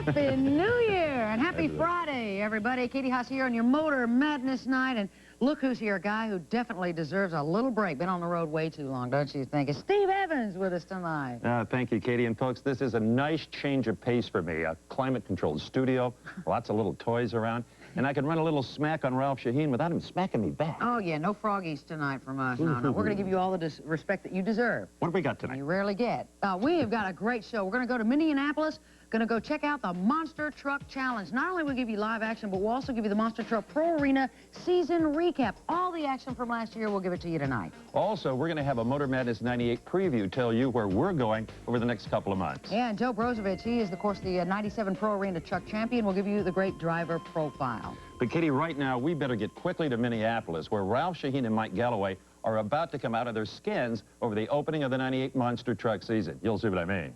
Happy New Year and happy Friday, everybody. Katie Haas here on your Motor Madness night. And look who's here, a guy who definitely deserves a little break. Been on the road way too long, don't you think? It's Steve Evans with us tonight. Thank you, Katie. And folks, this is a nice change of pace for me. A climate-controlled studio, lots of little toys around. And I can run a little smack on Ralph Shaheen without him smacking me back. Oh, yeah, no froggies tonight from us. No, no. We're going to give you all the respect that you deserve. What have we got tonight? You rarely get. We have got a great show. We're going to go to Minneapolis. Going to go check out the Monster Truck Challenge. Not only will we give you live action, but we'll also give you the Monster Truck Pro Arena season recap. All the action from last year, we'll give it to you tonight. Also, we're going to have a Motor Madness 98 preview, tell you where we're going over the next couple of months. Yeah, and Joe Brozovich, he is, of course, the 97 Pro Arena Truck Champion. We'll give you the great driver profile. But, Katie, right now, we better get quickly to Minneapolis, where Ralph Shaheen and Mike Galloway are about to come out of their skins over the opening of the 98 Monster Truck season. You'll see what I mean.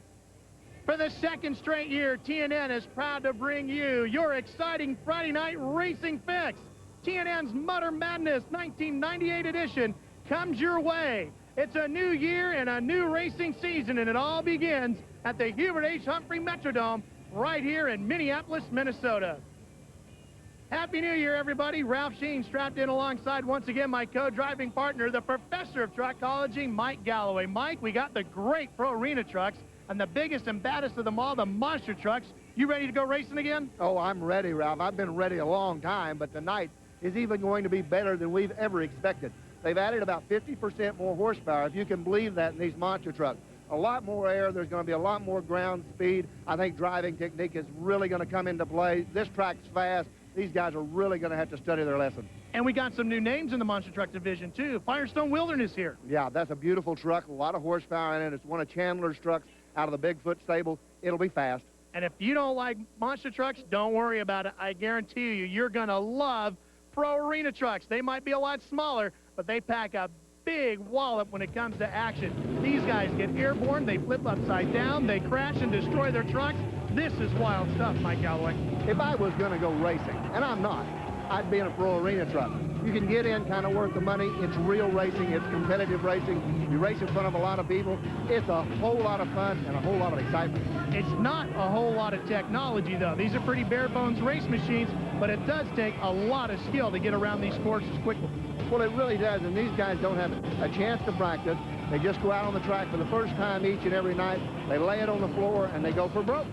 For the second straight year, TNN is proud to bring you your exciting Friday night racing fix. TNN's Motor Madness 1998 edition comes your way. It's a new year and a new racing season, and it all begins at the Hubert H. Humphrey Metrodome right here in Minneapolis, Minnesota. Happy New Year, everybody. Ralph Shaheen strapped in alongside, once again, my co-driving partner, the professor of truckology, Mike Galloway. Mike, we got the great Pro Arena trucks, and the biggest and baddest of them all, the monster trucks. You ready to go racing again? Oh, I'm ready, Ralph. I've been ready a long time, but tonight is even going to be better than we've ever expected. They've added about 50% more horsepower, if you can believe that, in these monster trucks. A lot more air. There's going to be a lot more ground speed. I think driving technique is really going to come into play. This track's fast. These guys are really going to have to study their lesson. And we got some new names in the monster truck division, too. Firestone Wilderness here. Yeah, that's a beautiful truck. A lot of horsepower in it. It's one of Chandler's trucks out of the Bigfoot stable. It'll be fast. And if you don't like monster trucks, don't worry about it. I guarantee you, you're going to love Pro Arena trucks. They might be a lot smaller, but they pack a big wallop when it comes to action. These guys get airborne, they flip upside down, they crash and destroy their trucks. This is wild stuff, Mike Galloway. If I was going to go racing, and I'm not, I'd be in a Pro Arena truck. You can get in kind of worth the money. It's real racing. It's competitive racing. You race in front of a lot of people. It's a whole lot of fun and a whole lot of excitement. It's not a whole lot of technology, though. These are pretty bare-bones race machines, but it does take a lot of skill to get around these courses quickly. Well, it really does, and these guys don't have a chance to practice. They just go out on the track for the first time each and every night. They lay it on the floor, and they go for broke.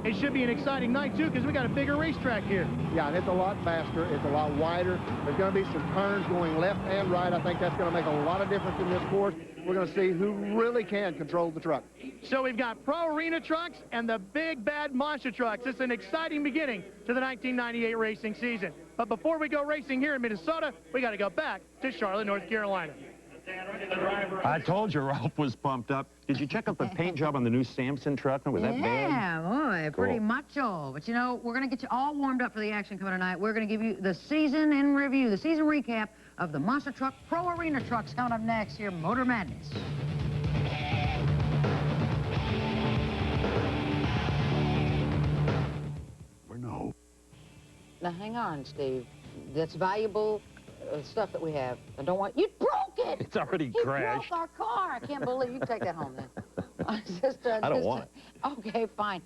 It should be an exciting night, too, because we got a bigger racetrack here. Yeah, and it's a lot faster. It's a lot wider. There's going to be some turns going left and right. I think that's going to make a lot of difference in this course. We're going to see who really can control the truck. So we've got Pro Arena trucks and the big, bad monster trucks. It's an exciting beginning to the 1998 racing season. But before we go racing here in Minnesota, we got to go back to Charlotte, North Carolina. I told you Ralph was pumped up. Did you check out the paint job on the new Samson truck? Was that bad? Yeah, boy, pretty macho. But, you know, we're going to get you all warmed up for the action coming tonight. We're going to give you the season in review, the season recap of the Monster Truck Pro Arena trucks coming up next here, Motor Madness. No. Now, hang on, Steve. That's valuable stuff that we have. I don't want... You broke it! It's already crashed. You broke our car. I can't believe you can take that home, then. I don't want it. Okay, fine.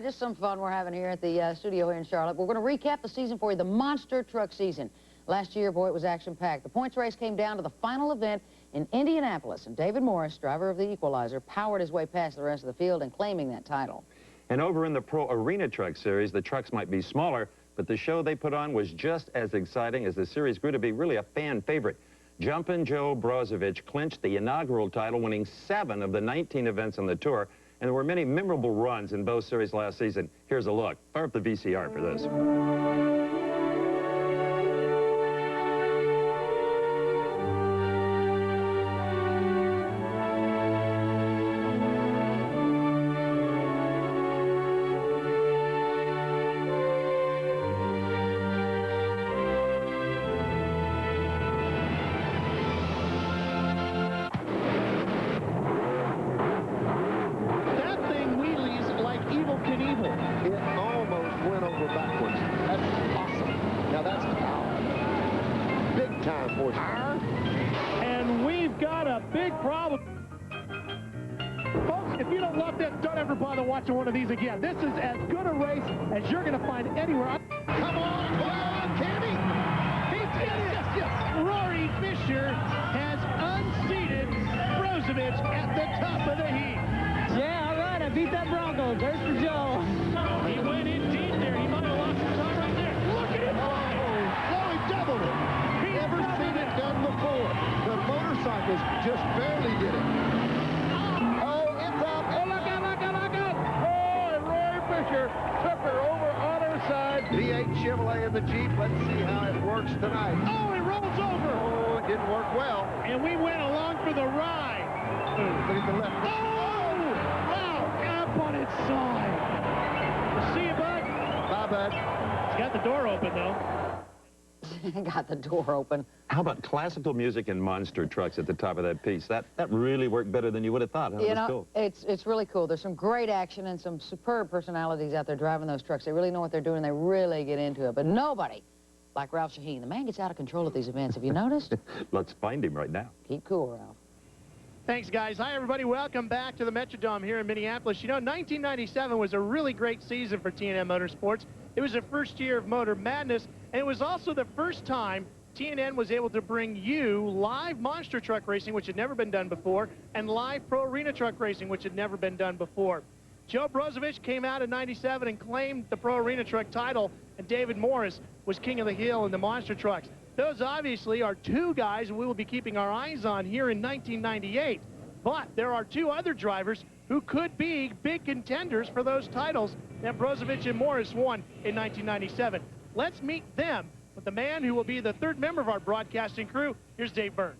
Just some fun we're having here at the studio here in Charlotte. We're going to recap the season for you, the Monster Truck season. Last year, boy, it was action-packed. The points race came down to the final event in Indianapolis, and David Morris, driver of the Equalizer, powered his way past the rest of the field and claiming that title. And over in the Pro Arena Truck Series, the trucks might be smaller, but the show they put on was just as exciting as the series grew to be really a fan favorite. Jumpin' Joe Brozovich clinched the inaugural title, winning 7 of the 19 events on the tour, and there were many memorable runs in both series last season. Here's a look. Fire up the VCR for this. It almost went over backwards. That's awesome. Now that's power. Big time horsepower. And we've got a big problem. Folks, if you don't love this, don't ever bother watching one of these again. This is as good a race as you're going to find anywhere. Come on, can he? He did it! Yes. Rory Fisher has unseated Brozovich at the top of the heap. Yeah, all right, I beat that Bronco. There's for Joe. He went in deep there. He might have lost some time right there. Look at him! Oh, he doubled it. Never seen it done before. The motorcycles just barely did it. Oh, it's up. Oh, look out, look out, look out! Oh, and Rory Fisher took her over on her side. V8 Chevrolet in the Jeep. Let's see how it works tonight. Oh, it rolls over. Oh, it didn't work well. And we went along for the ride. Look at the left. Oh! Wow! Up on its side. See you, bud? Bye, bud. It's got the door open, though. Got the door open. How about classical music and monster trucks at the top of that piece? That really worked better than you would have thought. Huh? You It was know, cool. it's really cool. There's some great action and some superb personalities out there driving those trucks. They really know what they're doing. They really get into it. But nobody like Ralph Shaheen. The man gets out of control at these events. Have you noticed? Let's find him right now. Keep cool, Ralph. Thanks, guys. Hi, everybody. Welcome back to the Metrodome here in Minneapolis. You know, 1997 was a really great season for TNN Motorsports. It was the first year of Motor Madness, and it was also the first time TNN was able to bring you live monster truck racing, which had never been done before, and live pro arena truck racing, which had never been done before. Joe Brozovich came out in 97 and claimed the pro arena truck title, and David Morris was king of the hill in the monster trucks. Those obviously are two guys we will be keeping our eyes on here in 1998. But there are two other drivers who could be big contenders for those titles that Brozovich and Morris won in 1997. Let's meet them with the man who will be the third member of our broadcasting crew. Here's Dave Burns.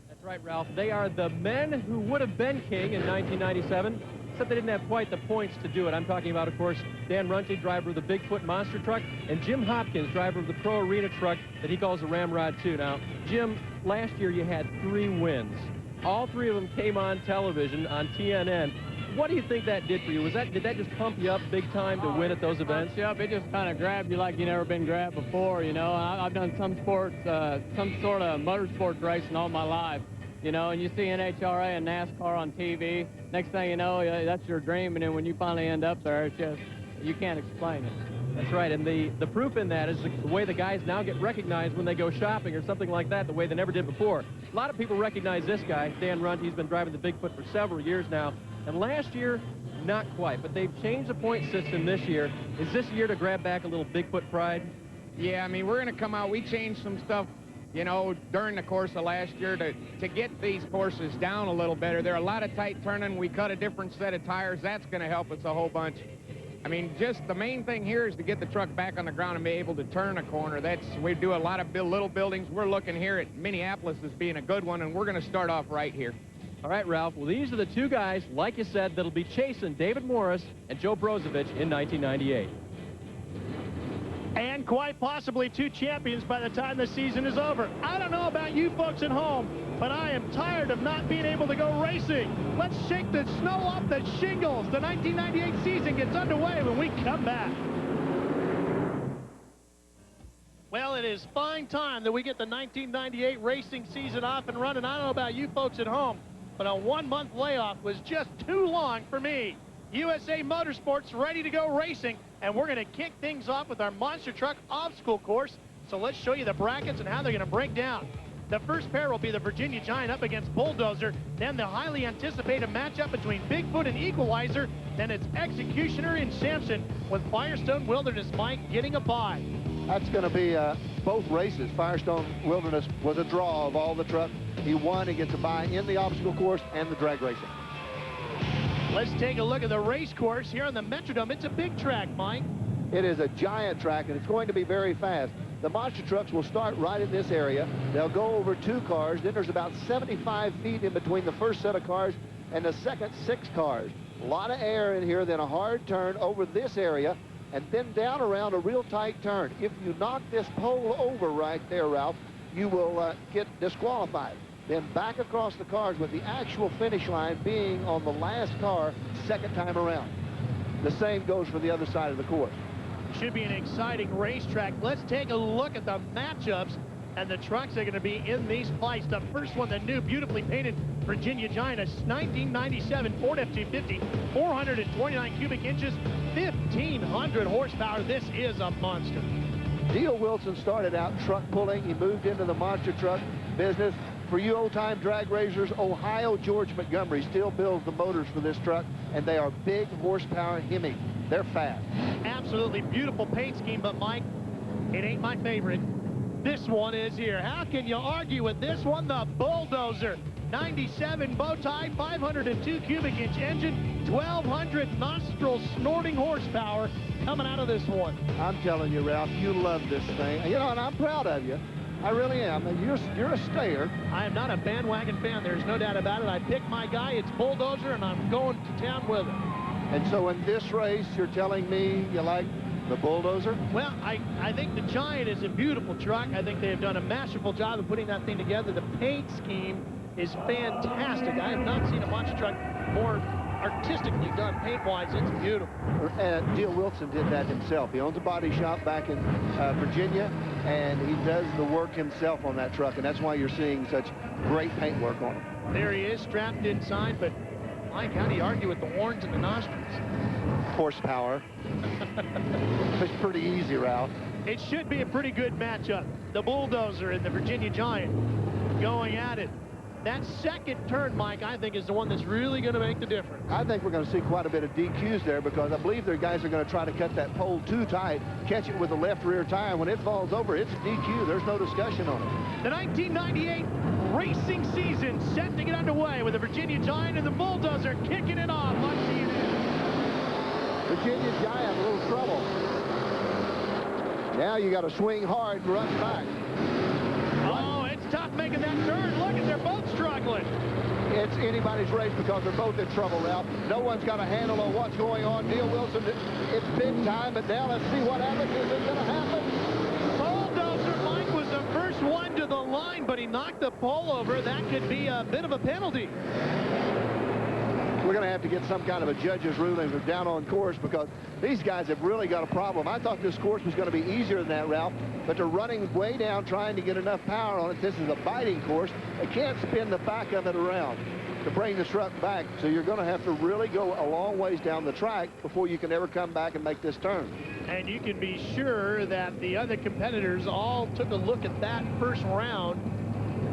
That's right, Ralph. They are the men who would have been king in 1997, except they didn't have quite the points to do it. I'm talking about, of course, Dan Runte, driver of the Bigfoot monster truck, and Jim Hopkins, driver of the pro arena truck that he calls the Ramrod 2. Now, Jim, last year you had 3 wins. All 3 of them came on television on TNN. What do you think that did for you? Did that just pump you up big time to win at those events? Yep, it just kind of grabbed you like you never been grabbed before, you know. I've done some sports, some sort of motorsports racing all my life, you know, and you see NHRA and NASCAR on TV. Next thing you know, that's your dream, and then when you finally end up there, it's just, you can't explain it. That's right, and the proof in that is the way the guys now get recognized when they go shopping or something like that, the way they never did before. A lot of people recognize this guy, Dan Runte. He's been driving the Bigfoot for several years now, and last year, not quite, but they've changed the point system this year. Is this year to grab back a little Bigfoot pride? Yeah, I mean, we're going to come out. We changed some stuff, you know, during the course of last year to get these courses down a little better. They're a lot of tight turning. We cut a different set of tires. That's going to help us a whole bunch. I mean, just the main thing here is to get the truck back on the ground and be able to turn a corner. We do a lot of little buildings. We're looking here at Minneapolis as being a good one, and we're going to start off right here. All right, Ralph. Well, these are the 2 guys, like you said, that'll be chasing David Morris and Joe Brozovich in 1998. And quite possibly 2 champions by the time the season is over. I don't know about you folks at home, but I am tired of not being able to go racing. Let's shake the snow off the shingles. The 1998 season gets underway when we come back. Well, it is fine time that we get the 1998 racing season off and running. I don't know about you folks at home, but a 1-month layoff was just too long for me. USA Motorsports ready to go racing, and we're going to kick things off with our monster truck obstacle course. So let's show you the brackets and how they're going to break down. The first pair will be the Virginia Giant up against Bulldozer, then the highly anticipated matchup between Bigfoot and Equalizer, then it's Executioner and Samson, with Firestone Wilderness Mike getting a bye. That's going to be both races. Firestone Wilderness was a draw of all the trucks. He won. He gets a bye in the obstacle course and the drag racing. Let's take a look at the race course here on the Metrodome. It's a big track, Mike. It is a giant track, and it's going to be very fast. The monster trucks will start right in this area. They'll go over 2 cars. Then there's about 75 feet in between the first set of cars and the second 6 cars. A lot of air in here, then a hard turn over this area, and then down around a real tight turn. If you knock this pole over right there, Ralph, you will get disqualified. Then back across the cars with the actual finish line being on the last car second time around. The same goes for the other side of the course. Should be an exciting racetrack. Let's take a look at the matchups And the trucks are going to be in these fights. The first one, the new, beautifully painted Virginia Giant, a 1997 Ford F-250, 429 cubic inches, 1,500 horsepower. This is a monster. Dale Wilson started out truck pulling. He moved into the monster truck business. For you old-time drag racers, Ohio George Montgomery still builds the motors for this truck, and they are big horsepower Hemi. They're fast. Absolutely beautiful paint scheme, but Mike, it ain't my favorite. This one is here. How can you argue with this one? The Bulldozer. 97 bow tie, 502 cubic inch engine, 1,200 nostril snorting horsepower coming out of this one. I'm telling you, Ralph, you love this thing. You know, and I'm proud of you. I really am. You're a stayer. I am not a bandwagon fan. There's no doubt about it. I picked my guy. It's Bulldozer, and I'm going to town with it. And so in this race, you're telling me you like the Bulldozer? Well, I think the Giant is a beautiful truck. I think they have done a masterful job of putting that thing together. The paint scheme is fantastic. I have not seen a monster truck more artistically done paint-wise. It's beautiful. Dale Wilson did that himself. He owns a body shop back in Virginia, and he does the work himself on that truck, and that's why you're seeing such great paint work on it. There he is, strapped inside, but Mike, how do you argue with the horns and the nostrils? Horsepower. It's pretty easy, Ralph. It should be a pretty good matchup. The Bulldozer and the Virginia Giant going at it. That second turn, Mike, I think is the one that's really going to make the difference. I think we're going to see quite a bit of DQs there, because I believe their guys are going to try to cut that pole too tight, catch it with the left rear tire. When it falls over, it's a DQ. There's no discussion on it. The 1998 racing season set to get underway with the Virginia Giant and the Bulldozer kicking it off on CNN. Virginia Giant, a little trouble. Now you got to swing hard and run back. Oh, it's tough making that turn. Look, they're both struggling. It's anybody's race because they're both in trouble, Ralph. No one's got a handle on what's going on. Dale Wilson, it's big time, but now let's see what happens. Is it going to happen? Bulldozer Mike was the first one to the line, but he knocked the pole over. That could be a bit of a penalty. We're going to have to get some kind of a judge's ruling for down on course, because these guys have really got a problem. I thought this course was going to be easier than that, Ralph, but they're running way down trying to get enough power on it. This is a biting course. They can't spin the back of it around to bring the truck back, so you're going to have to really go a long ways down the track before you can ever come back and make this turn. And you can be sure that the other competitors all took a look at that first round.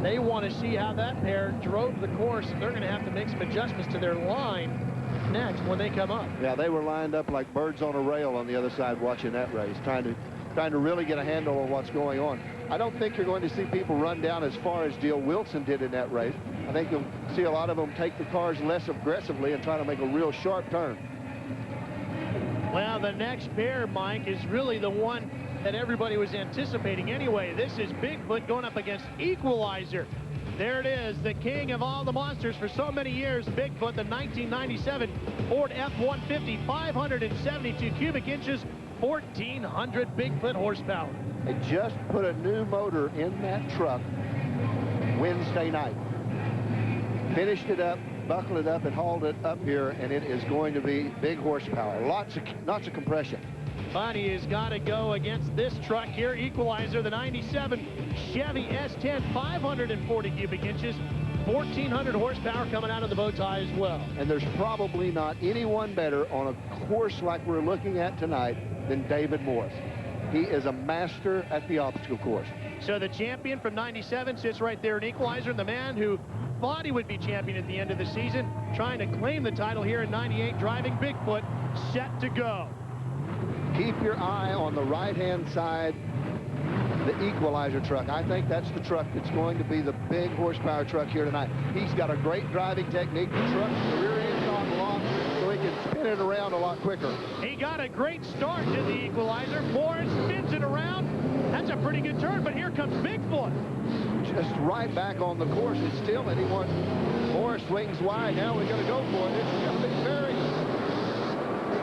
They want to see how that pair drove the course, and they're going to have to make some adjustments to their line next when they come up. Yeah, they were lined up like birds on a rail on the other side watching that race, trying to really get a handle on what's going on. I don't think you're going to see people run down as far as Dale Wilson did in that race. I think you'll see a lot of them take the cars less aggressively and try to make a real sharp turn. Well, the next pair, Mike, is really the one that everybody was anticipating anyway. This is Bigfoot going up against Equalizer. There it is, the king of all the monsters for so many years, Bigfoot, the 1997 Ford F-150, 572 cubic inches, 1,400 Bigfoot horsepower. They just put a new motor in that truck Wednesday night. Finished it up, buckled it up, and hauled it up here, and it is going to be big horsepower. Lots of compression. But he has got to go against this truck here, Equalizer, the 97 Chevy S10, 540 cubic inches, 1,400 horsepower coming out of the bow tie as well. And there's probably not anyone better on a course like we're looking at tonight than David Morris. He is a master at the obstacle course. So the champion from 97 sits right there in Equalizer, and the man who thought he would be champion at the end of the season, trying to claim the title here in 98, driving Bigfoot, set to go. Keep your eye on the right-hand side, the Equalizer truck. I think that's the truck that's going to be the big horsepower truck here tonight. He's got a great driving technique. The truck, the rear end's on lock, so he can spin it around a lot quicker. He got a great start to the Equalizer. Morris spins it around. That's a pretty good turn, but here comes Bigfoot. Just right back on the course. It's still anyone. Morris swings wide. Now we're going to go for it. It's going to be very...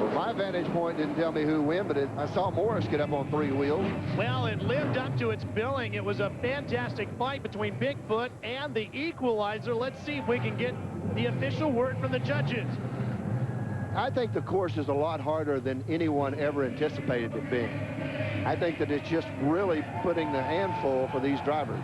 Well, my vantage point didn't tell me who won, but I saw Morris get up on three wheels. Well, it lived up to its billing. It was a fantastic fight between Bigfoot and the Equalizer. Let's see if we can get the official word from the judges. I think the course is a lot harder than anyone ever anticipated it being. I think that it's just really putting the handful for these drivers.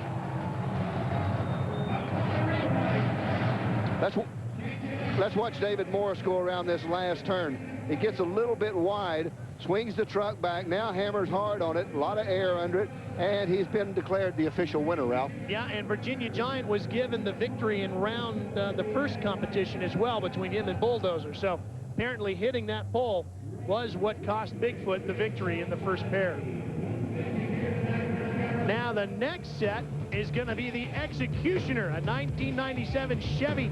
Let's watch David Morris go around this last turn. He gets a little bit wide, swings the truck back, now hammers hard on it, a lot of air under it, and he's been declared the official winner, Ralph. Yeah, and Virginia Giant was given the victory in the first competition as well between him and Bulldozer. So apparently hitting that pole was what cost Bigfoot the victory in the first pair. Now the next set is going to be the Executioner, a 1997 Chevy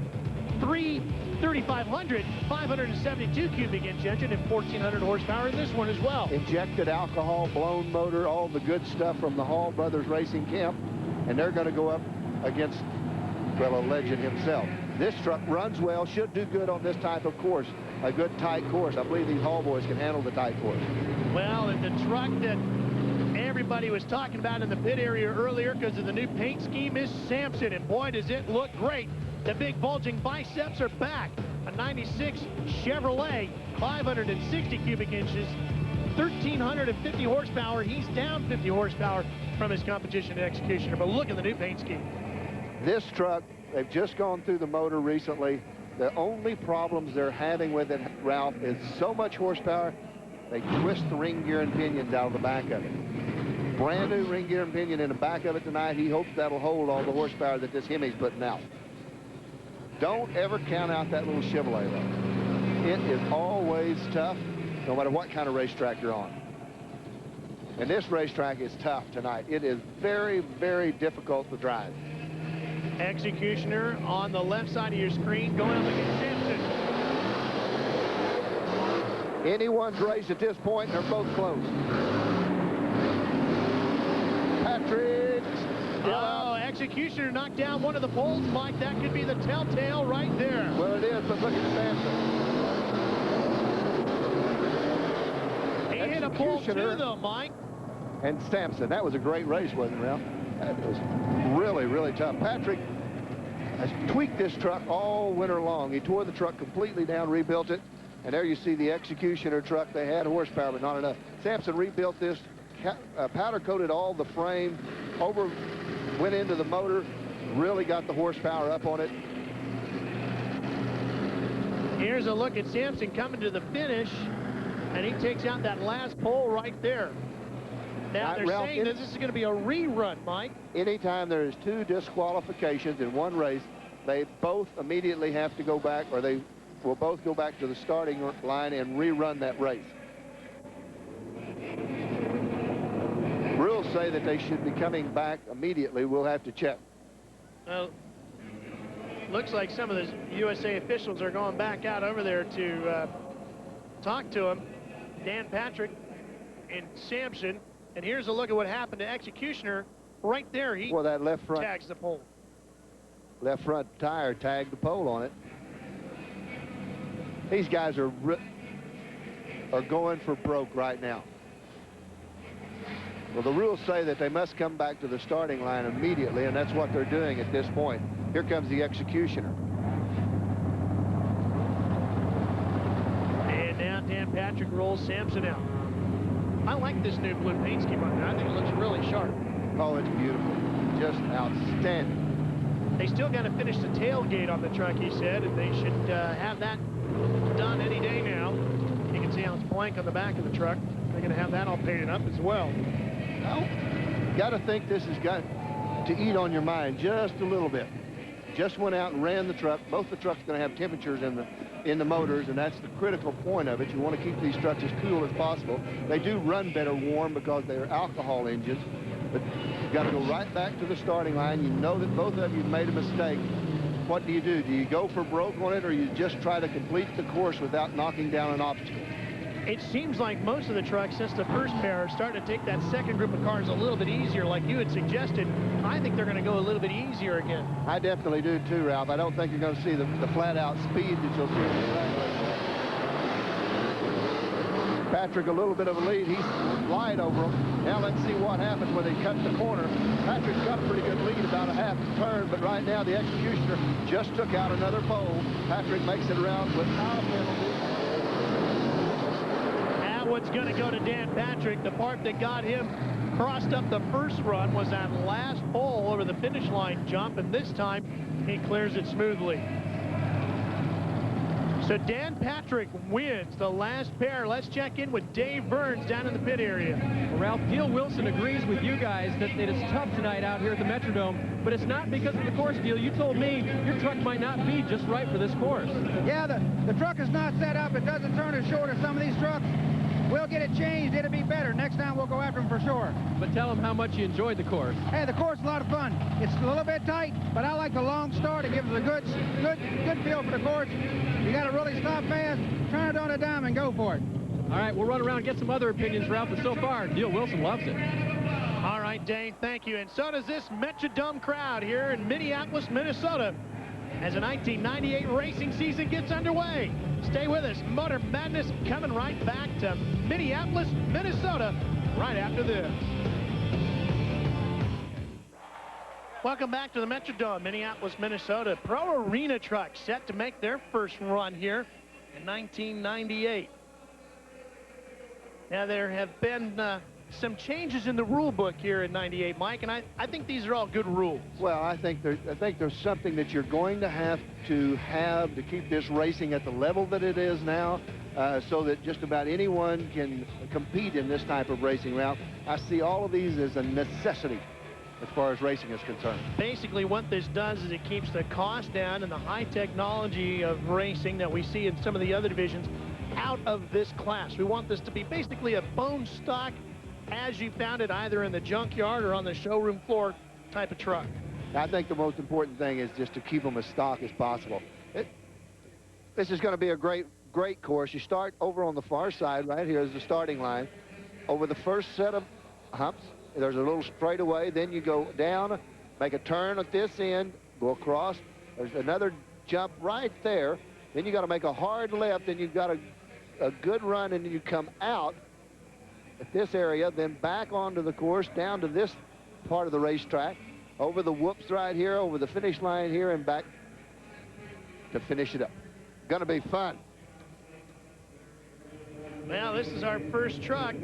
3500, 572 cubic inch engine and 1,400 horsepower in this one as well. Injected alcohol, blown motor, all the good stuff from the Hall Brothers Racing Camp, and they're going to go up against, well, a legend himself. This truck runs well, should do good on this type of course, a good tight course. I believe these Hall boys can handle the tight course. Well, and the truck that everybody was talking about in the pit area earlier because of the new paint scheme is Samson, and boy, does it look great. The big bulging biceps are back. A 96 Chevrolet, 560 cubic inches, 1,350 horsepower. He's down 50 horsepower from his competition Executioner, but look at the new paint scheme. This truck, they've just gone through the motor recently. The only problems they're having with it, Ralph, is so much horsepower, they twist the ring gear and pinions out of the back of it. Brand new ring gear and pinion in the back of it tonight. He hopes that'll hold all the horsepower that this Hemi's putting out. Don't ever count out that little Chevrolet, though. It is always tough, no matter what kind of racetrack you're on. And this racetrack is tough tonight. It is very, very difficult to drive. Executioner on the left side of your screen going up against Samson. Anyone's race at this point, they're both close. Patrick. Oh, Executioner knocked down one of the poles, Mike. That could be the telltale right there. Well, it is, but look at Samson. He hit a pole too, though, Mike. And Samson, that was a great race, wasn't it, Ralph? That was really, really tough. Patrick has tweaked this truck all winter long. He tore the truck completely down, rebuilt it, and there you see the Executioner truck. They had horsepower, but not enough. Samson rebuilt this, powder-coated all the frame, went into the motor, really got the horsepower up on it. Here's a look at Samson coming to the finish, and he takes out that last pole right there. Now they're Ralph, saying that this is going to be a rerun, Mike. Anytime there is 2 disqualifications in one race, they both immediately have to go back, or they will both go back to the starting line and rerun that race. Rules say that they should be coming back immediately. We'll have to check. Well, looks like some of the USA officials are going back out over there to talk to him. Dan Patrick and Samson. And here's a look at what happened to Executioner. Right there, he that left front tags the pole. Left front tire tagged the pole on it. These guys are going for broke right now. Well, the rules say that they must come back to the starting line immediately, and that's what they're doing at this point. Here comes the Executioner. And now Dan Patrick rolls Samson out. I like this new blue paint scheme on there. I think it looks really sharp. Oh, it's beautiful. Just outstanding. They still got to finish the tailgate on the truck, he said, and they should have that done any day now. You can see how it's blank on the back of the truck. They're going to have that all painted up as well. Got to think this has got to eat on your mind just a little bit. Just went out and ran the truck. Both the trucks going to have temperatures in the motors, and that's the critical point of it. You want to keep these trucks as cool as possible. They do run better warm because they're alcohol engines, but you've got to go right back to the starting line. You know that both of you made a mistake. What do? Do you go for broke on it, or you just try to complete the course without knocking down an obstacle? It seems like most of the trucks since the first pair are starting to take that second group of cars a little bit easier, like you had suggested. I think they're going to go a little bit easier again. I definitely do too, Ralph. I don't think you're going to see the flat-out speed that you'll see in the track. Patrick, a little bit of a lead. He's light over him. Now let's see what happens when they cut the corner. Patrick's got a pretty good lead, about a half turn, but right now the Executioner just took out another pole. Patrick makes it around without a penalty. Was one's going to go to Dan Patrick. The part that got him crossed up the first run was that last hole over the finish line jump, and this time he clears it smoothly. So Dan Patrick wins the last pair. Let's check in with Dave Burns down in the pit area. Well, Ralph, Gil Wilson agrees with you guys that it is tough tonight out here at the Metrodome, but it's not because of the course, Gil. You told me your truck might not be just right for this course. Yeah, the truck is not set up. It doesn't turn as short as some of these trucks. We'll get it changed. It'll be better. Next time we'll go after them for sure. But tell them how much you enjoyed the course. Hey, the course is a lot of fun. It's a little bit tight, but I like the long start. It gives us a good feel for the course. You got to really stop fast, turn it on a dime, and go for it. All right, we'll run around and get some other opinions, Ralph, but so far, Gil Wilson loves it. All right, Dane, thank you. And so does this Metrodome crowd here in Minneapolis, Minnesota, as the 1998 racing season gets underway. Stay with us. Motor Madness coming right back to Minneapolis, Minnesota, right after this. Welcome back to the Metrodome, Minneapolis, Minnesota. Pro Arena trucks set to make their first run here in 1998. Now, there have been some changes in the rule book here in 98, Mike, and I think these are all good rules. Well, I think there's something that you're going to have to keep this racing at the level that it is now, so that just about anyone can compete in this type of racing route. I see all of these as a necessity as far as racing is concerned. Basically, what this does is it keeps the cost down and the high technology of racing that we see in some of the other divisions out of this class. We want this to be basically a bone stock as you found it, either in the junkyard or on the showroom floor type of truck. I think the most important thing is just to keep them as stock as possible. This is going to be a great course. You start over on the far side. Right here is the starting line. Over the first set of humps, there's a little straightaway. Then you go down, make a turn at this end, go across. There's another jump right there. Then you got to make a hard left. Then you've got a good run, and then you come out at this area, then back onto the course, down to this part of the racetrack, over the whoops right here, over the finish line here, and back to finish it up. Gonna be fun. Well, this is our first truck.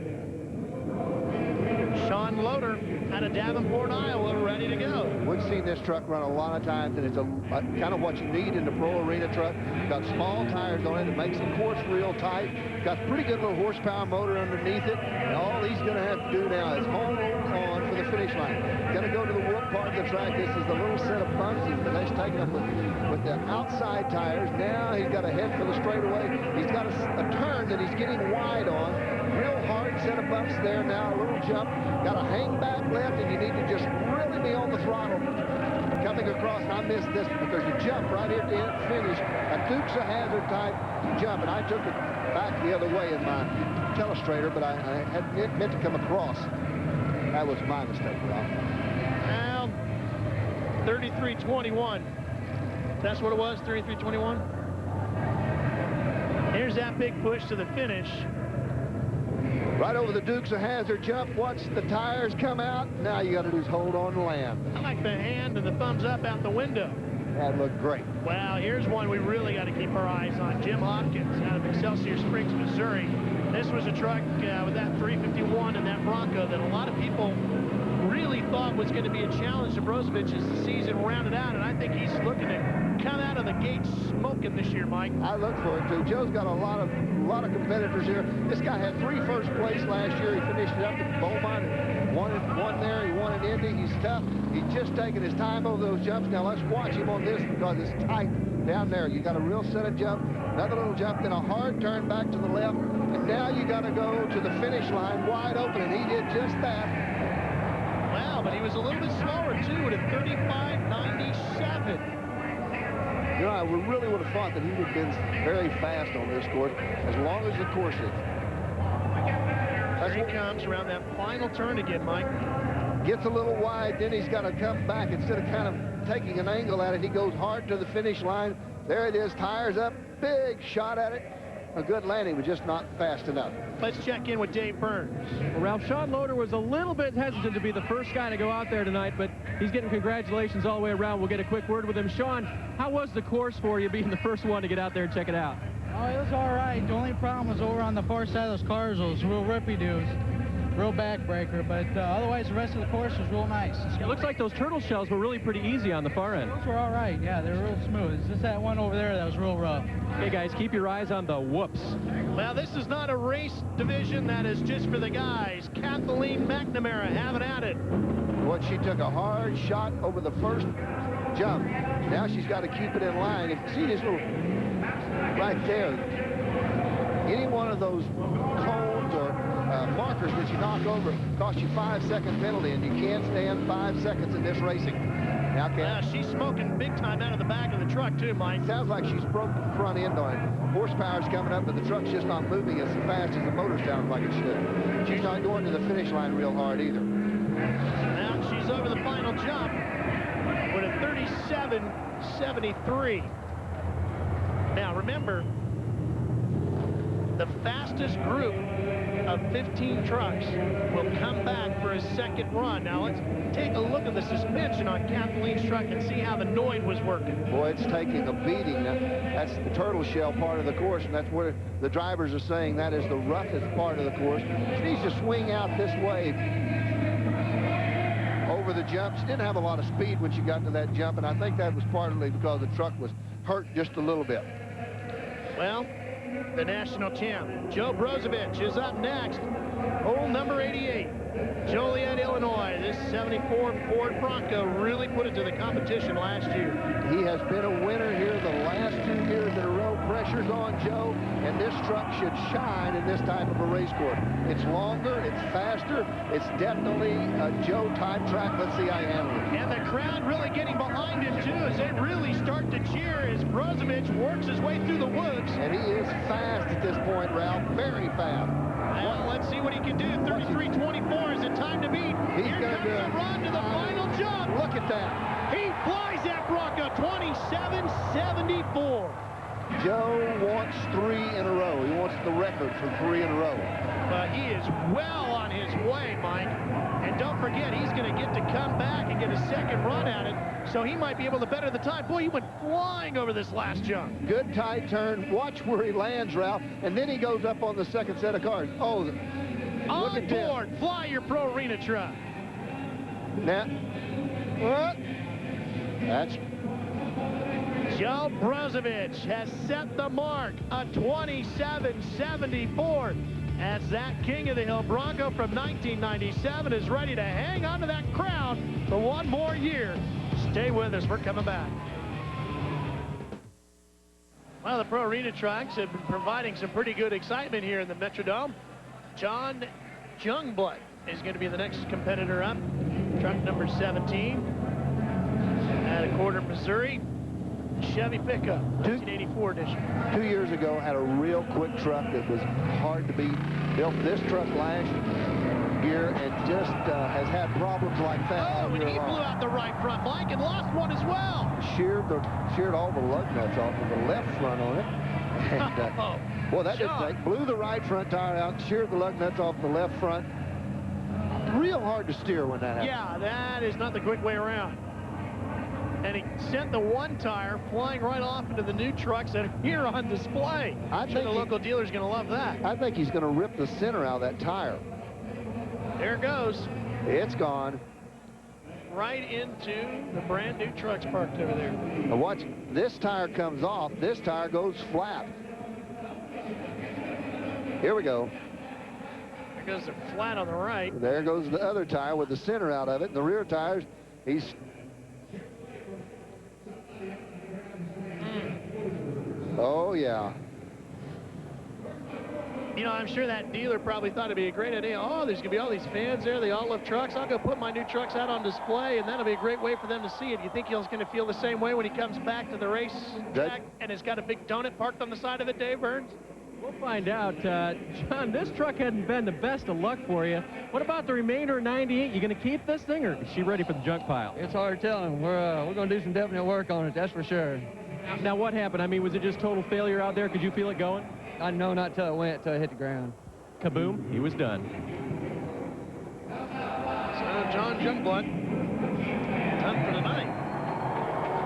Sean Loader out of Davenport, Iowa, ready to go. We've seen this truck run a lot of times, and it's kind of what you need in the Pro Arena truck. Got small tires on it. It makes the course real tight. Got pretty good little horsepower motor underneath it. And all he's going to have to do now is hold on for the finish line. Going to go to the whoop part of the track. This is the little set of bumps that's taken up with the outside tires. Now he's got to head for the straightaway. He's got a turn that he's getting wide on. Real hard set of bumps there now. A little jump. Got to hang back left, and you need to just really be on the throttle coming across. And I missed this, but there's a jump right here at the end finish, a Dukes of Hazzard type jump, and I took it back the other way in my telestrator, but I had meant to come across. That was my mistake, Ralph. Now, 33.21. That's what it was, 33.21. Here's that big push to the finish. Right over the Dukes of Hazzard jump. Watch the tires come out. Now you got to do is hold on to land. I like the hand and the thumbs up out the window. That looked great. Well, here's one we really got to keep our eyes on. Jim Hopkins out of Excelsior Springs, Missouri. This was a truck with that 351 and that Bronco that a lot of people really thought was going to be a challenge to Brozovich as the season rounded out, and I think he's looking to come out of the gate smoking this year, Mike. I look for it too. Joe's got a lot of competitors here. This guy had 3 first place last year. He finished it up at Beaumont. Won there. He won in Indy. He's tough. He's just taking his time over those jumps. Now let's watch him on this because it's tight down there. You got a real set of jump, another little jump, then a hard turn back to the left, and now you got to go to the finish line wide open, and he did just that. Wow, but he was a little bit slower too at a 35.97. You know, I really would have thought that he would have been very fast on this course, as long as the course is. Here he comes around that final turn again, Mike. Gets a little wide, then he's got to come back. Instead of kind of taking an angle at it, he goes hard to the finish line. There it is, tires up, big shot at it. A good landing, but just not fast enough. Let's check in with Dave Burns. Well, Ralph, Sean Loader was a little bit hesitant to be the first guy to go out there tonight, but he's getting congratulations all the way around. We'll get a quick word with him. Sean, how was the course for you being the first one to get out there and check it out? Oh, it was all right. The only problem was over on the far side of those cars, those real rippy-doos. Real backbreaker, but otherwise the rest of the course was real nice. It looks like those turtle shells were really pretty easy on the far end. Those were all right, yeah, they were real smooth. It's just that one over there that was real rough. Okay, guys, keep your eyes on the whoops. Well, this is not a race division. That is just for the guys. Kathleen McNamara having at it. Well, she took a hard shot over the first jump. Now she's got to keep it in line. If you see this little right there, any one of those cones or markers that you knock over cost you 5-second penalty, and you can't stand 5 seconds in this racing. Now, Yeah, she's smoking big time out of the back of the truck, too, Mike. Sounds like she's broke the front end on it. Horsepower's coming up, but the truck's just not moving as fast as the motor sounds like it should. She's not going to the finish line real hard either. Now she's over the final jump with a 37.73. Now, remember, the fastest group of 15 trucks will come back for a second run. Now, let's take a look at the suspension on Kathleen's truck and see how the Noid was working. Boy, it's taking a beating. That's the turtle shell part of the course, and that's where the drivers are saying that is the roughest part of the course. She needs to swing out this way over the jump. She didn't have a lot of speed when she got to that jump, and I think that was partly because the truck was hurt just a little bit. Well, the national champ, Joe Brozovich, is up next. Hole number 88, Joliet, Illinois. This 74 Ford Bronco really put it to the competition last year. He has been a winner here the last 2 years in a row. Pressure's on Joe, and this truck should shine in this type of a race course. It's longer, it's faster, it's definitely a Joe type track. Let's see how he handles it. And the crowd really getting behind him, too, as they really start to cheer as Brozovich works his way through the woods. And he is fast at this point, Ralph, very fast. Well, let's see what he can do. 33.24, is it time to beat? He's Here gonna comes do the it. run to the final jump. Look at that. He flies that Bronco, 27.74. Joe wants 3 in a row. He wants the record for 3 in a row. But he is well on his way, Mike. And don't forget, he's going to get to come back and get a second run at it, so he might be able to better the time. Boy, he went flying over this last jump. Good tight turn. Watch where he lands, Ralph. And then he goes up on the second set of cars. Oh, look On at this. board, fly your Pro Arena truck. Now, what? That's Joe Brozovich has set the mark, a 27.74, as that King of the Hill Bronco from 1997 is ready to hang on to that crown for one more year. Stay with us. We're coming back. Well, the Pro Arena trucks have been providing some pretty good excitement here in the Metrodome. John Youngblood is going to be the next competitor up. Truck number 17 out of Corder, Missouri. Chevy pickup, 1984 edition. 2 years ago, had a real quick truck that was hard to beat. Built this truck last year and just has had problems like that. Oh, and he blew out the right front, Mike, and lost one as well. Sheared all the lug nuts off of the left front on it. And, boy, that didn't take. Blew the right front tire out, sheared the lug nuts off the left front. Real hard to steer when that happens. Yeah, that is not the quick way around. And he sent the one tire flying right off into the new trucks that are here on display. I'm sure the local dealer's going to love that. I think he's going to rip the center out of that tire. There it goes. It's gone. Right into the brand new trucks parked over there. Now watch, this tire comes off, this tire goes flat. Here we go. There goes the flat on the right. There goes the other tire with the center out of it. And the rear tires, he's... Oh, yeah. You know, I'm sure that dealer probably thought it'd be a great idea. Oh, there's going to be all these fans there. They all love trucks. I'll go put my new trucks out on display, and that'll be a great way for them to see it. You think he's going to feel the same way when he comes back to the race track and has got a big donut parked on the side of it, Dave Burns? We'll find out. John, this truck hadn't been the best of luck for you. What about the remainder of 98? You going to keep this thing, or is she ready for the junk pile? It's hard telling. We're going to do some definite work on it, that's for sure. Now, what happened? I mean, was it just total failure out there? Could you feel it going? I know not till it hit the ground. Kaboom, he was done. So John Youngblood done for the night.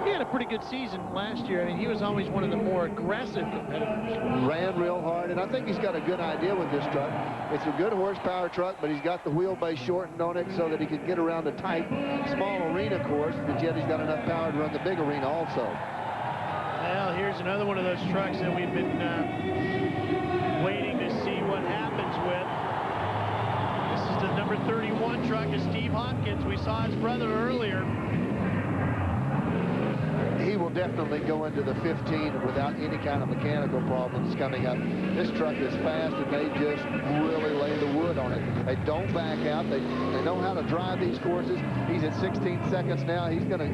He had a pretty good season last year. I mean, he was always one of the more aggressive competitors. Ran real hard, and I think he's got a good idea with this truck. It's a good horsepower truck, but he's got the wheelbase shortened on it so that he can get around a tight, small arena course, but yet he's got enough power to run the big arena also. Well, here's another one of those trucks that we've been waiting to see what happens with. This is the number 31 truck of Steve Hopkins. We saw his brother earlier. He will definitely go into the 15 without any kind of mechanical problems coming up. This truck is fast, and they just really lay the wood on it. They don't back out. They know how to drive these courses. He's at 16 seconds now. He's gonna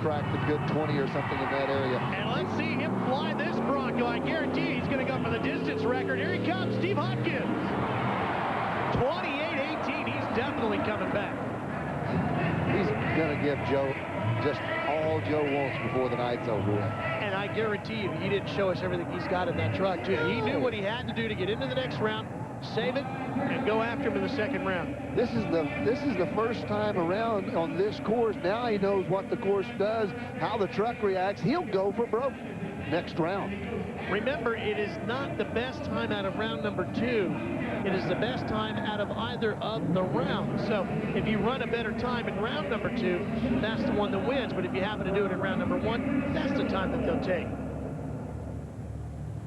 crack the good 20 or something in that area. And let's see him fly this Bronco. I guarantee he's going to go for the distance record. Here he comes, Steve Hopkins. 28-18. He's definitely coming back. He's gonna give Joe just all Joe wants before the night's over with. And I guarantee you, he didn't show us everything he's got in that truck, too. He knew what he had to do to get into the next round, save it, and go after him in the second round. This is the first time around on this course. Now he knows what the course does, how the truck reacts. He'll go for broke next round. Remember, it is not the best time out of round number 2. It is the best time out of either of the rounds. So if you run a better time in round number 2, that's the one that wins. But if you happen to do it in round number 1, that's the time that they'll take.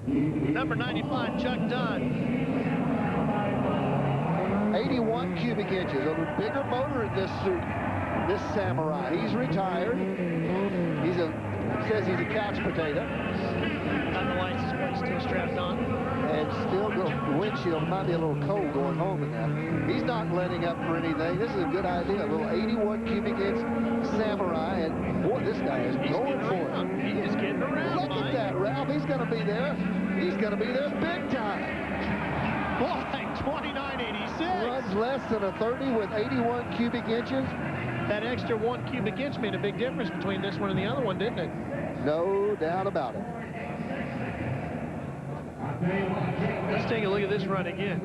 Number 95, Chuck Dunn. 81 cubic inches, a bigger motor in this suit, this Samurai. He's retired. Says he's a couch potato. Got the license plate still strapped on. And still the windshield might be a little cold going home in that. He's not letting up for anything. This is a good idea. A little 81 cubic inch Samurai, and boy, this guy is going for it. He is getting around. Look at that, Ralph. He's going to be there. He's going to be there big time. Boy, 29.86. Runs less than a 30 with 81 cubic inches. That extra 1 cubic inch made a big difference between this one and the other one, didn't it? No doubt about it. Let's take a look at this run again.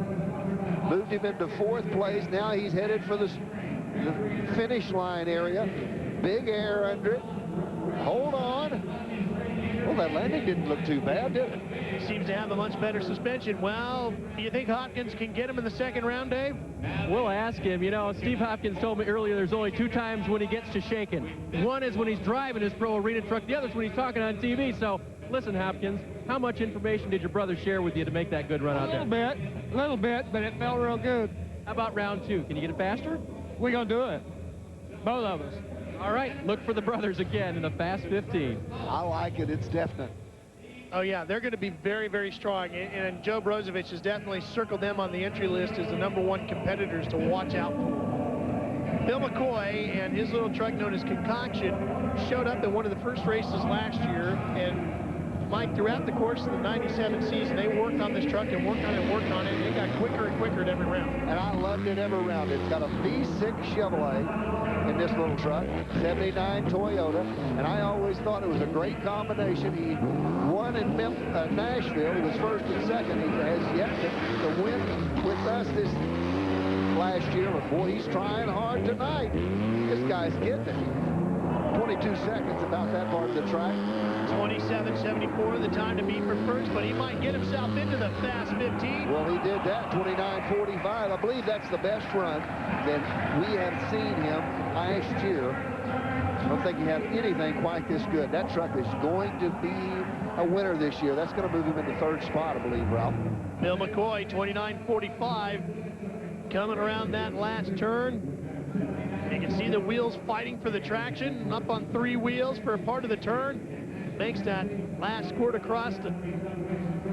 Moved him into 4th place. Now he's headed for the finish line area. Big air under it. Hold on. Well, that landing didn't look too bad, did it? Seems to have a much better suspension. Well, do you think Hopkins can get him in the second round, Dave? We'll ask him. You know, Steve Hopkins told me earlier there's only 2 times when he gets to shaking. One is when he's driving his pro arena truck. The other is when he's talking on TV. So, listen, Hopkins, how much information did your brother share with you to make that good run out there? A little bit, but it felt real good. How about round 2? Can you get it faster? We're going to do it. Both of us. All right, look for the brothers again in a fast 15. I like it. It's definite. Oh, yeah, they're going to be very, very strong. And Joe Brozovich has definitely circled them on the entry list as the #1 competitors to watch out for. Bill McCoy and his little truck known as Concoction showed up in one of the first races last year. And Mike, throughout the course of the '97 season, they worked on this truck and worked on it and worked on it. And it got quicker and quicker at every round. And I loved it every round. It's got a V6 Chevrolet in this little truck, 79 Toyota, and I always thought it was a great combination. He won in Nashville. He was first and second. He has yet to win with us this last year, but boy, he's trying hard tonight. This guy's getting it. 22 seconds about that part of the track. 27.74, the time to beat for first, but he might get himself into the fast 15. Well, he did that, 29.45. I believe that's the best run that we have seen him last year. I don't think he had anything quite this good. That truck is going to be a winner this year. That's going to move him into 3rd spot, I believe, Ralph. Bill McCoy, 29.45, coming around that last turn. You can see the wheels fighting for the traction, up on 3 wheels for a part of the turn. Makes that last squirt across the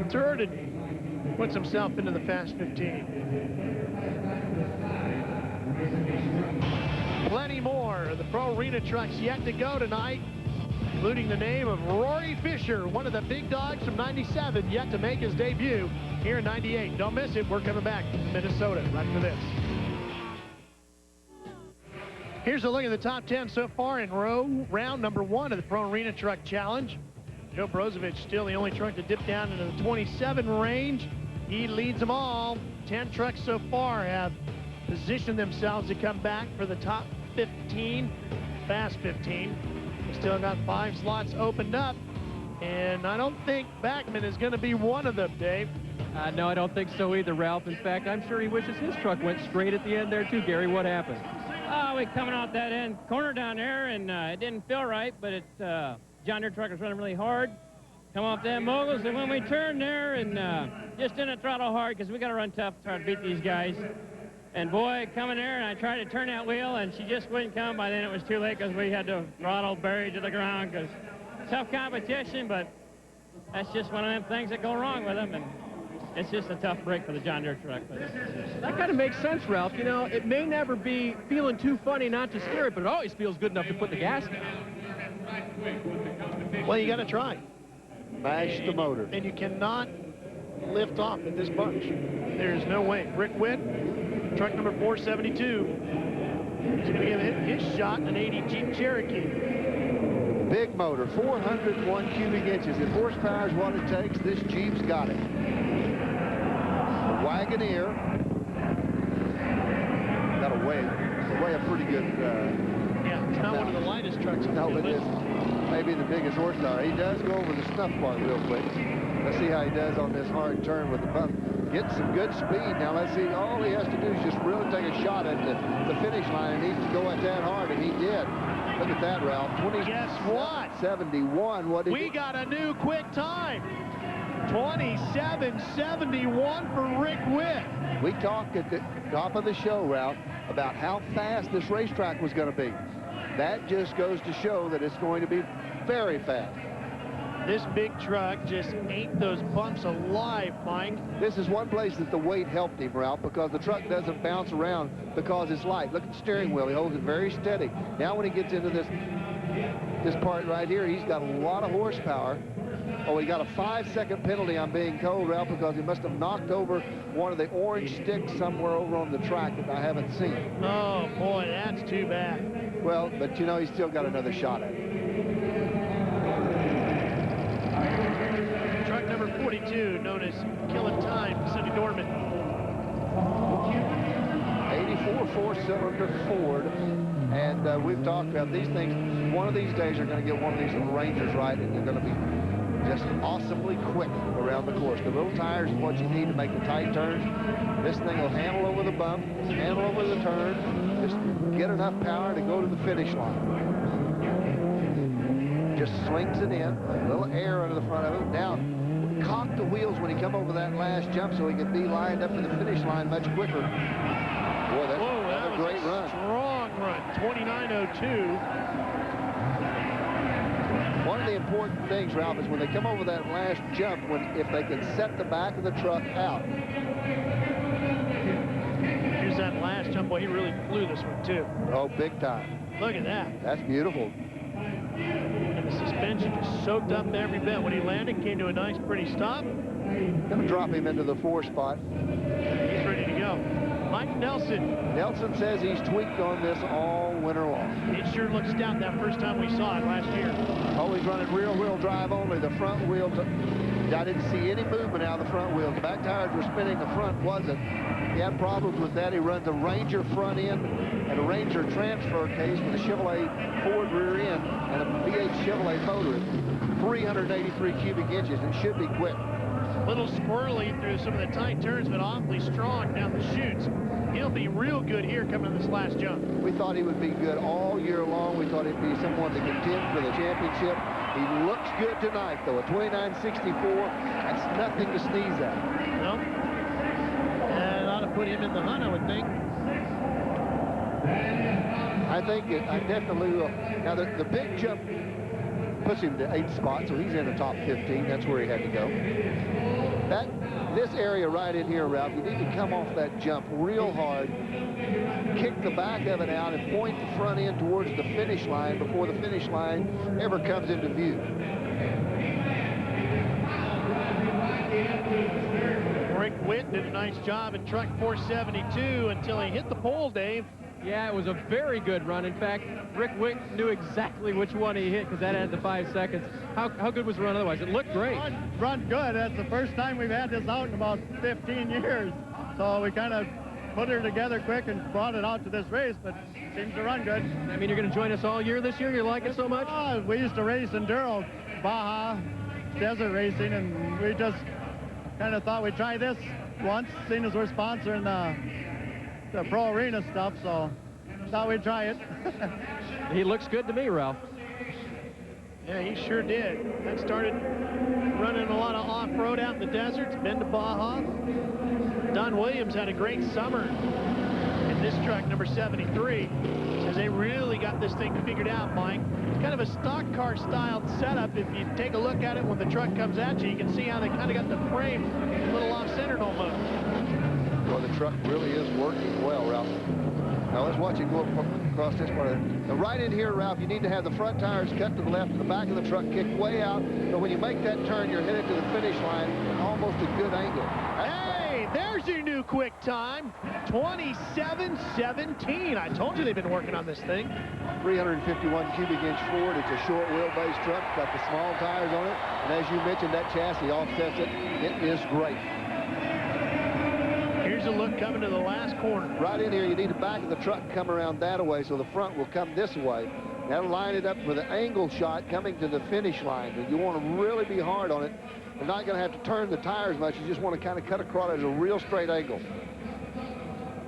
turn and puts himself into the fast 15. Plenty more of the Pro Arena trucks yet to go tonight, including the name of Rory Fisher, one of the big dogs from '97, yet to make his debut here in '98. Don't miss it. We're coming back to Minnesota right after this. Here's a look at the top 10 so far in round number 1 of the Pro Arena Truck Challenge. Joe Brozovich still the only truck to dip down into the 27 range. He leads them all. 10 trucks so far have positioned themselves to come back for the top 15, fast 15. We still got 5 slots opened up, and I don't think Backman is going to be one of them, Dave. No, I don't think so either, Ralph. In fact, I'm sure he wishes his truck went straight at the end there, too. Gary, what happened? We coming off that end corner down there, and it didn't feel right, but it John Deere truck was running really hard. Come off that moguls, and when we turned there and just didn't throttle hard because we got to run tough to try to beat these guys. And boy, coming there, and I tried to turn that wheel, and she just wouldn't come. By then it was too late because we had to throttle buried to the ground because tough competition, but that's just one of them things that go wrong with them. And it's just a tough break for the John Deere truck. But that kind of makes sense, Ralph. You know, it may never be feeling too funny not to steer it, but it always feels good enough to put the gas down. Well, you got to try. Mash the motor. And you cannot lift off at this bunch. There's no way. Rick Witt, truck number 472, is going to give his shot an 80 Jeep Cherokee. Big motor, 401 cubic inches. If horsepower is what it takes, this Jeep's got it. Wagoneer. Got a weigh a pretty good. Yeah, it's not one of the lightest trucks. No, it is. Maybe the biggest horsepower. He does go over the snuff part real quick. Let's see how he does on this hard turn with the bump. Getting some good speed. Now let's see. All he has to do is just really take a shot at the finish line, and he needs to go at that hard, and he did. Look at that, Ralph. Guess what? 71. What did we got a new quick time. 27:71 for Rick Witt. We talked at the top of the show, Ralph, about how fast this racetrack was going to be. That just goes to show that it's going to be very fast. This big truck just ate those bumps alive, Mike. This is one place that the weight helped him, Ralph, because the truck doesn't bounce around because it's light. Look at the steering wheel. He holds it very steady. Now when he gets into this part right here, he's got a lot of horsepower. Oh, he got a 5-second penalty, I'm being told, Ralph, because he must have knocked over one of the orange sticks somewhere over on the track that I haven't seen. Oh, boy, that's too bad. Well, but, you know, he's still got another shot at it. Truck number 42, known as Killing Time, Sonny Dorman. 84 4-cylinder Ford. And we've talked about these things. One of these days, you're going to get one of these little Rangers right, and they're going to be just awesomely quick around the course. The little tires is what you need to make the tight turns. This thing will handle over the bump, handle over the turn, just get enough power to go to the finish line. Just swings it in, a little air under the front of it. Now, cock the wheels when he come over that last jump so he can be lined up for the finish line much quicker. Boy, that's that was great run. Strong run, 29:02. One of the important things, Ralph, is when they come over that last jump, if they can set the back of the truck out. Here's that last jump. Boy, he really flew this one, too. Oh, big time. Look at that. That's beautiful. And the suspension just soaked up every bit. When he landed, came to a nice, pretty stop. Going to drop him into the 4 spot. He's ready to go. Mike Nelson. Nelson says he's tweaked on this all winter long. It sure looked stout that first time we saw it last year. Oh, he's running rear-wheel drive only. The front wheel, I didn't see any movement out of the front wheels. The back tires were spinning, the front wasn't. He had problems with that. He runs a Ranger front end and a Ranger transfer case with a Chevrolet Ford rear end and a V8 Chevrolet motor. 383 cubic inches and should be quick. A little squirrely through some of the tight turns, but awfully strong down the chutes. He'll be real good here coming to this last jump. We thought he would be good all year long. We thought he'd be someone to contend for the championship. He looks good tonight, though. A 29.64, that's nothing to sneeze at. Nope. And ought to put him in the hunt, I would think. I definitely will. Now, the big jump puts him to 8th spot, so he's in the top 15. That's where he had to go. This area right in here, Ralph, you need to come off that jump real hard, kick the back of it out, and point the front end towards the finish line before the finish line ever comes into view. Rick Witt did a nice job in truck 472 until he hit the pole, Dave. Yeah, it was a very good run. In fact, Rick Witt knew exactly which one he hit because that had the 5 seconds. How good was the run otherwise? It looked great. Run good. That's the first time we've had this out in about 15 years. So we kind of put her together quick and brought it out to this race, but seems to run good. I mean, you're going to join us all year this year? You like it so much? We used to race enduro, Baja, desert racing, and we just kind of thought we'd try this once, seeing as we're sponsoring the Pro Arena stuff, so thought we'd try it. He looks good to me, Ralph. Yeah, he sure did. That started running a lot of off-road out in the deserts, been to Baja. Don Williams had a great summer in this truck, number 73. Says they really got this thing figured out, Mike. It's kind of a stock car styled setup. If you take a look at it when the truck comes at you, you can see how they kind of got the frame a little off-centered almost. Well, the truck really is working well, Ralph. Now let's watch it go across this part of it. Now right in here, Ralph, you need to have the front tires cut to the left and the back of the truck kicked way out. So when you make that turn, you're headed to the finish line at almost a good angle. Hey, there's your new quick time, 27:17. I told you they've been working on this thing. 351 cubic inch Ford. It's a short wheelbase truck, got the small tires on it. And as you mentioned, that chassis offsets it. It is great. Here's a look coming to the last corner. Right in here, you need the back of the truck come around that way, so the front will come this way. That'll line it up with an angle shot coming to the finish line. And you want to really be hard on it. You're not going to have to turn the tires much. You just want to kind of cut across at a real straight angle.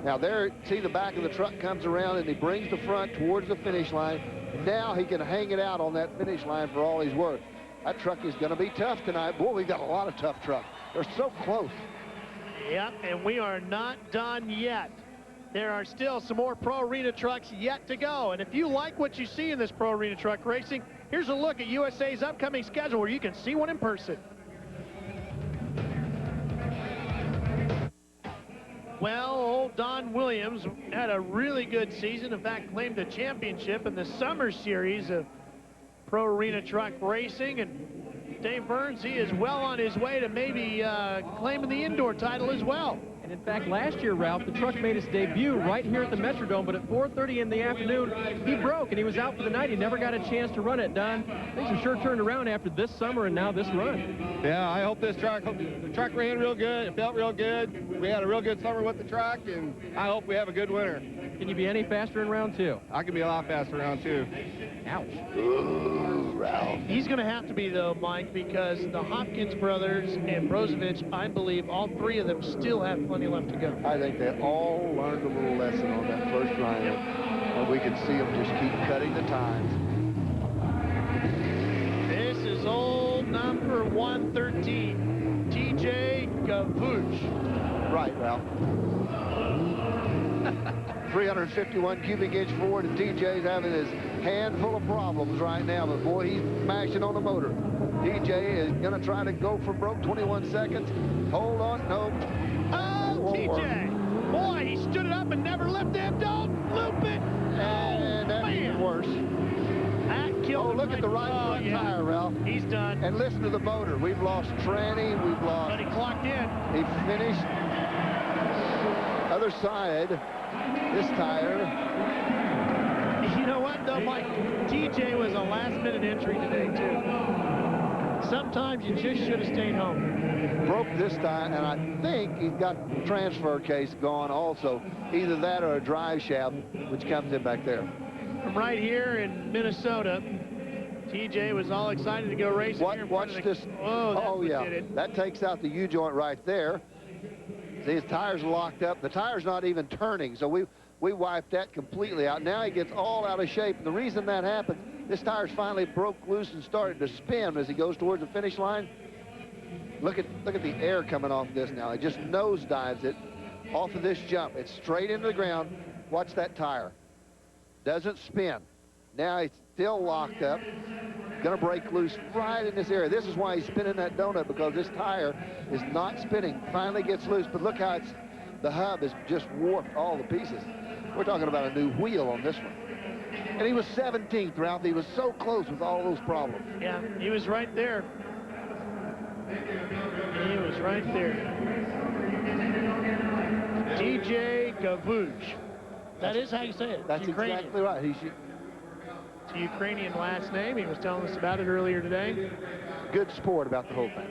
Now there, see the back of the truck comes around and he brings the front towards the finish line. Now he can hang it out on that finish line for all he's worth. That truck is going to be tough tonight. Boy, we've got a lot of tough trucks. They're so close. Yep, and we are not done yet. There are still some more Pro Arena trucks yet to go. And if you like what you see in this Pro Arena truck racing, here's a look at USA's upcoming schedule where you can see one in person. Well, old Don Williams had a really good season. In fact, claimed a championship in the summer series of Pro Arena truck racing. And Dave Burns, he is well on his way to maybe claiming the indoor title as well. And in fact, last year, Ralph, the truck made its debut right here at the Metrodome, but at 4:30 in the afternoon, he broke and he was out for the night. He never got a chance to run it, Don. Things have sure turned around after this summer and now this run. Yeah, I hope the truck ran real good. It felt real good. We had a real good summer with the truck, and I hope we have a good winter. Can you be any faster in round two? I can be a lot faster in round two. Ouch. Ooh, Ralph. He's going to have to be, though, Mike, because the Hopkins brothers and Brozovich, I believe all three of them still have plenty left to go. I think they all learned a little lesson on that first run, and we could see them just keep cutting the times. This is old number 113, TJ Gavouche. Right, Ralph. 351 cubic inch Ford, and TJ's having his hand full of problems right now, but boy, he's mashing on the motor. TJ is going to try to go for broke. 21 seconds. Hold on. No. Oh, TJ. Boy, he stood it up and never lifted him. Don't loop it. And that means worse. That killed him. Look at the right front tire, Ralph. He's done. And listen to the motor. We've lost tranny. We've lost. But he clocked in. He finished. Other side. This tire. You know what, though, Mike? TJ was a last-minute entry today, too. Sometimes you just should have stayed home. Broke this time, and I think he's got the transfer case gone also. Either that or a drive shaft, which comes in back there. From right here in Minnesota, TJ was all excited to go racing here. Watch this. Oh, yeah. did it. That takes out the U-joint right there. See, his tires are locked up. The tire's not even turning, so we wiped that completely out. Now he gets all out of shape. And the reason that happened, this tire's finally broke loose and started to spin as he goes towards the finish line. Look at the air coming off this now. It just nosedives it off of this jump. It's straight into the ground. Watch that tire. Doesn't spin. Now it's still locked up. Going to break loose right in this area. This is why he's spinning that donut, because this tire is not spinning. Finally gets loose, but look how the hub is just warped all the pieces. We're talking about a new wheel on this one. And he was 17th, Ralph. He was so close with all those problems. Yeah, he was right there. He was right there. TJ Gavouche. That is how you say it. That's Ukrainian. exactly right. It's a Ukrainian last name. He was telling us about it earlier today. Good sport about the whole thing.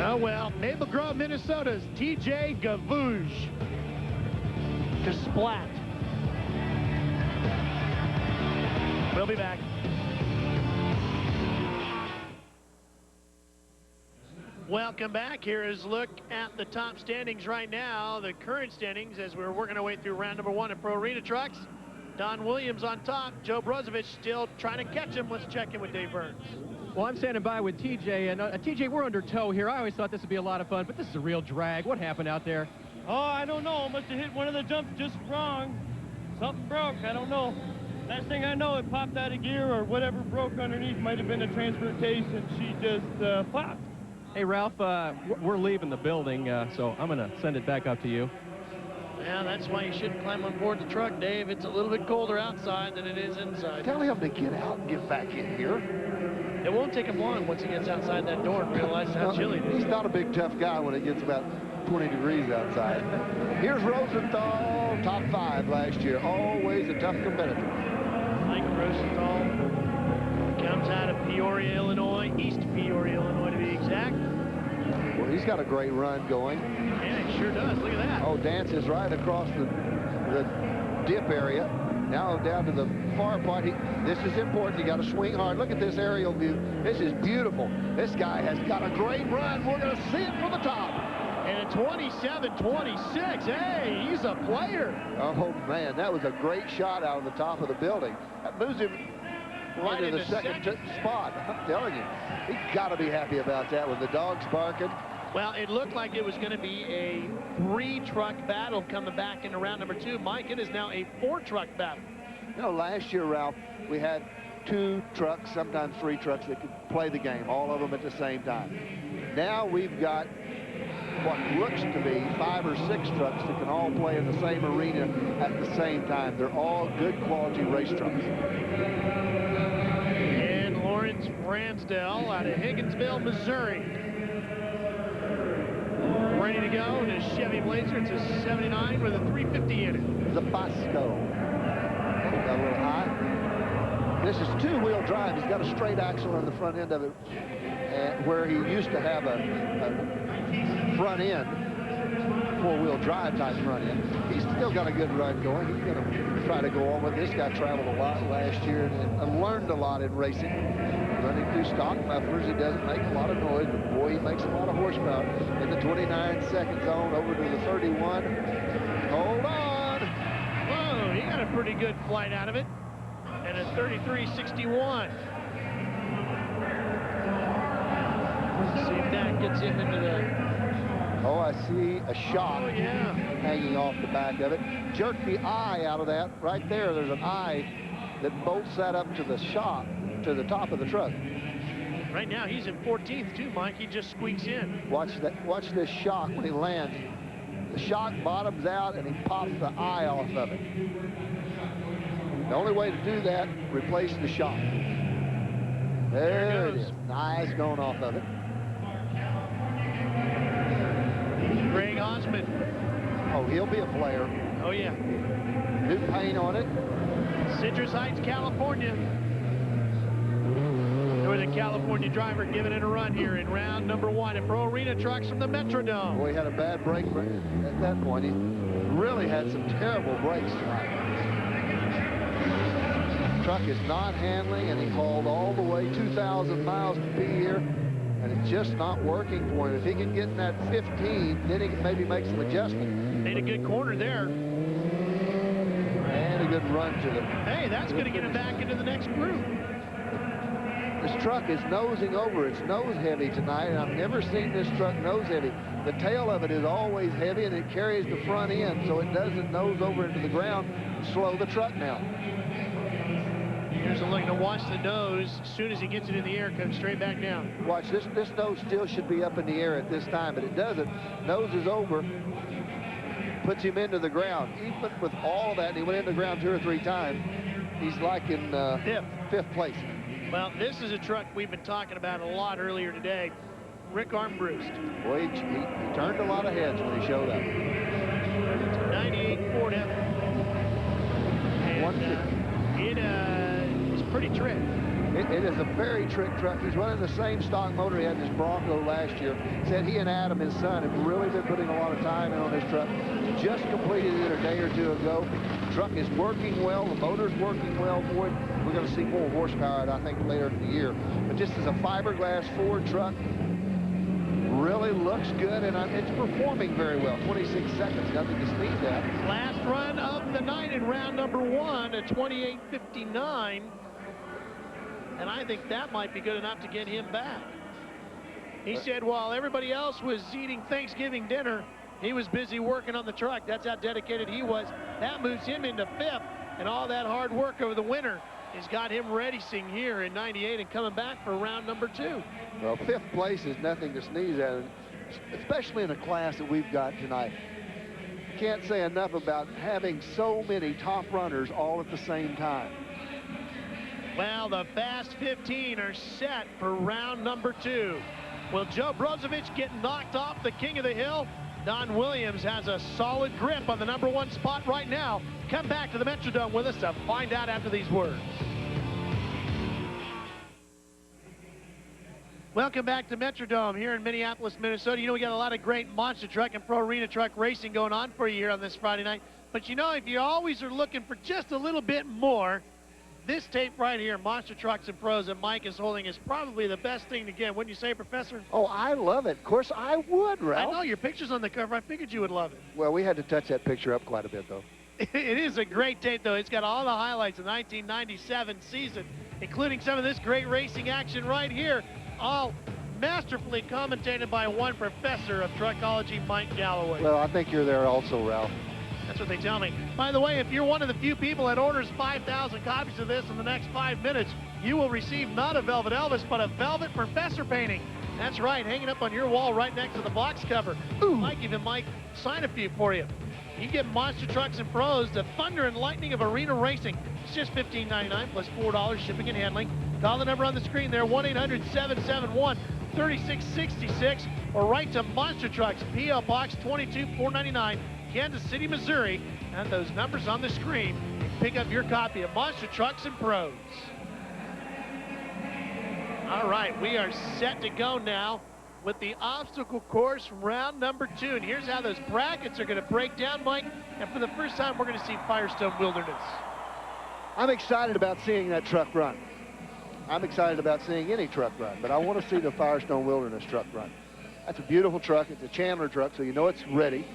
Oh, well, Maple Grove, Minnesota's TJ Gavouge. Just splat. We'll be back. Welcome back. Here is a look at the top standings right now. The current standings as we're working our way through round number 1 at Pro Arena Trucks. Don Williams on top. Joe Brozovich still trying to catch him. Let's check in with Dave Burns. Well, I'm standing by with TJ, and TJ, we're under tow here. I always thought this would be a lot of fun, but this is a real drag. What happened out there? Oh, I don't know. Must have hit one of the jumps just wrong. Something broke. I don't know. Last thing I know, it popped out of gear or whatever broke underneath. Might have been a transportation. She just popped. Hey, Ralph, we're leaving the building, so I'm going to send it back up to you. Yeah, that's why you shouldn't climb on board the truck, Dave. It's a little bit colder outside than it is inside. Tell him to get out and get back in here. It won't take him long once he gets outside that door and realizes how chilly it is. He's not a big, tough guy when it gets about 20 degrees outside. Here's Rosenthal, top 5 last year. Always a tough competitor. Mike Rosenthal comes out of Peoria, Illinois, East Peoria, Illinois to be exact. Well, he's got a great run going. Yeah, he sure does. Look at that. Oh, dances right across the dip area. Now down to the far part. This is important. You got to swing hard. Look at this aerial view. This is beautiful. This guy has got a great run. We're going to see it from the top. And a 27-26. Hey, he's a player. Oh, man, that was a great shot out of the top of the building. That moves him right into the second spot. I'm telling you, he's got to be happy about that with the dogs barking. Well, it looked like it was going to be a 3-truck battle coming back into round number 2. Mike, it is now a 4-truck battle. You know, last year, Ralph, we had 2 trucks, sometimes 3 trucks that could play the game, all of them at the same time. Now we've got what looks to be 5 or 6 trucks that can all play in the same arena at the same time. They're all good quality race trucks. And Lawrence Bransdell out of Higginsville, Missouri. Ready to go in a Chevy Blazer. It's a 79 with a 350 in it. Zabasco. Got a little high. This is 2-wheel drive. He's got a straight axle on the front end of it, where he used to have a front end, 4-wheel drive type front end. He's still got a good run going. He's going to try to go on with this. Guy traveled a lot last year and learned a lot in racing. Running through stock mufflers, he doesn't make a lot of noise, but boy, he makes a lot of horsepower. In the 29-second zone, over to the 31. Hold on. Whoa, he got a pretty good flight out of it. And a 33.61. See if that gets him into the... Oh, I see a shock hanging off the back of it. Jerk the eye out of that. Right there, there's an eye that bolts that up to the shock, to the top of the truck. Right now, he's in 14th, too, Mike. He just squeaks in. Watch that. Watch this shock when he lands. The shock bottoms out, and he pops the eye off of it. The only way to do that, replace the shock. There it is. The eye's going off of it. Greg Osmond. Oh, he'll be a player. Oh, yeah. New paint on it. Citrus Heights, California. Northern California driver giving it a run here in round number 1 at Pro Arena Trucks from the Metrodome. Boy, he had a bad break at that point. He really had some terrible breaks tonight. The truck is not handling, and he hauled all the way 2,000 miles to be here, and it's just not working for him. If he can get in that 15, then he can maybe make some adjustments. Made a good corner there. And a good run to the... Hey, that's going to get him back into the next group. This truck is nosing over. It's nose heavy tonight, and I've never seen this truck nose heavy. The tail of it is always heavy, and it carries the front end, so it doesn't nose over into the ground and slow the truck down. Here's a look to watch the nose. As soon as he gets it in the air, it comes straight back down. Watch, this nose still should be up in the air at this time, but it doesn't. Nose is over, puts him into the ground. Even with all that, and he went into the ground 2 or 3 times, he's like in 5th place. Well, this is a truck we've been talking about a lot earlier today. Rick Armbrust. Boy, he turned a lot of heads when he showed up. It's a 98 Ford F. And it is pretty trim. It is a very trick truck. He's running the same stock motor he had in his Bronco last year. Said he and Adam, his son, have really been putting a lot of time in on this truck. Just completed it a day or two ago. The truck is working well. The motor's working well for it. We're going to see more horsepower, I think, later in the year. But just as a fiberglass Ford truck, really looks good, and it's performing very well. 26 seconds, nothing to sneeze at. Last run of the night in round number 1 at 28:59. And I think that might be good enough to get him back. He said while everybody else was eating Thanksgiving dinner, he was busy working on the truck. That's how dedicated he was. That moves him into 5th, and all that hard work over the winter has got him racing here in 98 and coming back for round number 2. Well, 5th place is nothing to sneeze at, especially in a class that we've got tonight. Can't say enough about having so many top runners all at the same time. Well, the Fast 15 are set for round number 2. Will Joe Brozovich get knocked off the king of the hill? Don Williams has a solid grip on the number 1 spot right now. Come back to the Metrodome with us to find out after these words. Welcome back to Metrodome here in Minneapolis, Minnesota. You know, we got a lot of great monster truck and pro arena truck racing going on for you here on this Friday night. But you know, if you always are looking for just a little bit more, this tape right here, Monster Trucks and Pros, that Mike is holding, is probably the best thing to get. Wouldn't you say, Professor? Oh, I love it. Of course, I would, Ralph. I know, your picture's on the cover. I figured you would love it. Well, we had to touch that picture up quite a bit, though. It is a great tape, though. It's got all the highlights of the 1997 season, including some of this great racing action right here, all masterfully commentated by one professor of truckology, Mike Galloway. Well, I think you're there also, Ralph. That's what they tell me. By the way, if you're one of the few people that orders 5,000 copies of this in the next 5 minutes, you will receive not a Velvet Elvis, but a Velvet Professor painting. That's right, hanging up on your wall right next to the box cover. Ooh. Mike even might sign a few for you. You get Monster Trucks and Pros, the thunder and lightning of arena racing. It's just $15.99 plus $4 shipping and handling. Call the number on the screen there, 1-800-771-3666, or write to Monster Trucks, P.O. Box 22499, Kansas City, Missouri, and those numbers on the screen. Pick up your copy of Monster Trucks and Pros. All right, we are set to go now with the obstacle course from round number 2. And here's how those brackets are going to break down, Mike. And for the first time, we're going to see Firestone Wilderness. I'm excited about seeing that truck run. I'm excited about seeing any truck run, but I want to see the Firestone Wilderness truck run. That's a beautiful truck. It's a Chandler truck, so you know it's ready.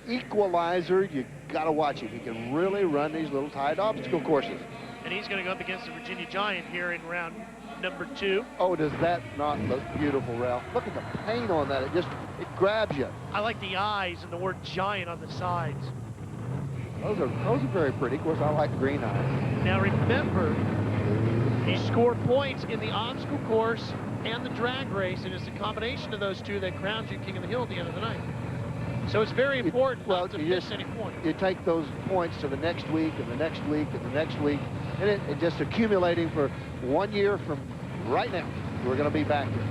Equalizer, you got to watch him. He can really run these little tight obstacle courses. And he's going to go up against the Virginia Giant here in round number 2. Oh, does that not look beautiful, Ralph? Look at the paint on that. It grabs you. I like the eyes and the word giant on the sides. Those are very pretty. Of course, I like green eyes. Now remember, you score points in the obstacle course and the drag race, and it's a combination of those two that crowns you king of the hill at the end of the night. So it's very important not to miss any points. You take those points to the next week and the next week and the next week, and it just accumulating for 1 year from right now. We're going to be back here.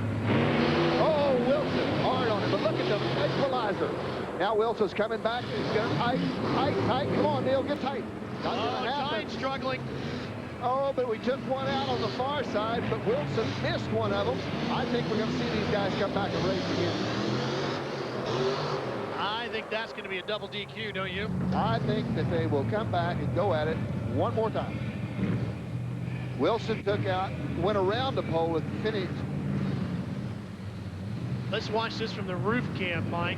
Oh, Wilson, hard on it, but look at the Equalizer. Now Wilson's coming back. He's going tight. Come on, Neil, get tight. Not going to happen. Giant struggling. Oh, but we took one out on the far side, but Wilson missed one of them. I think we're going to see these guys come back and race again. I think that's going to be a double DQ, don't you? I think that they will come back and go at it one more time. Wilson went around the pole with finish. Let's watch this from the roof cam, Mike.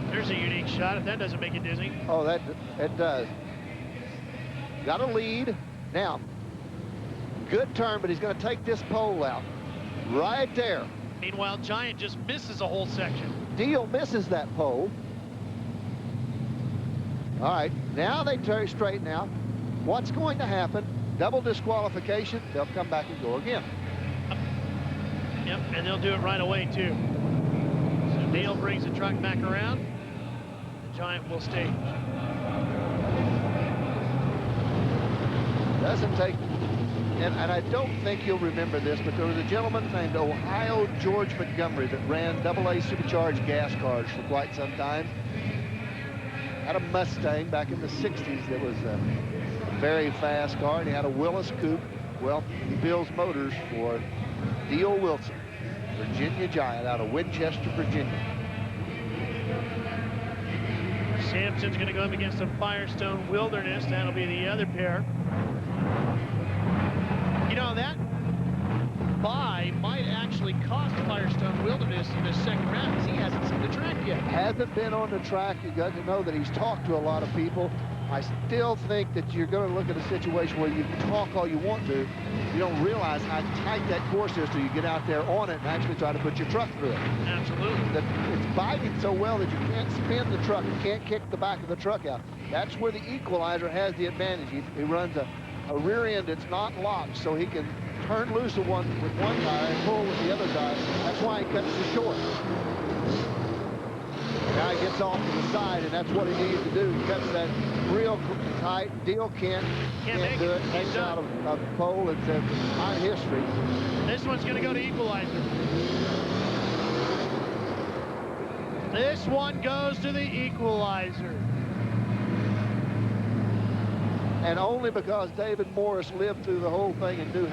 There's a unique shot, if that doesn't make it dizzy. Oh, it does. Got a lead. Now, good turn, but he's going to take this pole out. Right there. Meanwhile, Giant just misses a whole section. Deal misses that pole. All right, now they turn straight now. What's going to happen? Double disqualification. They'll come back and go again. Yep, and they'll do it right away, too. So Neil brings the truck back around. The Giant will stage. Doesn't take, and I don't think you'll remember this, but there was a gentleman named Ohio George Montgomery that ran AA supercharged gas cars for quite some time. Had a Mustang back in the 60s that was a very fast car, and he had a Willis coupe. Well, he builds motors for D.O. Wilson, Virginia Giant out of Winchester, Virginia. Samson's going to go up against the Firestone Wilderness. That'll be the other pair. You know, that bye might actually cost Firestone Wilderness in the second round because he hasn't seen the track yet. Hasn't been on the track. You got to know that he's talked to a lot of people. I still think that you're going to look at a situation where you talk all you want to. You don't realize how tight that course is till you get out there on it and actually try to put your truck through it. Absolutely. It's biting so well that you can't spin the truck. You can't kick the back of the truck out. That's where the Equalizer has the advantage. He runs a rear end that's not locked, so he can turn loose with one tire and pull with the other tire. That's why he cuts the short. Now he gets off to the side, and that's what he needs to do. He cuts that real tight. Deal can't do it. Takes out of the pole and says, my history. This one's going to go to Equalizer. This one goes to the Equalizer. And only because David Morris lived through the whole thing and knew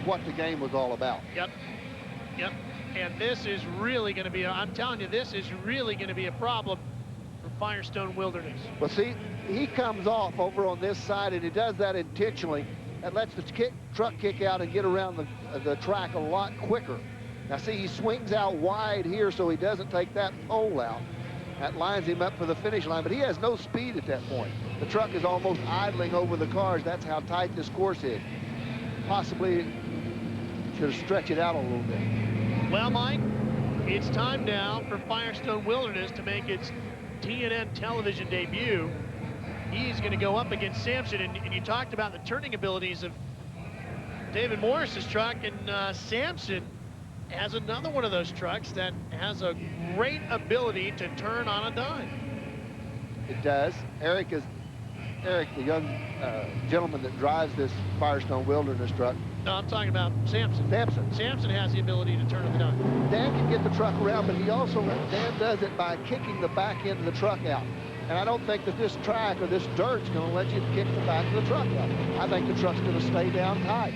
what the game was all about. Yep. And this is really going to be, I'm telling you, this is really going to be a problem for Firestone Wilderness. Well, see, he comes off over on this side, and he does that intentionally. That lets the truck kick out and get around the track a lot quicker. Now, see, he swings out wide here so he doesn't take that pole out. That lines him up for the finish line, but he has no speed at that point. The truck is almost idling over the cars. That's how tight this course is. Possibly should have stretched it out a little bit. Well, Mike, it's time now for Firestone Wilderness to make its TNN television debut. He's going to go up against Samson, and you talked about the turning abilities of David Morris's truck, and Samson has another one of those trucks that has a great ability to turn on a dime. It does. Eric, the young gentleman that drives this Firestone Wilderness truck. No, I'm talking about Samson. Samson has the ability to turn on the dime. Dan can get the truck around, but Dan does it by kicking the back end of the truck out. And I don't think that this track or this dirt's going to let you kick the back of the truck out. I think the truck's going to stay down tight.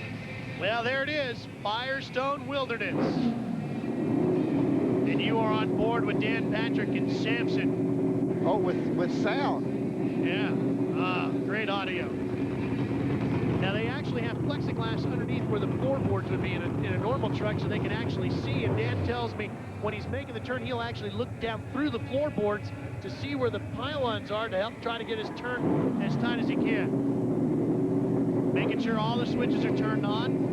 Well, there it is, Firestone Wilderness. And you are on board with Dan Patrick and Samson. Oh, with sound. Yeah, great audio. Now, they actually have plexiglass underneath where the floorboards would be in a normal truck so they can actually see. And Dan tells me when he's making the turn, he'll actually look down through the floorboards to see where the pylons are to help try to get his turn as tight as he can. Making sure all the switches are turned on.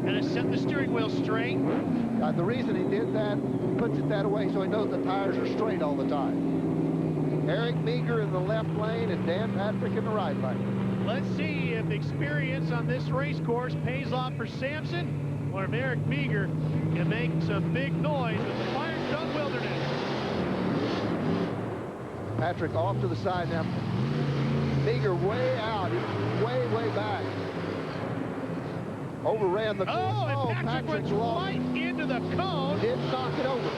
And has set the steering wheel straight. The reason he did that, puts it that way so he knows the tires are straight all the time. Eric Meager in the left lane and Dan Patrick in the right lane. Let's see if experience on this race course pays off for Samson, or if Eric Meager can make some big noise with the Firestone Wilderness. Patrick off to the side now. Meager way out, way back. Overran the course. Oh, and Patrick went right into the cone. Did knock it over.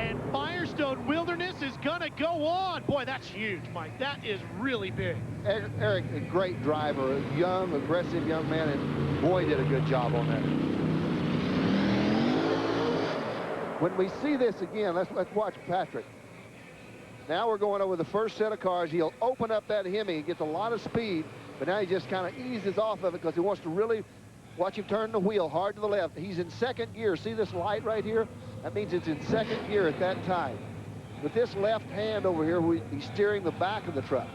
And Firestone Wilderness is going to go on. Boy, that's huge, Mike. That is really big. Eric, a great driver, a young, aggressive young man, and boy, did a good job on that. When we see this again, let's watch Patrick. Now we're going over the first set of cars. He'll open up that Hemi. He gets a lot of speed. But now he just kind of eases off of it because he wants to really watch him turn the wheel hard to the left. He's in second gear. See this light right here? That means it's in second gear at that time. With this left hand over here, he's steering the back of the truck.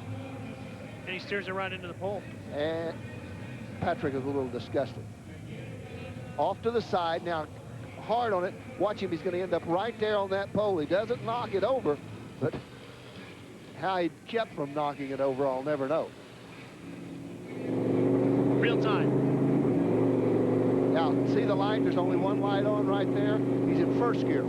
And he steers it right into the pole. And Patrick is a little disgusted. Off to the side. Now, hard on it. Watch him. He's going to end up right there on that pole. He doesn't knock it over, but how he kept from knocking it over, I'll never know. Real time. Now, see the light? There's only one light on right there. He's in first gear.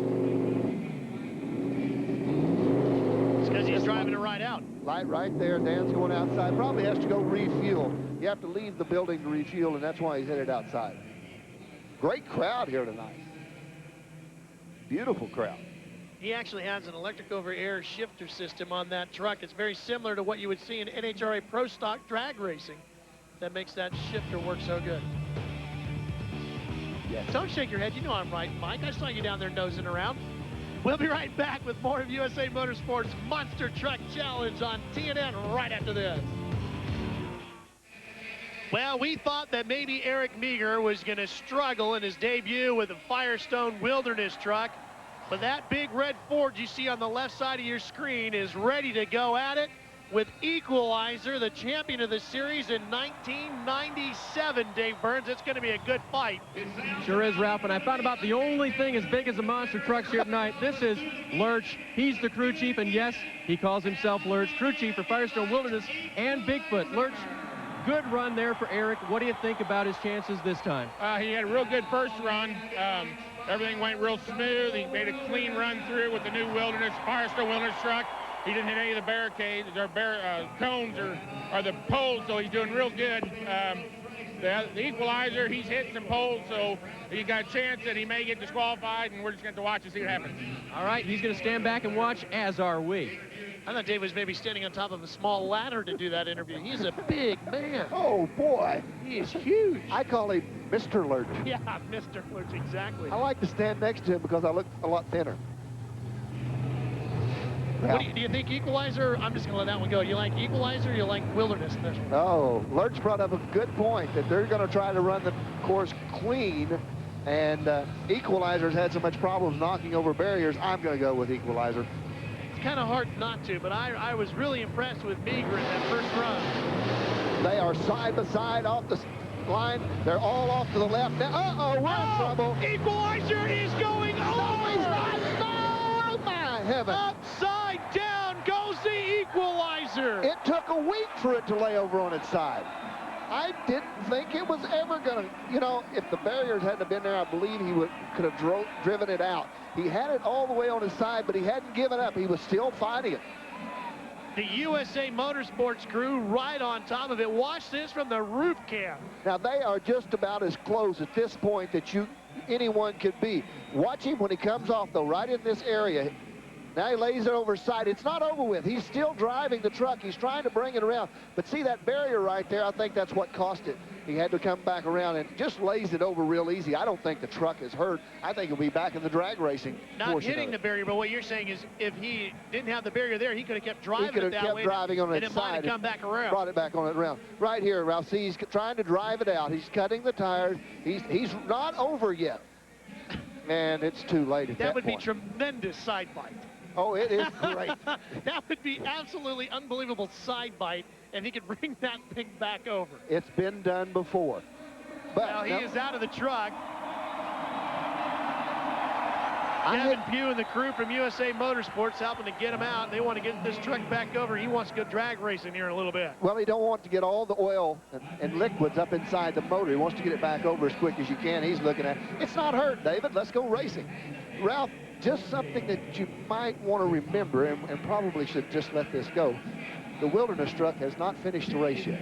It's because he's driving it right out. Light right there. Dan's going outside. Probably has to go refuel. You have to leave the building to refuel, and that's why he's headed outside. Great crowd here tonight. Beautiful crowd. He actually has an electric over air shifter system on that truck. It's very similar to what you would see in NHRA Pro Stock drag racing. that makes that shifter work so good. Yes. Don't shake your head. You know I'm right, Mike. I saw you down there nosing around. We'll be right back with more of USA Motorsports Monster Truck Challenge on TNN right after this. Well, we thought that maybe Eric Meager was going to struggle in his debut with the Firestone Wilderness truck, but that big red Ford you see on the left side of your screen is ready to go at it with Equalizer, the champion of the series in 1997, Dave Burns. It's going to be a good fight. Sure is, Ralph, and I found about the only thing as big as the monster trucks here tonight. This is Lurch. He's the crew chief, and yes, he calls himself Lurch, crew chief for Firestone Wilderness and Bigfoot. Lurch, good run there for Eric. What do you think about his chances this time? He had a real good first run. Everything went real smooth. He made a clean run through with the new Firestone Wilderness truck. He didn't hit any of the barricades or cones or the poles, so he's doing real good. The Equalizer, he's hitting some poles, so he got a chance that he may get disqualified, and we're just going to watch and see what happens. All right, he's going to stand back and watch, as are we. I thought Dave was maybe standing on top of a small ladder to do that interview. He's a big man. Oh, boy. He is huge. I call him Mr. Lurch. Yeah, Mr. Lurch, exactly. I like to stand next to him because I look a lot thinner. What do you think Equalizer? I'm just going to let that one go. You like Equalizer or you like Wilderness in this one? Oh, Lurch brought up a good point that they're going to try to run the course clean, and Equalizer's had so much problems knocking over barriers. I'm going to go with Equalizer. It's kind of hard not to, but I was really impressed with Meager in that first run. They are side by side off the line. They're all off to the left now. Uh-oh, we're in trouble. Equalizer is going over. No, he's not. No, my heaven. Upside down goes the Equalizer. It took a week for it to lay over on its side. I didn't think it was ever going to, you know, if the barriers hadn't been there, I believe he could have driven it out. He had it all the way on his side, but he hadn't given up. He was still fighting it. The USA Motorsports crew right on top of it. Watch this from the roof cam. Now, they are just about as close at this point that anyone could be. Watch him when he comes off, though, right in this area. Now he lays it over his side. It's not over with. He's still driving the truck. He's trying to bring it around. But see that barrier right there? I think that's what cost it. He had to come back around and just lays it over real easy. I don't think the truck is hurt. I think he'll be back in the drag racing. Not hitting the barrier, but what you're saying is if he didn't have the barrier there, he could have kept driving it that way. He could have kept driving on its side. And it might have come back around. Brought it back on it around. Right here, Ralph, see, he's trying to drive it out. He's cutting the tires. He's not over yet. And it's too late at that point. That would be tremendous side bite. Oh, it is great. That would be absolutely unbelievable side bite, and he could bring that thing back over. It's been done before. But now he is out of the truck. Kevin Pugh and the crew from USA Motorsports helping to get him out. They want to get this truck back over. He wants to go drag racing here in a little bit. Well, he don't want to get all the oil and liquids up inside the motor. He wants to get it back over as quick as you can. He's looking at it. It's not hurt, David. Let's go racing. Ralph, just something that you might want to remember and probably should just let this go. The Wilderness truck has not finished the race yet.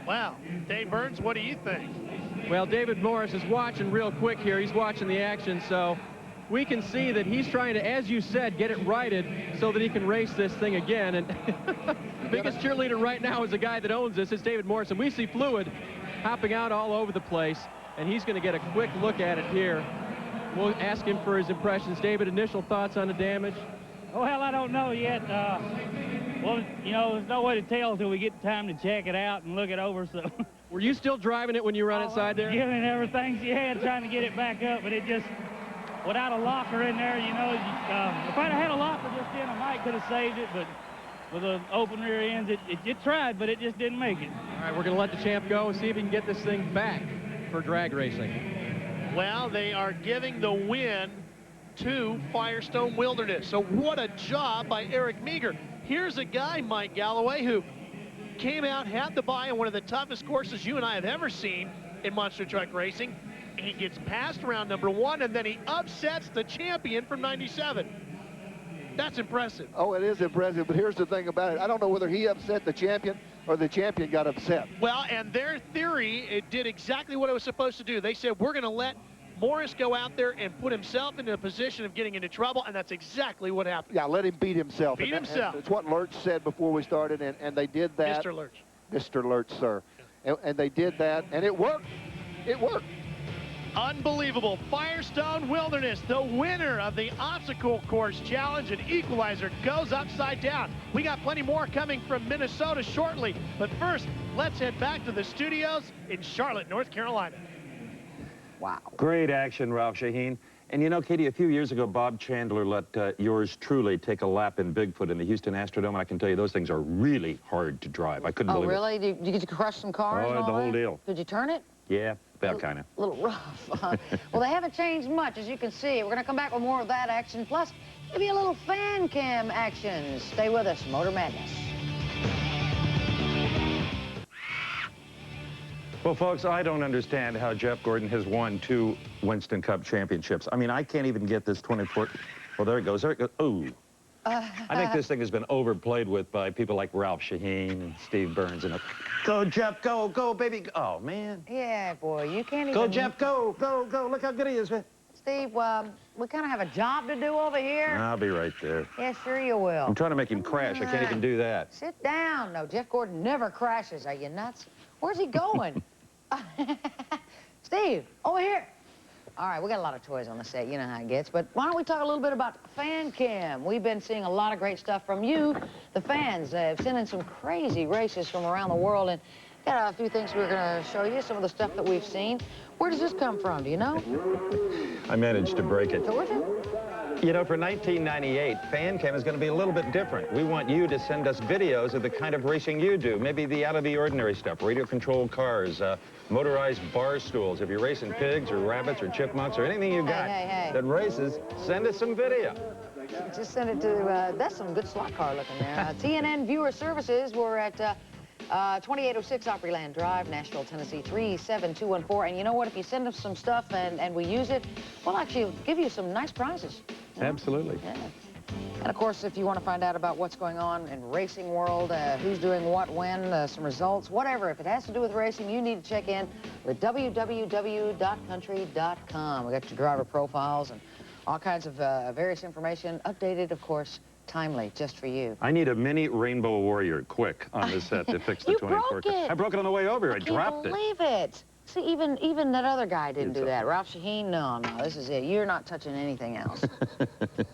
Wow. Dave Burns, what do you think? Well, David Morris is watching real quick here. He's watching the action, so we can see that he's trying to, as you said, get it righted so that he can race this thing again. And the biggest cheerleader right now is the guy that owns this. It's David Morris, and we see fluid hopping out all over the place, and he's going to get a quick look at it here. We'll ask him for his impressions. David, initial thoughts on the damage? Well, I don't know yet. Well, you know, there's no way to tell until we get time to check it out and look it over, so. Were you still driving it when you were on its side there? Giving everything she had, trying to get it back up, but it just, without a locker in there, you know, if I'd have had a locker just in, I might could have saved it, but with the open rear ends, it tried, but it just didn't make it. All right, we're going to let the champ go and see if he can get this thing back for drag racing. Well, they are giving the win to Firestone Wilderness. So what a job by Eric Meager. Here's a guy, Mike Galloway, who came out, had the bye on one of the toughest courses you and I have ever seen in monster truck racing. He gets past round number 1, and then he upsets the champion from 97. That's impressive. Oh, it is impressive, but here's the thing about it. I don't know whether he upset the champion or the champion got upset. Well, and their theory, it did exactly what it was supposed to do. They said, we're going to let Morris go out there and put himself into a position of getting into trouble, and that's exactly what happened. Yeah, let him beat himself. Beat himself. It's what Lurch said before we started, and they did that. Mr. Lurch. Mr. Lurch, sir. And they did that, and it worked. It worked. Unbelievable. Firestone Wilderness, the winner of the Obstacle Course Challenge, and Equalizer goes upside down. We got plenty more coming from Minnesota shortly, but first, let's head back to the studios in Charlotte, North Carolina. Wow. Great action, Ralph Shaheen. And you know, Katie, a few years ago, Bob Chandler let yours truly take a lap in Bigfoot in the Houston Astrodome, and I can tell you those things are really hard to drive. I couldn't believe it. Oh, really? Did you get to crush some cars? Oh, and all the whole that? deal. Did you turn it? Yeah, that kind of. A little rough. Well, they haven't changed much, as you can see. We're going to come back with more of that action, plus maybe a little fan cam action. Stay with us. Motor Madness. Well, folks, I don't understand how Jeff Gordon has won 2 Winston Cup championships. I mean, I can't even get this 24... Well, there it goes. There it goes. Ooh. I think this thing has been overplayed with by people like Ralph Shaheen and Steve Burns. And go, Jeff, go, go, baby. Oh, man. Yeah, boy, you can't even... Go, Jeff, go, go, go. Look how good he is, man. Steve, we kind of have a job to do over here. I'll be right there. Yeah, sure you will. I'm trying to make him crash. I can't even do that. Sit down. No, Jeff Gordon never crashes. Are you nuts? Where's he going? Steve, over here. All right, we got a lot of toys on the set. You know how it gets. But why don't we talk a little bit about fan cam? We've been seeing a lot of great stuff from you, the fans. Have sent in some crazy races from around the world, and got a few things we're going to show you, some of the stuff that we've seen. Where does this come from? Do you know? I managed to break it. Georgia? You know, for 1998, fan cam is going to be a little bit different. We want you to send us videos of the kind of racing you do. Maybe the out-of-the-ordinary stuff, radio-controlled cars, motorized bar stools. If you're racing pigs or rabbits or chipmunks or anything you got that races, send us some video. Just send it to, that's some good slot car looking there. TNN Viewer Services, we're at 2806 Opryland Drive, Nashville, Tennessee, 37214. And you know what? If you send us some stuff and we use it, we'll actually give you some nice prizes. You know? Absolutely. Yeah. And, of course, if you want to find out about what's going on in racing world, who's doing what, when, some results, whatever, if it has to do with racing, you need to check in with www.country.com. We got your driver profiles and all kinds of various information, updated, of course, timely, just for you. I need a mini Rainbow Warrior, quick, on this set to fix the 24. Broke it. I broke it on the way over here. I dropped it. I can't believe it. See, even that other guy didn't do that. Ralph Shaheen, no, this is it. You're not touching anything else.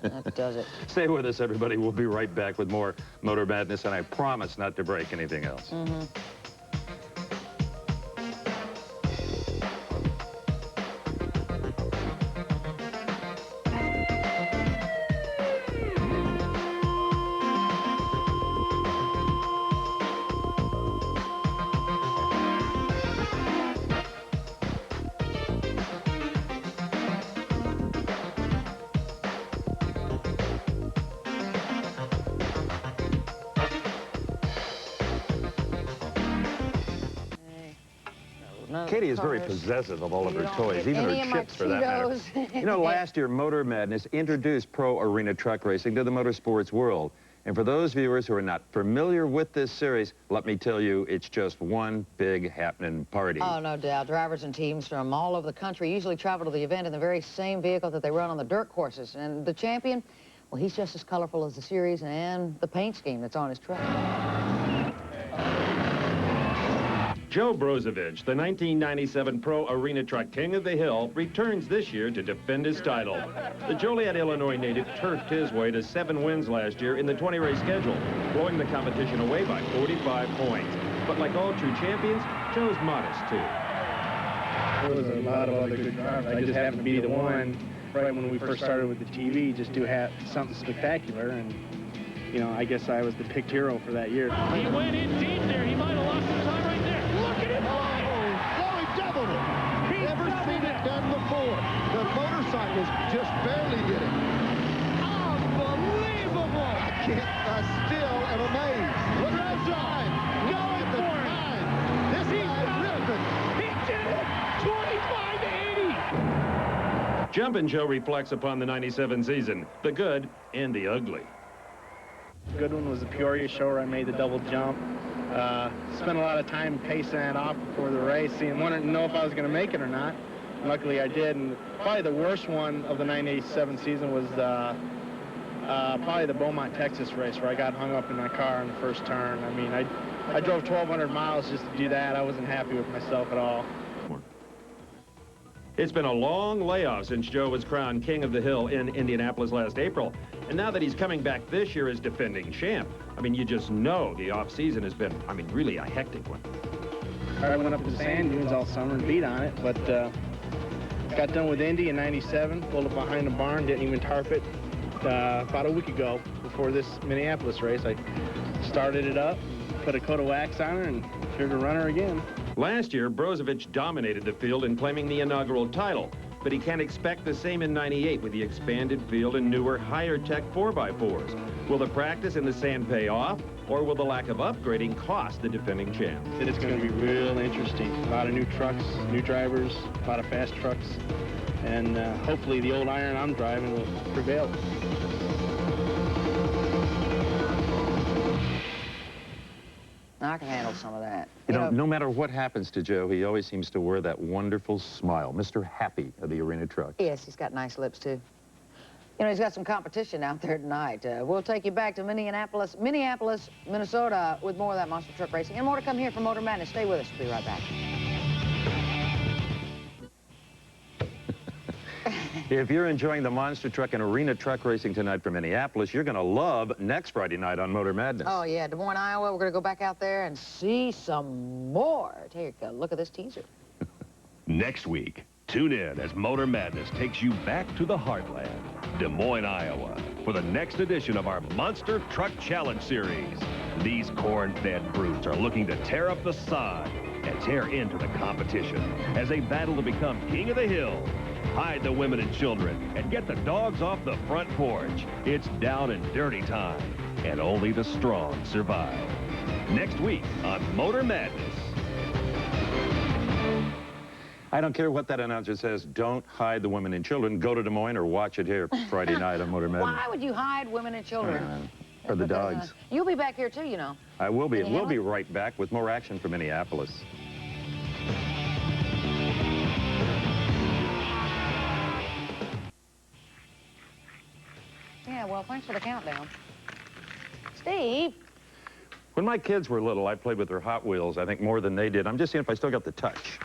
That does it. Stay with us, everybody. We'll be right back with more Motor Madness, and I promise not to break anything else. Mm-hmm. Katie is very possessive of all of her toys, even her chips for that matter. You know, last year, Motor Madness introduced pro arena truck racing to the motorsports world. And for those viewers who are not familiar with this series, let me tell you, it's just one big happening party. Oh, no doubt. Drivers and teams from all over the country usually travel to the event in the very same vehicle that they run on the dirt courses. And the champion, well, he's just as colorful as the series and the paint scheme that's on his truck. Joe Brozovich, the 1997 Pro Arena Truck King of the Hill, returns this year to defend his title. The Joliet, Illinois native turfed his way to 7 wins last year in the 20-race schedule, blowing the competition away by 45 points. But like all true champions, Joe's modest, too. There was a lot of other good drivers. I just happened to be the one, right when we first started with the TV, just to have something spectacular. And, you know, I guess I was the picked hero for that year. He went in deep there. He might have lost some time right there. Look at him. Oh, he doubled it. Never seen it done before. The motorcyclist just barely did it. Unbelievable. I still am amazed. Look at the time. Going for it. This guy's ripping. He did it. 25 to 80. Jumpin' Joe reflects upon the 97 season, the good and the ugly. The good one was the Peoria show where I made the double jump. Spent a lot of time pacing that off before the race, and wanted to know if I was going to make it or not. luckily I did. And probably the worst one of the 1987 season was probably the Beaumont, Texas race, where I got hung up in my car in the first turn. I mean, I drove 1,200 miles just to do that. I wasn't happy with myself at all. It's been a long layoff since Joe was crowned King of the Hill in Indianapolis last April. And now that he's coming back this year as defending champ, I mean, you just know the off-season has been, I mean, really a hectic one. I went up to the sand dunes all summer and beat on it, but got done with Indy in 97, pulled up behind the barn, didn't even tarp it. About a week ago, before this Minneapolis race, I started it up, put a coat of wax on her, and here to run her again. Last year, Brozovich dominated the field in claiming the inaugural title, but he can't expect the same in 98 with the expanded field and newer, higher-tech 4x4s. Will the practice in the sand pay off, or will the lack of upgrading cost the defending champ? It's going to be real interesting. A lot of new trucks, new drivers, a lot of fast trucks, and hopefully the old iron I'm driving will prevail. I can handle some of that. You know, no matter what happens to Joe, he always seems to wear that wonderful smile. Mr. Happy of the arena truck. Yes, he's got nice lips, too. You know, he's got some competition out there tonight. We'll take you back to Minneapolis, Minnesota, with more of that monster truck racing. And more to come here from Motor Madness. Stay with us. We'll be right back. If you're enjoying the monster truck and arena truck racing tonight from Minneapolis, you're going to love next Friday night on Motor Madness. Oh, yeah, Des Moines, Iowa. We're going to go back out there and see some more. Take a look at this teaser. Next week, tune in as Motor Madness takes you back to the heartland, Des Moines, Iowa, for the next edition of our Monster Truck Challenge Series. These corn-fed brutes are looking to tear up the sod and tear into the competition as they battle to become King of the Hill. Hide the women and children and get the dogs off the front porch. It's down and dirty time, and only the strong survive. Next week on Motor Madness. I don't care what that announcer says. Don't hide the women and children. Go to Des Moines or watch it here Friday night on Motor Madness. Why would you hide women and children? Or the dogs. You'll be back here, too, you know. I will be. We'll be right back with more action from Minneapolis. Yeah, well, thanks for the countdown. Steve? When my kids were little, I played with their Hot Wheels, I think, more than they did. I'm just seeing if I still got the touch.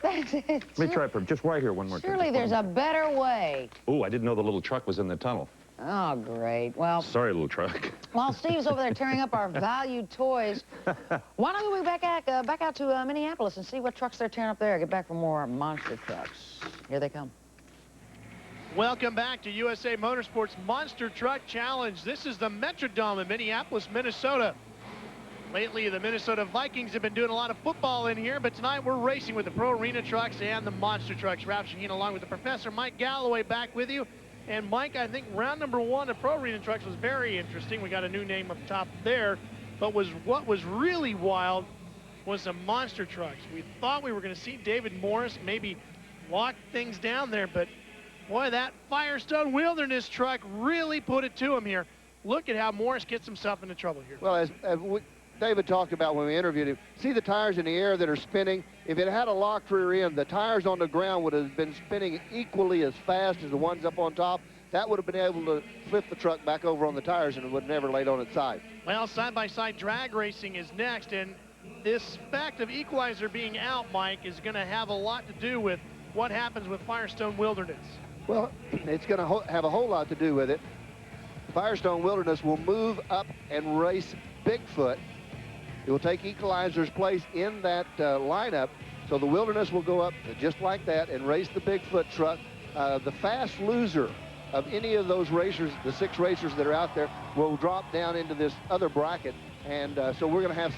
That's it. Let me try it for just right here one more time. Surely there's a better way. Oh, I didn't know the little truck was in the tunnel. Oh, great. Well... Sorry, little truck. While Steve's over there tearing up our valued toys, why don't we back out to Minneapolis and see what trucks they're tearing up there? Get back for more monster trucks. Here they come. Welcome back to USA Motorsports Monster Truck Challenge. This is the Metrodome in Minneapolis, Minnesota. Lately, the Minnesota Vikings have been doing a lot of football in here, but tonight we're racing with the Pro Arena trucks and the monster trucks. Ralph Shaheen along with the Professor Mike Galloway back with you. And Mike, I think round number one of Pro Arena trucks was very interesting. We got a new name up top there, but what was really wild was the monster trucks. We thought we were going to see David Morris maybe lock things down there, but boy, that Firestone Wilderness truck really put it to him here. Look at how Morris gets himself into trouble here. Well, as David talked about when we interviewed him, see the tires in the air that are spinning? If it had a locked rear end, the tires on the ground would have been spinning equally as fast as the ones up on top. That would have been able to flip the truck back over on the tires and it would have never laid on its side. Well, side-by-side drag racing is next, and this fact of Equalizer being out, Mike, is going to have a lot to do with what happens with Firestone Wilderness. Well, it's going to have a whole lot to do with it. Firestone Wilderness will move up and race Bigfoot. It will take Equalizer's place in that lineup. So the Wilderness will go up just like that and race the Bigfoot truck. The fast loser of any of those racers, the 6 racers that are out there, will drop down into this other bracket. And so we're going to have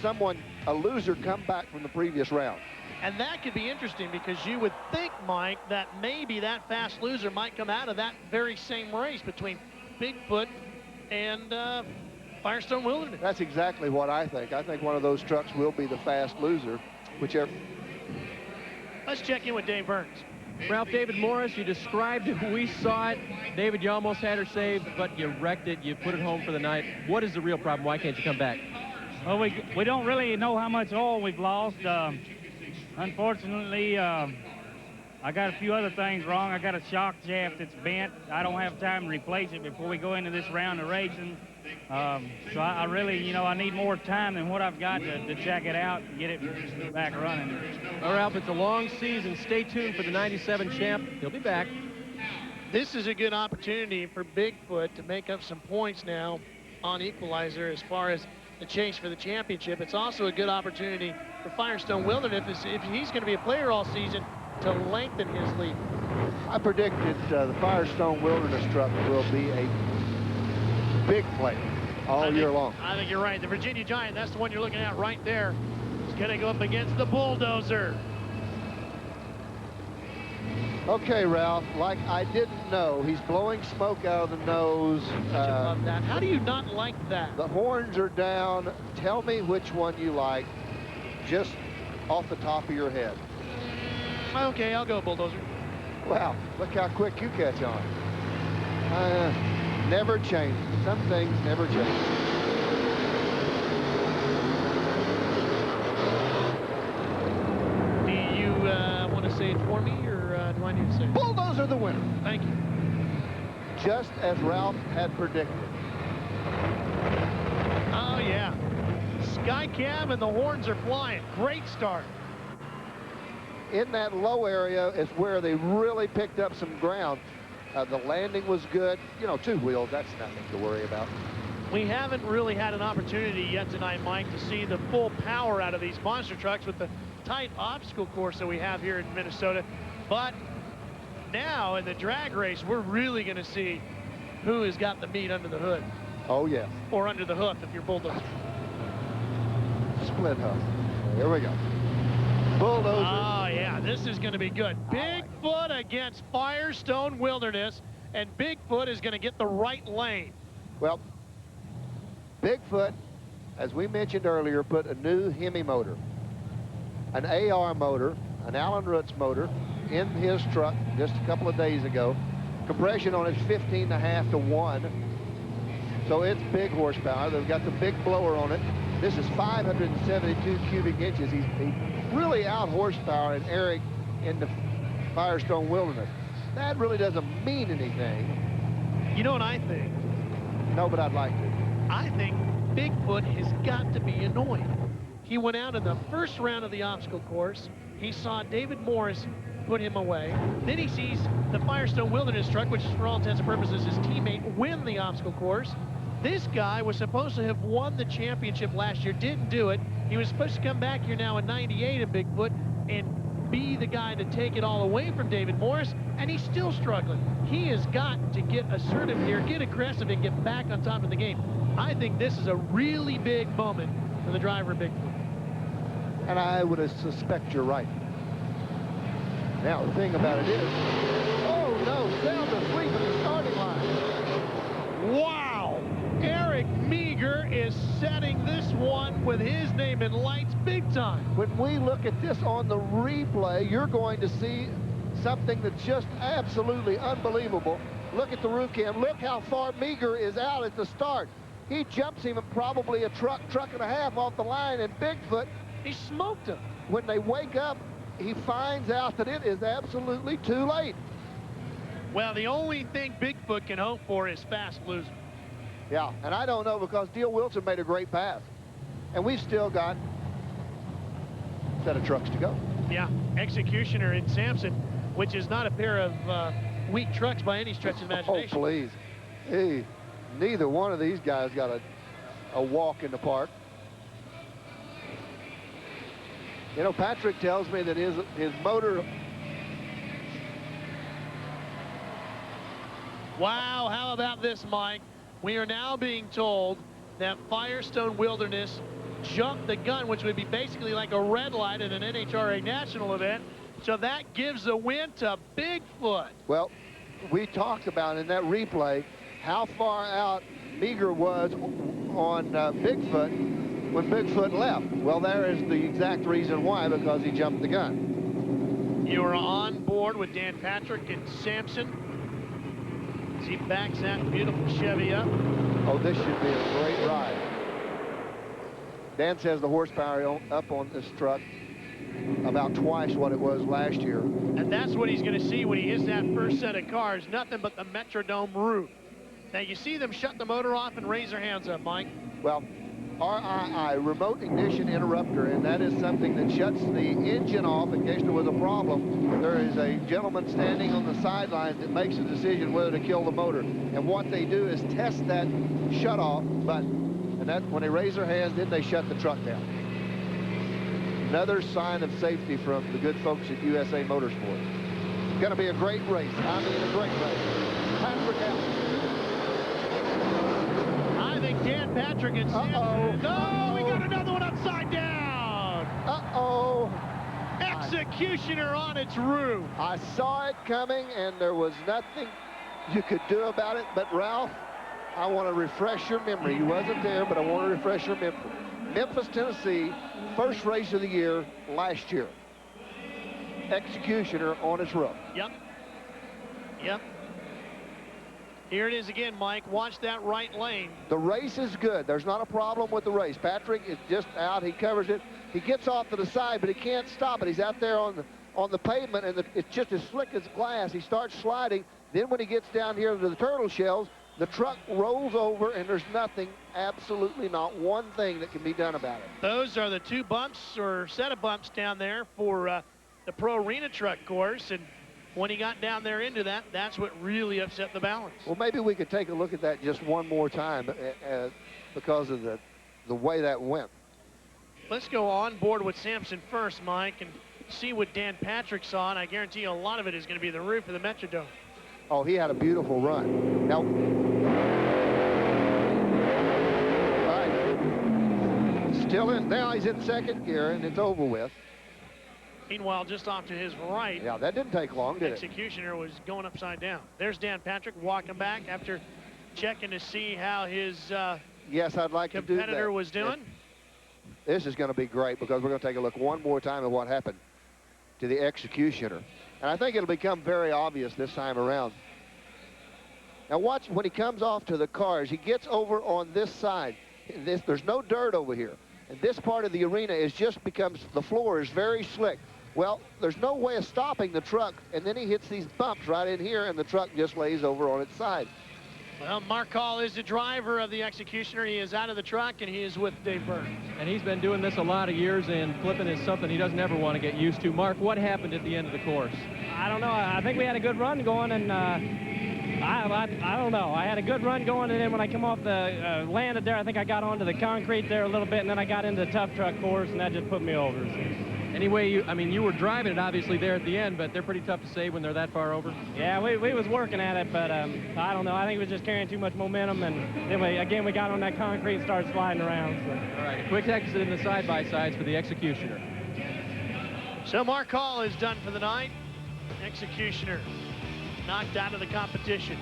a loser come back from the previous round. And that could be interesting because you would think, Mike, that maybe that fast loser might come out of that very same race between Bigfoot and Firestone Wilderness. That's exactly what I think. I think one of those trucks will be the fast loser, whichever. Let's check in with Dave Burns. Ralph, David Morris, you described it. We saw it. David, you almost had her saved, but you wrecked it. You put it home for the night. What is the real problem? Why can't you come back? Well, we don't really know how much oil we've lost. Unfortunately, I got a few other things wrong. I got a shock shaft that's bent. I don't have time to replace it before we go into this round of racing. So I really, you know, I need more time than what I've got to check it out and get it back running. Well, Ralph, it's a long season. Stay tuned for the 97 champ. He'll be back. This is a good opportunity for Bigfoot to make up some points now on Equalizer as far as the chase for the championship. It's also a good opportunity for Firestone Wilderness if he's going to be a player all season to lengthen his lead. I predicted the Firestone Wilderness truck will be a big player all year long. I think you're right. The Virginia Giant, that's the one you're looking at right there. It's going to go up against the Bulldozer. Okay, Ralph, like I didn't know, he's blowing smoke out of the nose. Love that. How do you not like that? The horns are down. Tell me which one you like, just off the top of your head. Okay, I'll go Bulldozer. Wow, look how quick you catch on. Never change. Some things never change. Do you want to say it for me, or do I need to say it? Bulldozer the winner. Thank you. Just as Ralph had predicted. Oh, yeah. Skycam and the horns are flying. Great start. In that low area is where they really picked up some ground. The landing was good. You know, two wheels, that's nothing to worry about. We haven't really had an opportunity yet tonight, Mike, to see the full power out of these monster trucks with the tight obstacle course that we have here in Minnesota. But now in the drag race, we're really going to see who has got the meat under the hood. Oh, yeah. Or under the hoof if you're Bulldozer. Split hoof. Here we go. Bulldozer. Oh, yeah, this is going to be good. Bigfoot against Firestone Wilderness, and Bigfoot is going to get the right lane. Well, Bigfoot, as we mentioned earlier, put a new Hemi motor, an AR motor, an Allen Roots motor in his truck just a couple of days ago. Compression on it's 15.5 to 1. So it's big horsepower. They've got the big blower on it. This is 572 cubic inches. He's really out horsepower Eric in the Firestone Wilderness. That really doesn't mean anything. You know what I think? No, but I'd like to. I think Bigfoot has got to be annoyed. He went out in the first round of the obstacle course. He saw David Morris put him away. Then he sees the Firestone Wilderness truck, which is for all intents and purposes his teammate, win the obstacle course. This guy was supposed to have won the championship last year, didn't do it. He was supposed to come back here now in 98 in Bigfoot and be the guy to take it all away from David Morris, and he's still struggling. He has got to get assertive here, get aggressive, and get back on top of the game. I think this is a really big moment for the driver of Bigfoot. And I would suspect you're right. Now, the thing about it is, oh no, sound asleep at the starting line. Wow! Eric Meager is setting this one with his name in lights big time. When we look at this on the replay, you're going to see something that's just absolutely unbelievable. Look at the roof cam. Look how far Meager is out at the start. He jumps him probably a truck and a half off the line, and Bigfoot, he smoked him. When they wake up, he finds out that it is absolutely too late. Well, the only thing Bigfoot can hope for is fast losing. Yeah, and I don't know, because Dale Wilson made a great pass. And we've still got a set of trucks to go. Yeah, Executioner and Samson, which is not a pair of weak trucks by any stretch of imagination. Oh, please. Hey, neither one of these guys got a walk in the park. You know, Patrick tells me that his motor... Wow, how about this, Mike? We are now being told that Firestone Wilderness jumped the gun, which would be basically like a red light at an NHRA national event. So that gives the win to Bigfoot. Well, we talked about in that replay how far out Meager was on Bigfoot when Bigfoot left. Well, there is the exact reason why, because he jumped the gun. You are on board with Dan Patrick and Samson as he backs that beautiful Chevy up. Oh, this should be a great ride. Dan says the horsepower up on this truck about twice what it was last year. And that's what he's going to see when he hits that first set of cars, nothing but the Metrodome roof. Now, you see them shut the motor off and raise their hands up, Mike. Well, RII, remote ignition interrupter, and that is something that shuts the engine off in case there was a problem. There is a gentleman standing on the sidelines that makes a decision whether to kill the motor. And what they do is test that shut-off button. And that, when they raise their hands, then they shut the truck down. Another sign of safety from the good folks at USA Motorsports. It's going to be a great race. I mean, a great race. Patrick Allen. I think Dan Patrick and Samson. No, we got another one upside down. Uh-oh. Executioner on its roof. I saw it coming, and there was nothing you could do about it. But, Ralph, I want to refresh your memory. You wasn't there, but I want to refresh your memory. Memphis, Tennessee, first race of the year last year. Executioner on its roof. Yep. Yep. Here it is again, Mike. Watch that right lane. The race is good. There's not a problem with the race. Patrick is just out. He covers it. He gets off to the side, but he can't stop it. He's out there on the pavement, and it's just as slick as glass. He starts sliding. Then when he gets down here to the turtle shells, the truck rolls over, and there's nothing, absolutely not one thing that can be done about it. Those are the two bumps or set of bumps down there for the Pro Arena truck course. And when he got down there into that, that's what really upset the balance. Well, maybe we could take a look at that just one more time because of the way that went. Let's go on board with Samson first, Mike, and see what Dan Patrick saw, and I guarantee you a lot of it is going to be the roof of the Metrodome. Oh, he had a beautiful run. Now, still in. Now he's in second gear, and it's over with. Meanwhile, just off to his right. Yeah, that didn't take long, did it? Executioner was going upside down. There's Dan Patrick walking back after checking to see how his yes, I'd like to do that. competitor was doing. This is going to be great because we're going to take a look one more time at what happened to the Executioner. And I think it'll become very obvious this time around. Now watch when he comes off to the cars. He gets over on this side. There's no dirt over here. And this part of the arena is just becomes, the floor is very slick. Well, there's no way of stopping the truck, and then he hits these bumps right in here, and the truck just lays over on its side. Well, Mark Hall is the driver of the Executioner. He is out of the truck, and he is with Dave Burns. And he's been doing this a lot of years, and flipping is something he doesn't ever want to get used to. Mark, what happened at the end of the course? I don't know. I think we had a good run going, and I don't know. I had a good run going, and then when I come off the landed there, I think I got onto the concrete there a little bit, and then I got into the tough truck course, and that just put me over. Anyway, you were driving it obviously there at the end, but they're pretty tough to save when they're that far over. Yeah, we was working at it, but I don't know. I think it was just carrying too much momentum, and then we got on that concrete and started sliding around. So. All right, a quick exit in the side-by-sides for the Executioner. So Mark Hall is done for the night. Executioner knocked out of the competition.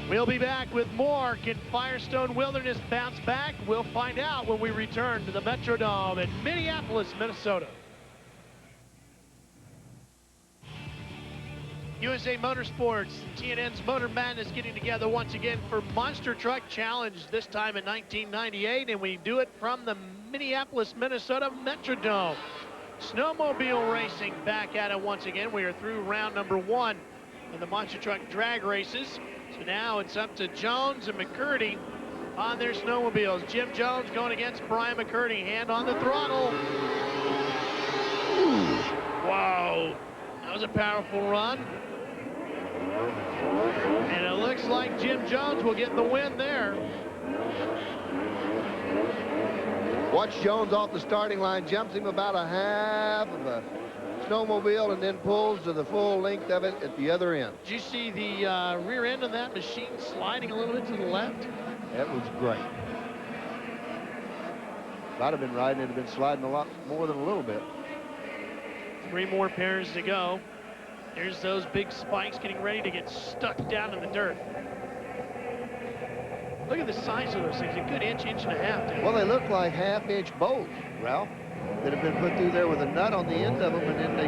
We'll be back with more. Can Firestone Wilderness bounce back? We'll find out when we return to the Metrodome in Minneapolis, Minnesota. USA Motorsports and TNN's Motor Madness getting together once again for Monster Truck Challenge, this time in 1998, and we do it from the Minneapolis, Minnesota Metrodome. Snowmobile racing back at it once again. We are through round number 1 of the Monster Truck drag races. So now it's up to Jones and McCurdy on their snowmobiles. Jim Jones going against Brian McCurdy. Hand on the throttle. Wow, that was a powerful run. And it looks like Jim Jones will get the win there. Watch Jones off the starting line, jumps him about a half of a snowmobile and then pulls to the full length of it at the other end. Did you see the rear end of that machine sliding a little bit to the left? That was great. If I'd have been riding, it'd have been sliding a lot more than a little bit. 3 more pairs to go. There's those big spikes getting ready to get stuck down in the dirt. Look at the size of those things, a good inch and a half. Dude. Well, they look like half-inch bolts, Ralph, that have been put through there with a nut on the end of them, and then they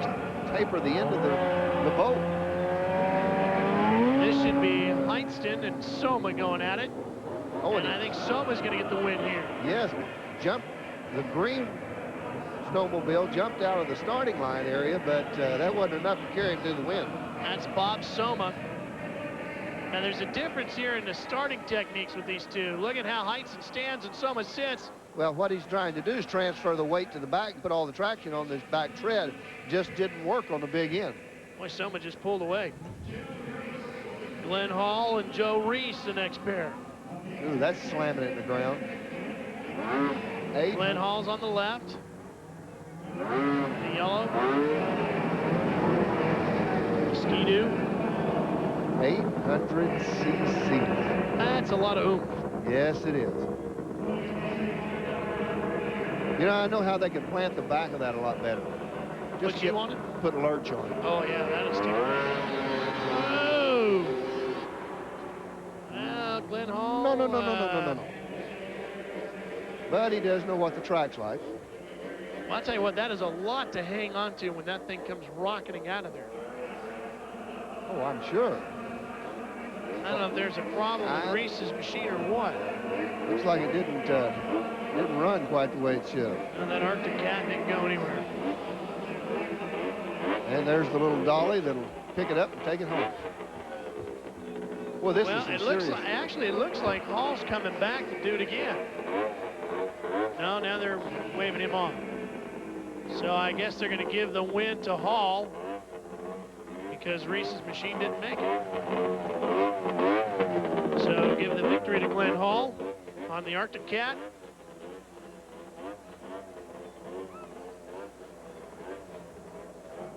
taper the end of the bolt. This should be Heinston and Soma going at it. Oh, and I think Soma's going to get the win here. Yes, jump the green snowmobile, jumped out of the starting line area, but that wasn't enough to carry him to the win. That's Bob Soma. Now there's a difference here in the starting techniques with these two. Look at how Heitzen stands and Soma sits. Well, what he's trying to do is transfer the weight to the back and put all the traction on this back tread. Just didn't work on the big end. Boy, Soma just pulled away. Glenn Hall and Joe Reese, the next pair. Ooh, that's slamming it in the ground. 8. Glenn Hall's on the left. The yellow. Ski-Doo. 800 cc. That's a lot of oomph. Yes, it is. You know, I know how they can plant the back of that a lot better. Just What you wanted? Put lurch on it. Oh, yeah, that is too. Oh! Well, Glenn Hall. No. But he does know what the track's like. Well, I'll tell you what, that is a lot to hang on to when that thing comes rocketing out of there. Oh, I'm sure. I don't know if there's a problem with Reese's machine or what. Looks like it didn't run quite the way it should. And that Arctic Cat didn't go anywhere. And there's the little dolly that'll pick it up and take it home. Well, this is it looks like, actually, it looks like Hall's coming back to do it again. No, now they're waving him off. So I guess they're going to give the win to Hall because Reese's machine didn't make it. So give the victory to Glenn Hall on the Arctic Cat.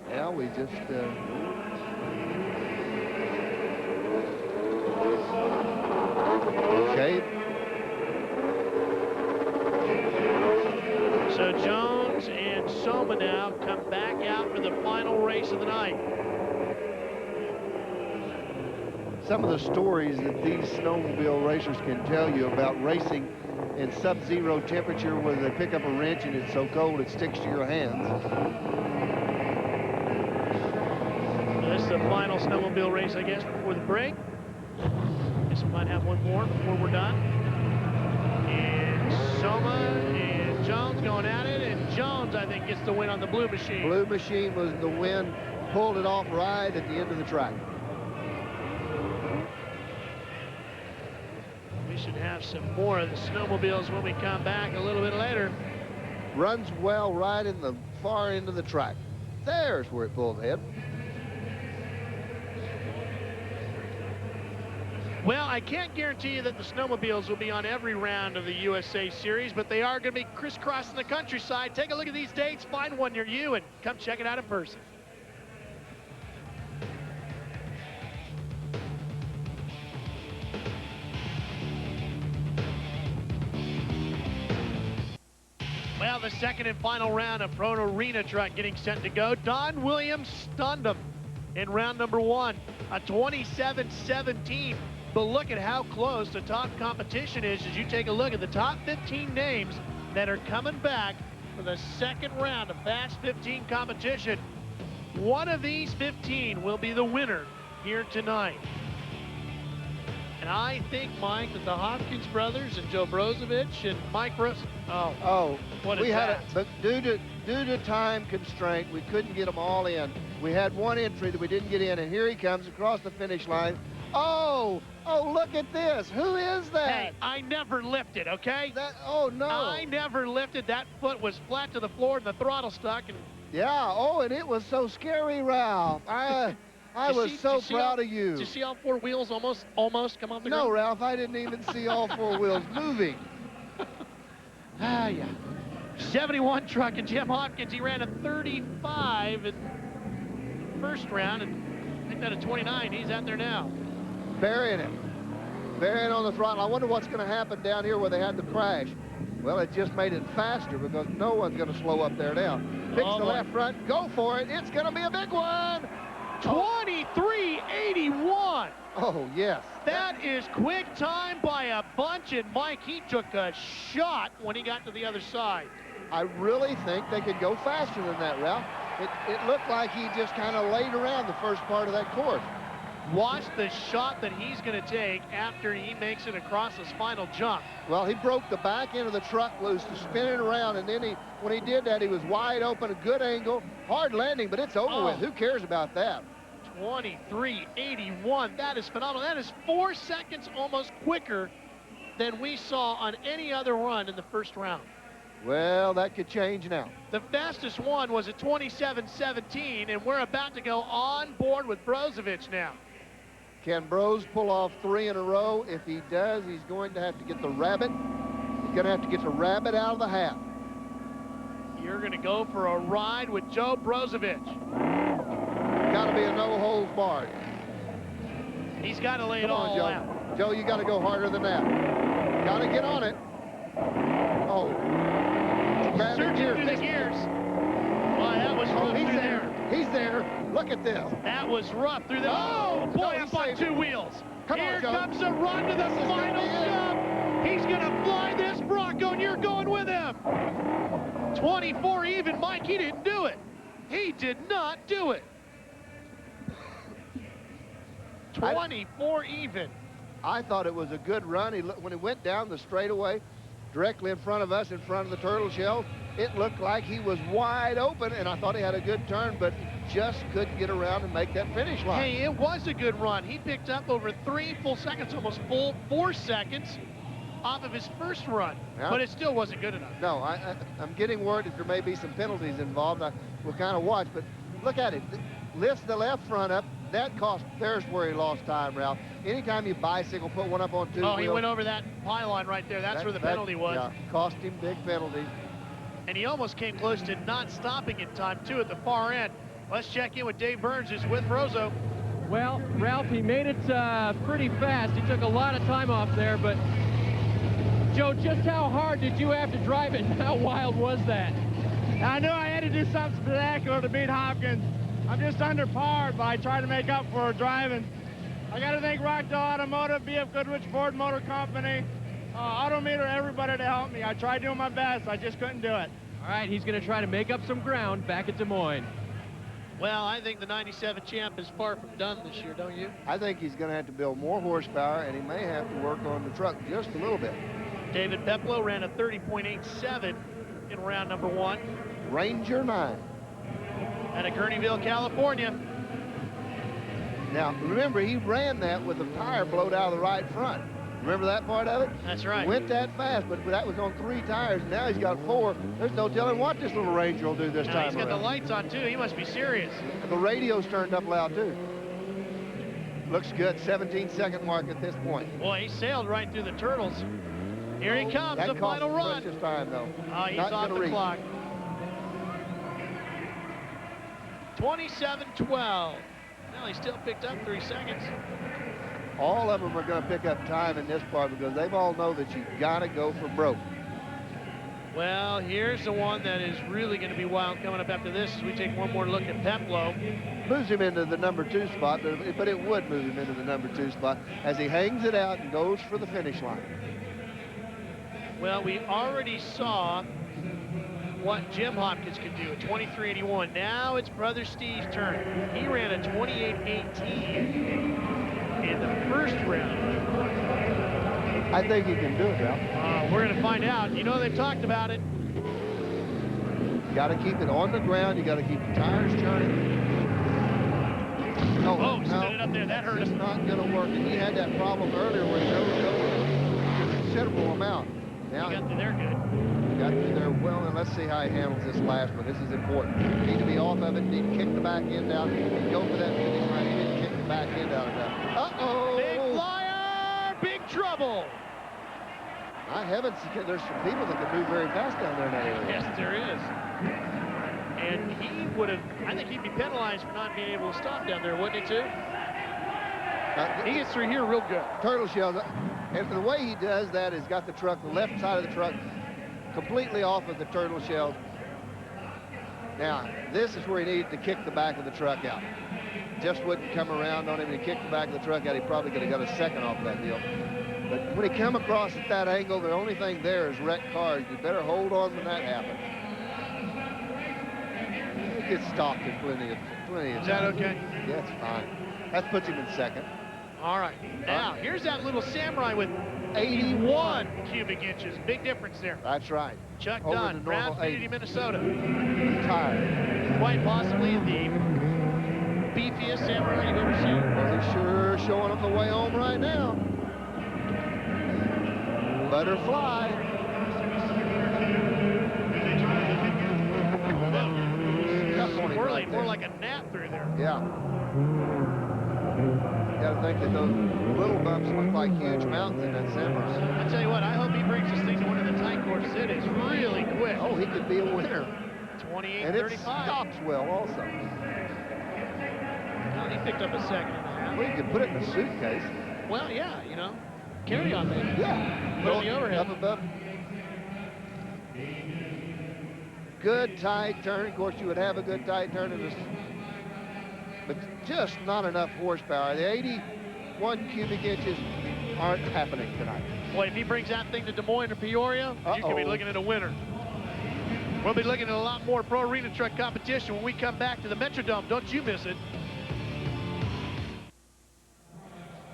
Yeah, we just okay. So Jones and Soma now come back out for the final race of the night. Some of the stories that these snowmobile racers can tell you about racing in sub-zero temperature where they pick up a wrench and it's so cold it sticks to your hands. This is the final snowmobile race, I guess, before the break. Guess we might have one more before we're done. And Soma and Jones going at it, and Jones, I think, gets the win on the blue machine. Blue machine was the win, pulled it off right at the end of the track. We should have some more of the snowmobiles when we come back a little bit later. Runs well right in the far end of the track. There's where it pulled ahead. Well, I can't guarantee you that the snowmobiles will be on every round of the USA Series, but they are going to be crisscrossing the countryside. Take a look at these dates, find one near you, and come check it out in person. Well, the second and final round of Pro Arena Truck getting set to go. Don Williams stunned him in round number 1, a 27-17. But look at how close the top competition is as you take a look at the top 15 names that are coming back for the second round of Fast 15 competition. One of these 15 will be the winner here tonight. And I think, Mike, that the Hopkins brothers and Joe Brozovich and Mike what is that? But due to time constraint, we couldn't get them all in. We had one entry that we didn't get in, and here he comes across the finish line. Oh, look at this. Who is that? Hey, I never lifted, okay? Oh, no. I never lifted. That foot was flat to the floor and the throttle stuck. And yeah, and it was so scary, Ralph. I was so proud of you. Did you see all 4 wheels almost come off the ground? No, Ralph, I didn't even see all 4 wheels moving. Yeah. 71 truck and Jim Hopkins, he ran a 35 in the first round, and I think that a 29. He's out there now. Burying it on the throttle. I wonder what's going to happen down here where they had the crash. Well, it just made it faster because no one's going to slow up there now. Fix the left front, go for it. It's going to be a big one. 23.81. Oh, yes. That is quick time by a bunch, and Mike, he took a shot when he got to the other side. I really think they could go faster than that, Ralph. It looked like he just kind of laid around the first part of that course. Watch the shot that he's going to take after he makes it across his final jump. Well, he broke the back end of the truck loose to spin it around, and then when he did that, he was wide open, a good angle, hard landing, but it's over with. Who cares about that? 23.81. That is phenomenal. That is 4 seconds almost quicker than we saw on any other run in the first round. Well, that could change now. The fastest one was at 27.17, and we're about to go on board with Brozovich now. Can Bros pull off 3 in a row? If he does, he's going to have to get the rabbit. He's going to have to get the rabbit out of the hat. You're going to go for a ride with Joe Brozovich. Got to be a no holds barred. He's got to lay it all Joe. out. Joe, you got to go harder than that. Got to get on it. Oh. Searching through the gears. Boy, that was rough he's through there. He's there. Look at this. That was rough through the... Oh, boy, up on 2 wheels. Here comes a run to the final jump. He's going to fly this Bronco, and you're going with him. 24 even. Mike, he didn't do it. He did not do it. 24 even. I thought it was a good run. When he went down the straightaway, directly in front of us, in front of the turtle shells, it looked like he was wide open, and I thought he had a good turn, but just couldn't get around and make that finish line. Hey, it was a good run. He picked up over 3 full seconds, almost 4 seconds off of his first run, but it still wasn't good enough. No, I'm getting word that there may be some penalties involved. We'll kind of watch, but look at it. Lifts the left front up. That cost, there's where he lost time, Ralph. Anytime you bicycle, put one up on 2 wheels. Oh, he went over that pylon right there. That's where the penalty was. Yeah, cost him big penalties. And he almost came close to not stopping in time, too, at the far end. Let's check in with Dave Burns, who's with Brozo. Well, Ralph, he made it pretty fast. He took a lot of time off there, but Joe, just how hard did you have to drive it? How wild was that? I knew I had to do something spectacular to beat Hopkins. I'm just under par, but I try to make up for driving. I got to thank Rockdale Automotive, BF Goodrich Ford Motor Company, Autometer, everybody to help me. I tried doing my best. I just couldn't do it. All right, he's going to try to make up some ground back at Des Moines. Well, I think the 97 champ is far from done this year, don't you? I think he's going to have to build more horsepower, and he may have to work on the truck just a little bit. David Peplow ran a 30.87 in round number 1. Ranger 9. Out of Gurneyville, California. Now, remember, he ran that with a tire blowed out of the right front. Remember that part of it? That's right. He went that fast, but that was on 3 tires. Now he's got 4. There's no telling what this little Ranger will do this time He's got around. the lights on, too. He must be serious. The radio's turned up loud, too. Looks good. 17-second mark at this point. Boy, he sailed right through the turtles. Here he comes, the final run. Precious time, though. Oh, he's off the clock. 27-12. Well, he still picked up 3 seconds. All of them are going to pick up time in this part because they all know that you got to go for broke. Well, here's the one that is really going to be wild coming up after this as we take one more look at Peplow. Moves him into the number 2 spot, but it would move him into the number 2 spot as he hangs it out and goes for the finish line. Well, we already saw what Jim Hopkins could do at 23.81. Now it's brother Steve's turn. He ran a 28.18 in the first round. I think he can do it, Ralph. We're going to find out. You know, they've talked about it. You got to keep it on the ground. You got to keep the tires turning. Oh, stood it up there. That hurt us. It's not going to work. And he had that problem earlier where he rode a considerable amount. Now he got through there good. Got through there well, and let's see how he handles this last one. This is important. Need to be off of it. Need to kick the back end out. Go for that finish line. He didn't kick the back end out of that. Uh-oh! Big flyer! Big trouble! My heavens, there's some people that can move very fast down there in that area. Yes, there is. And he would have, I think he'd be penalized for not being able to stop down there, wouldn't he, too? He gets through here real good. Turtle shells. And the way he does that is got the truck, the left side of the truck, completely off of the turtle shells. Now, this is where he needed to kick the back of the truck out. Just wouldn't come around on him. He kicked the back of the truck out. He probably could have got a second off that deal. But when he come across at that angle, the only thing there is wrecked cars. You better hold on when that happens. It gets stopped in plenty of Is that okay? Yeah, it's fine. That puts him in second. All right. Now, here's that little Samurai with 81 cubic inches. Big difference there. That's right. Chuck Over Dunn, the Brown normal Community, 80. Minnesota. Tired. Quite possibly the beefiest Samurai you've ever seen. Well, he's sure showing him the way home right now. Butterfly. Swirling more like a gnat through there. Yeah. You gotta think that those little bumps look like huge mountains in that Samurai. I tell you what, I hope he brings this thing to one of the tight courses. It is really quick. Oh, he could be a winner. 28, And 35. it stops well also. Well, he picked up a second and a half. Well, you could put it in a suitcase. Well, yeah, you know, carry on maybe. Yeah. Put on the overhead. Up above. Good tight turn. Of course, you would have a good tight turn in this, but just not enough horsepower. The 81 cubic inches aren't happening tonight. Boy, if he brings that thing to Des Moines or Peoria, you could be looking at a winner. We'll be looking at a lot more Pro Arena Truck competition when we come back to the Metrodome. Don't you miss it.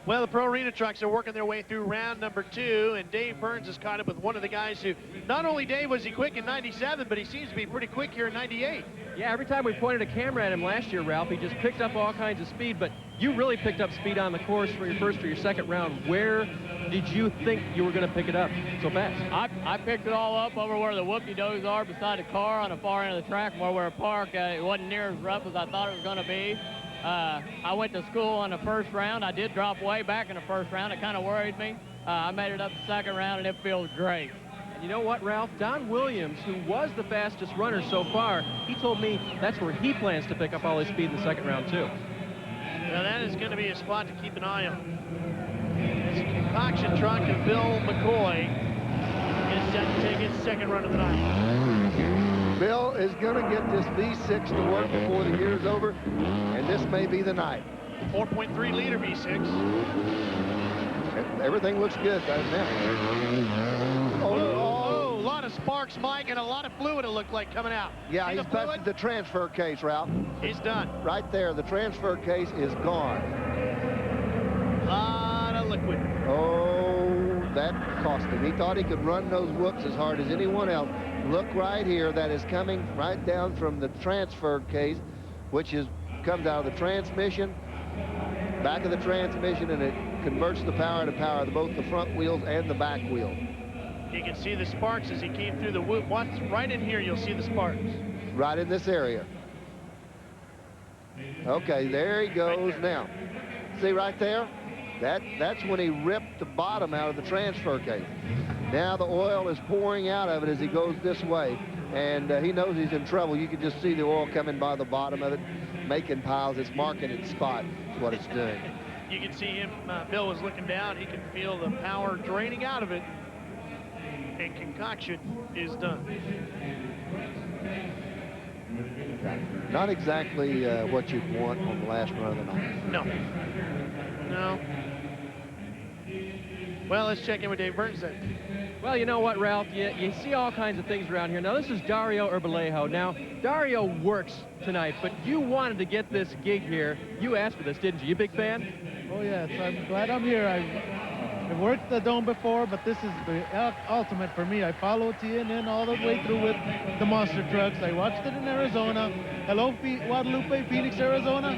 Well, the Pro Arena Trucks are working their way through round number 2, and Dave Burns has caught up with one of the guys who, not only Dave was he quick in 97, but he seems to be pretty quick here in 98. Yeah, every time we pointed a camera at him last year, Ralph, he just picked up all kinds of speed, but you really picked up speed on the course for your first or your second round. Where did you think you were going to pick it up so fast? I picked it all up over where the whoopie-does are beside the car on the far end of the track where we're parked. It wasn't near as rough as I thought it was going to be. I went to school on the first round. I did drop way back in the first round. It kind of worried me. I made it up the second round, and it feels great. And you know what, Ralph? Don Williams, who was the fastest runner so far, he told me that's where he plans to pick up all his speed in the second round, too. Now, that is going to be a spot to keep an eye on. It's a concoction truck, and Bill McCoy is set to take his second run of the night. Bill is going to get this V6 to work before the year's over, and this may be the night. 4.3 liter V6. Everything looks good, doesn't it? Oh, a lot of sparks, Mike, and a lot of fluid it looked like coming out. Yeah, See he's busted the transfer case, Ralph. He's done. Right there, the transfer case is gone. A lot of liquid. Oh, that cost him. He thought he could run those whoops as hard as anyone else. Look right here, that is coming right down from the transfer case, which comes out of the transmission, back of the transmission, and it converts the power to power of both the front wheels and the back wheel. You can see the sparks as he came through the whoop. Once right in here, you'll see the sparks. Right in this area. Okay, there he goes now. See right there? That's when he ripped the bottom out of the transfer case. Now the oil is pouring out of it as he goes this way, and he knows he's in trouble. You can just see the oil coming by the bottom of it, making piles. It's marking its spot, is what it's doing. You can see him, Bill was looking down. He can feel the power draining out of it, and concoction is done. Not exactly what you'd want on the last run of the night. No. No. Well, let's check in with Dave Burns then. Well, you know what, Ralph? You see all kinds of things around here. Now, this is Dario Urbalejo. Now, Dario works tonight, but you wanted to get this gig here. You asked for this, didn't you? You a big fan? Oh, yes. I'm glad I'm here. I've worked the Dome before, but this is the ultimate for me. I followed TNN all the way through with the monster trucks. I watched it in Arizona. Hello, Guadalupe, Phoenix, Arizona.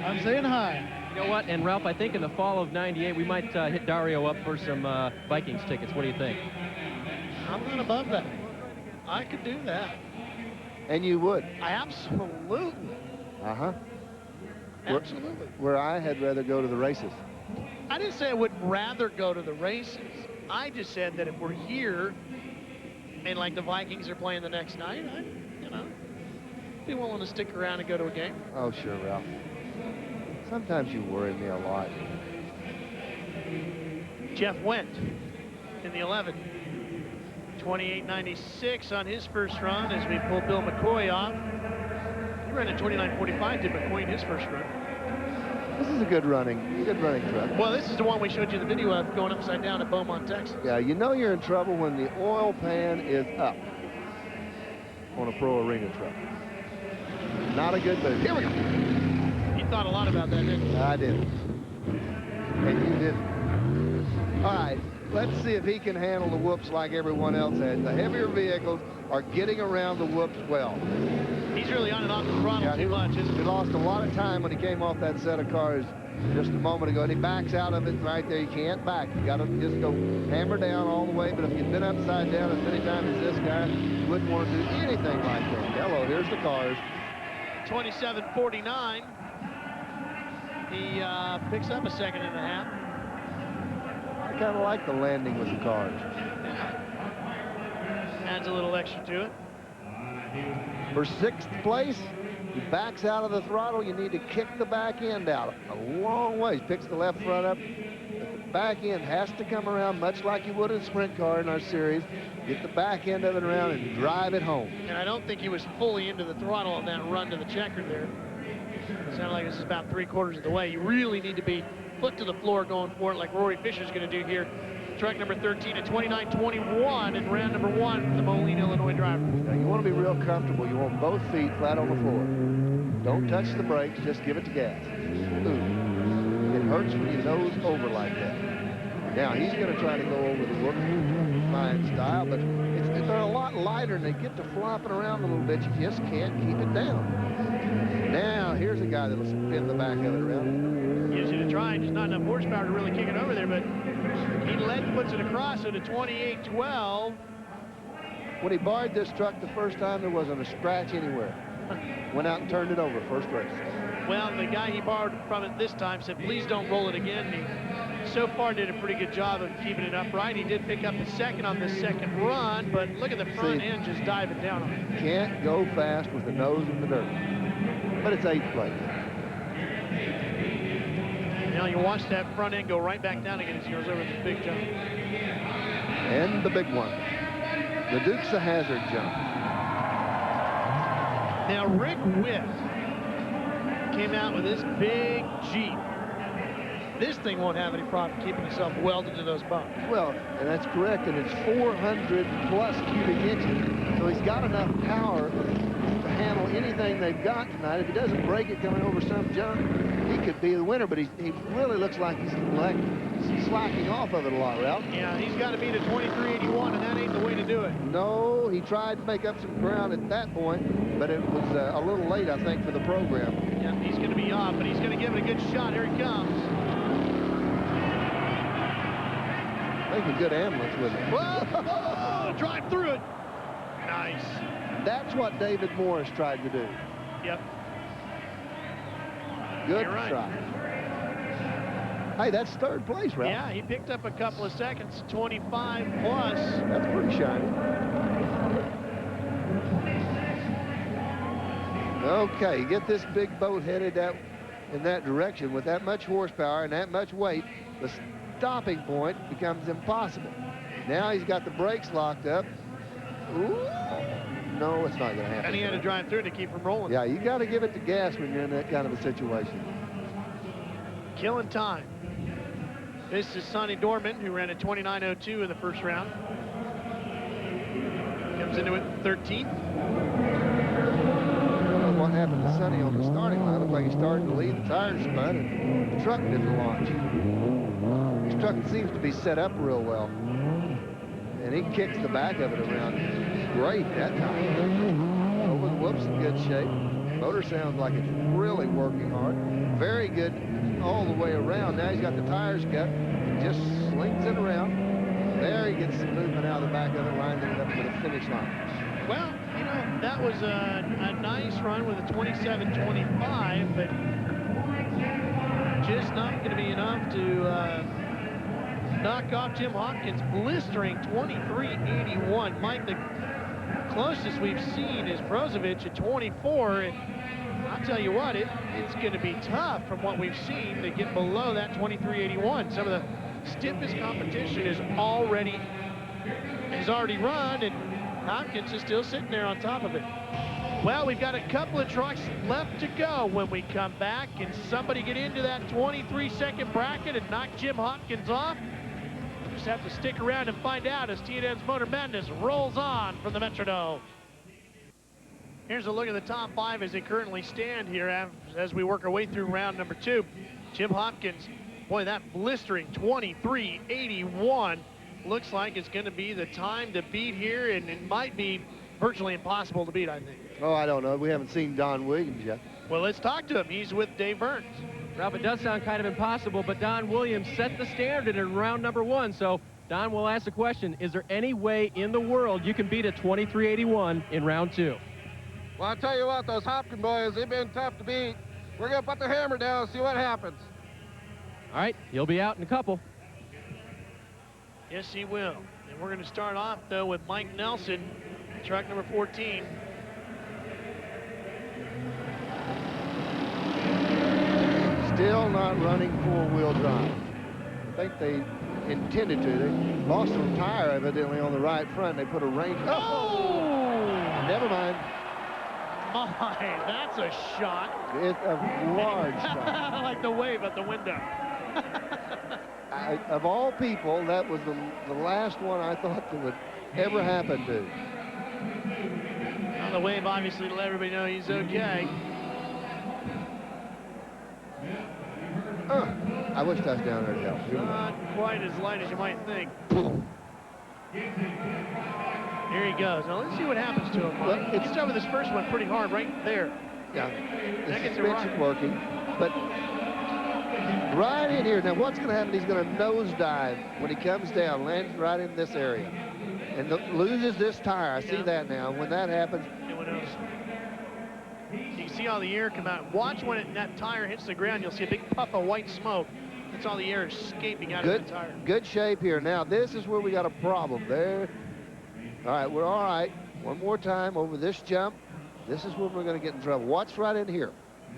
I'm saying hi. You know what, and Ralph, I think in the fall of '98, we might hit Dario up for some Vikings tickets. What do you think? I'm not above that. I could do that. And you would? Absolutely. Uh-huh. Absolutely. Where I had rather go to the races. I didn't say I would rather go to the races. I just said that if we're here and like the Vikings are playing the next night, I'd, be willing to stick around and go to a game. Oh, sure, Ralph. Sometimes you worry me a lot. Jeff Wendt in the 11. 28.96 on his first run as we pull Bill McCoy off. He ran at 29.45, did McCoy in his first run. This is a good running truck. Well, this is the one we showed you the video of going upside down at Beaumont, Texas. Yeah, you know you're in trouble when the oil pan is up on a Pro Arena truck. Not a good move. Here we go. You You thought a lot about that, didn't you? I didn't. And you didn't. All right, let's see if he can handle the whoops like everyone else has. The heavier vehicles are getting around the whoops well. He's really on and off the throttle too much, isn't he? He lost a lot of time when he came off that set of cars just a moment ago, and he backs out of it right there. You can't back. You got to just go hammer down all the way. But if you've been upside down as many times as this guy, you wouldn't want to do anything like that. Hello, here's the cars. 27.49. He picks up a second and a half. I kind of like the landing with the cars. Adds a little extra to it. For 6th place, he backs out of the throttle. You need to kick the back end out a long ways. Picks the left front up. But the back end has to come around much like you would in a sprint car in our series. Get the back end of it around and drive it home. And I don't think he was fully into the throttle on that run to the checker there. It sounded like this is about 3/4 of the way. You really need to be foot to the floor going for it like Rory Fisher's going to do here. Truck number 13 at 29.21 in round number 1 for the Moline, Illinois driver. Now you want to be real comfortable. You want both feet flat on the floor. Don't touch the brakes, just give it to gas. Ooh. It hurts when you nose over like that. Now he's going to try to go over the whoop fine style, but they're a lot lighter and they get to flopping around a little bit. You just can't keep it down. Now here's a guy that'll spin the back of it around. Gives you to try, just not enough horsepower to really kick it over there, but he puts it across at a 28.12. When he barred this truck the first time, there wasn't a scratch anywhere. Went out and turned it over first race. Well, the guy he borrowed from it this time said, please don't roll it again. He so far did a pretty good job of keeping it upright. He did pick up the second on the second run, but look at the front end just diving down on it. Can't go fast with the nose in the dirt. But it's 8th place. Now you watch that front end go right back down again as he goes over the big jump. And the big one. The Dukes of Hazzard jump. Now Rick Witt came out with this big Jeep. This thing won't have any problem keeping itself welded to those bumps. Well, and that's correct, and it's 400 plus cubic inches. So he's got enough power to handle anything they've got tonight. If he doesn't break it coming over some jump, he could be the winner, but he really looks like he's slacking off of it a lot, Ralph. Yeah, he's got to beat a 23.81, and that ain't the way to do it. No, he tried to make up some ground at that point, but it was a little late, I think, for the program. Yeah, he's going to be off, but he's going to give it a good shot. Here he comes. Making good ambulance with it. Whoa! Drive through it. Nice. That's what David Morris tried to do. Yep. Good You're right. try. Hey, that's 3rd place, Ralph. Yeah, he picked up a couple of seconds, 25 plus. That's pretty shiny. Okay, get this big boat headed in that direction with that much horsepower and that much weight. The stopping point becomes impossible. Now he's got the brakes locked up. Ooh. No, it's not going to happen. And he had to drive through to keep from rolling. Yeah, you got to give it to gas when you're in that kind of a situation. Killing time. This is Sonny Dorman, who ran a 29.02 in the first round. Comes into it 13th. What happened to Sonny on the starting line? Looked like he started to lead, the tires spun, and the truck didn't launch. This truck seems to be set up real well. And he kicks the back of it around great that time. Over the whoops in good shape. Motor sounds like it's really working hard. Very good all the way around. Now he's got the tires cut. Just slings it around. There he gets some movement out of the back of it, lining it up for the finish line. Well, you know, that was a nice run with a 27.25, but just not going to be enough to knock off Jim Hopkins' blistering 23.81. Mike, the closest we've seen is Brozovich at 24, and I'll tell you what, it's going to be tough from what we've seen to get below that 23.81. Some of the stiffest competition is already run, and Hopkins is still sitting there on top of it. Well, we've got a couple of trucks left to go when we come back. Can somebody get into that 23-second bracket and knock Jim Hopkins off? Just have to stick around and find out as TNN's Motor Madness rolls on from the Metrodome. Here's a look at the top 5 as they currently stand here as we work our way through round number 2. Jim Hopkins, boy, that blistering 23.81 looks like it's going to be the time to beat here, and it might be virtually impossible to beat, I think. Oh, I don't know. We haven't seen Don Williams yet. Well, let's talk to him. He's with Dave Burns. Ralph, it does sound kind of impossible, but Don Williams set the standard in round number 1, so Don will ask the question, is there any way in the world you can beat a 23.81 in round 2? Well, I'll tell you what, those Hopkins boys, they've been tough to beat. We're going to put the hammer down and see what happens. All right, he'll be out in a couple. Yes, he will. And we're going to start off, though, with Mike Nelson, truck number 14. Still not running four-wheel drive. I think they intended to. They lost a tire evidently on the right front. They put a range. Oh! Never mind. My, that's a shot. It's a large shot. I like the wave at the window. Of all people, that was the last one I thought that would ever happen to. Well, the wave obviously to let everybody know he's okay. I wish I was down there to help. Not quite as light as you might think. Here he goes. Now let's see what happens to him. Well, he gets over this first one pretty hard right there. Yeah, the suspension's working, but right in here. Now what's going to happen? He's going to nosedive when he comes down, lands right in this area, and loses this tire. I see that now. When that happens, you can see all the air come out. Watch when that tire hits the ground. You'll see a big puff of white smoke. That's all the air escaping out of the tire. Good shape here. Now this is where we got a problem there. All right, we're all right. One more time over this jump. This is where we're going to get in trouble. Watch right in here.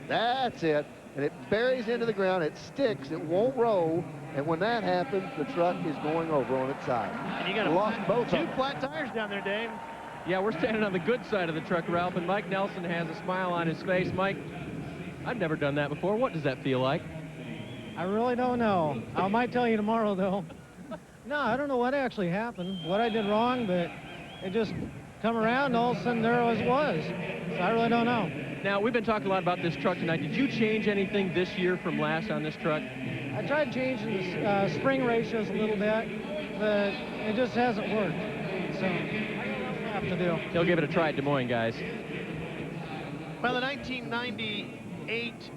That's it. And it buries into the ground. It sticks. It won't roll. And when that happens, the truck is going over on its side. And you got lost both two flat tires down there, Dave. Yeah, we're standing on the good side of the truck, Ralph, and Mike Nelson has a smile on his face. Mike, I've never done that before. What does that feel like? I really don't know. I might tell you tomorrow, though. No, I don't know what actually happened, what I did wrong, but it just come around, and all of a sudden there it was. So I really don't know. Now, we've been talking a lot about this truck tonight. Did you change anything this year from last on this truck? I tried changing the spring ratios a little bit, but it just hasn't worked. So I don't know what I have to do. He'll give it a try at Des Moines, guys. Well, the 1998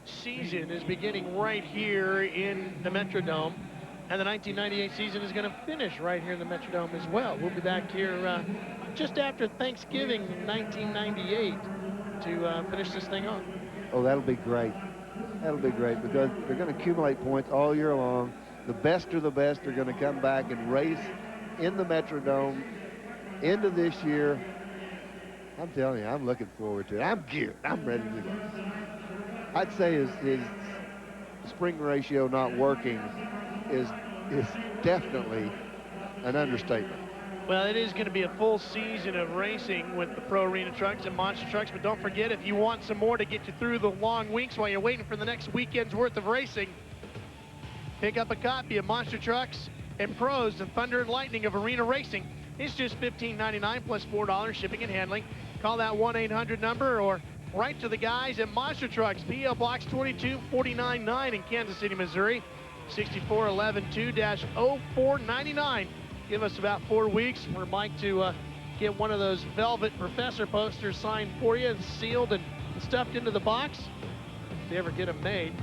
season is beginning right here in the Metrodome, and the 1998 season is going to finish right here in the Metrodome as well. We'll be back here just after Thanksgiving 1998 to finish this thing off. Oh, that'll be great. That'll be great because they're going to accumulate points all year long. The best of the best are going to come back and race in the Metrodome into this year. I'm telling you, I'm looking forward to it. I'm geared. I'm ready to go. I'd say his spring ratio not working is definitely an understatement. Well, it is going to be a full season of racing with the Pro Arena trucks and monster trucks, but don't forget, if you want some more to get you through the long weeks while you're waiting for the next weekend's worth of racing, pick up a copy of Monster Trucks and Pros and Thunder and Lightning of Arena Racing. It's just $15.99 plus $4 shipping and handling. Call that 1-800 number or write to the guys at Monster Trucks, P.O. Box 22499 in Kansas City, Missouri, 64112-0499. Give us about 4 weeks for Mike to get one of those Velvet Professor posters signed for you and sealed and stuffed into the box. If you ever get them made,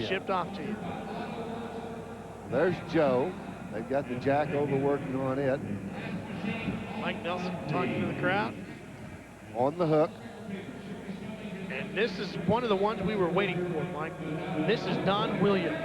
shipped off to you. There's Joe. They've got the jack over working on it. Mike Nelson talking to the crowd. On the hook. And this is one of the ones we were waiting for, Mike. This is Don Williams.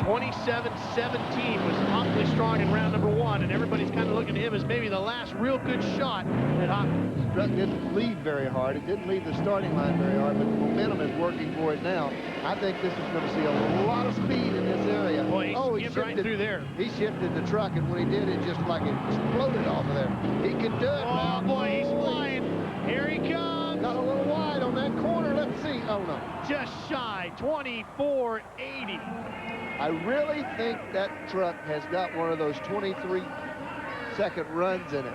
27-17 was awfully strong in round number 1, and everybody's kind of looking at him as maybe the last real good shot at Hopkins. The truck didn't lead very hard. It didn't leave the starting line very hard, but the momentum is working for it now. I think this is going to see a lot of speed in this area. Boy, he shifted right through there. He shifted the truck, and when he did, it just like it exploded off of there. He can do it. Oh, boy, he's flying. Here he comes. Got a little wide on that corner. Let's see. Oh, no. Just shy, 24.80. I really think that truck has got one of those 23-second runs in it.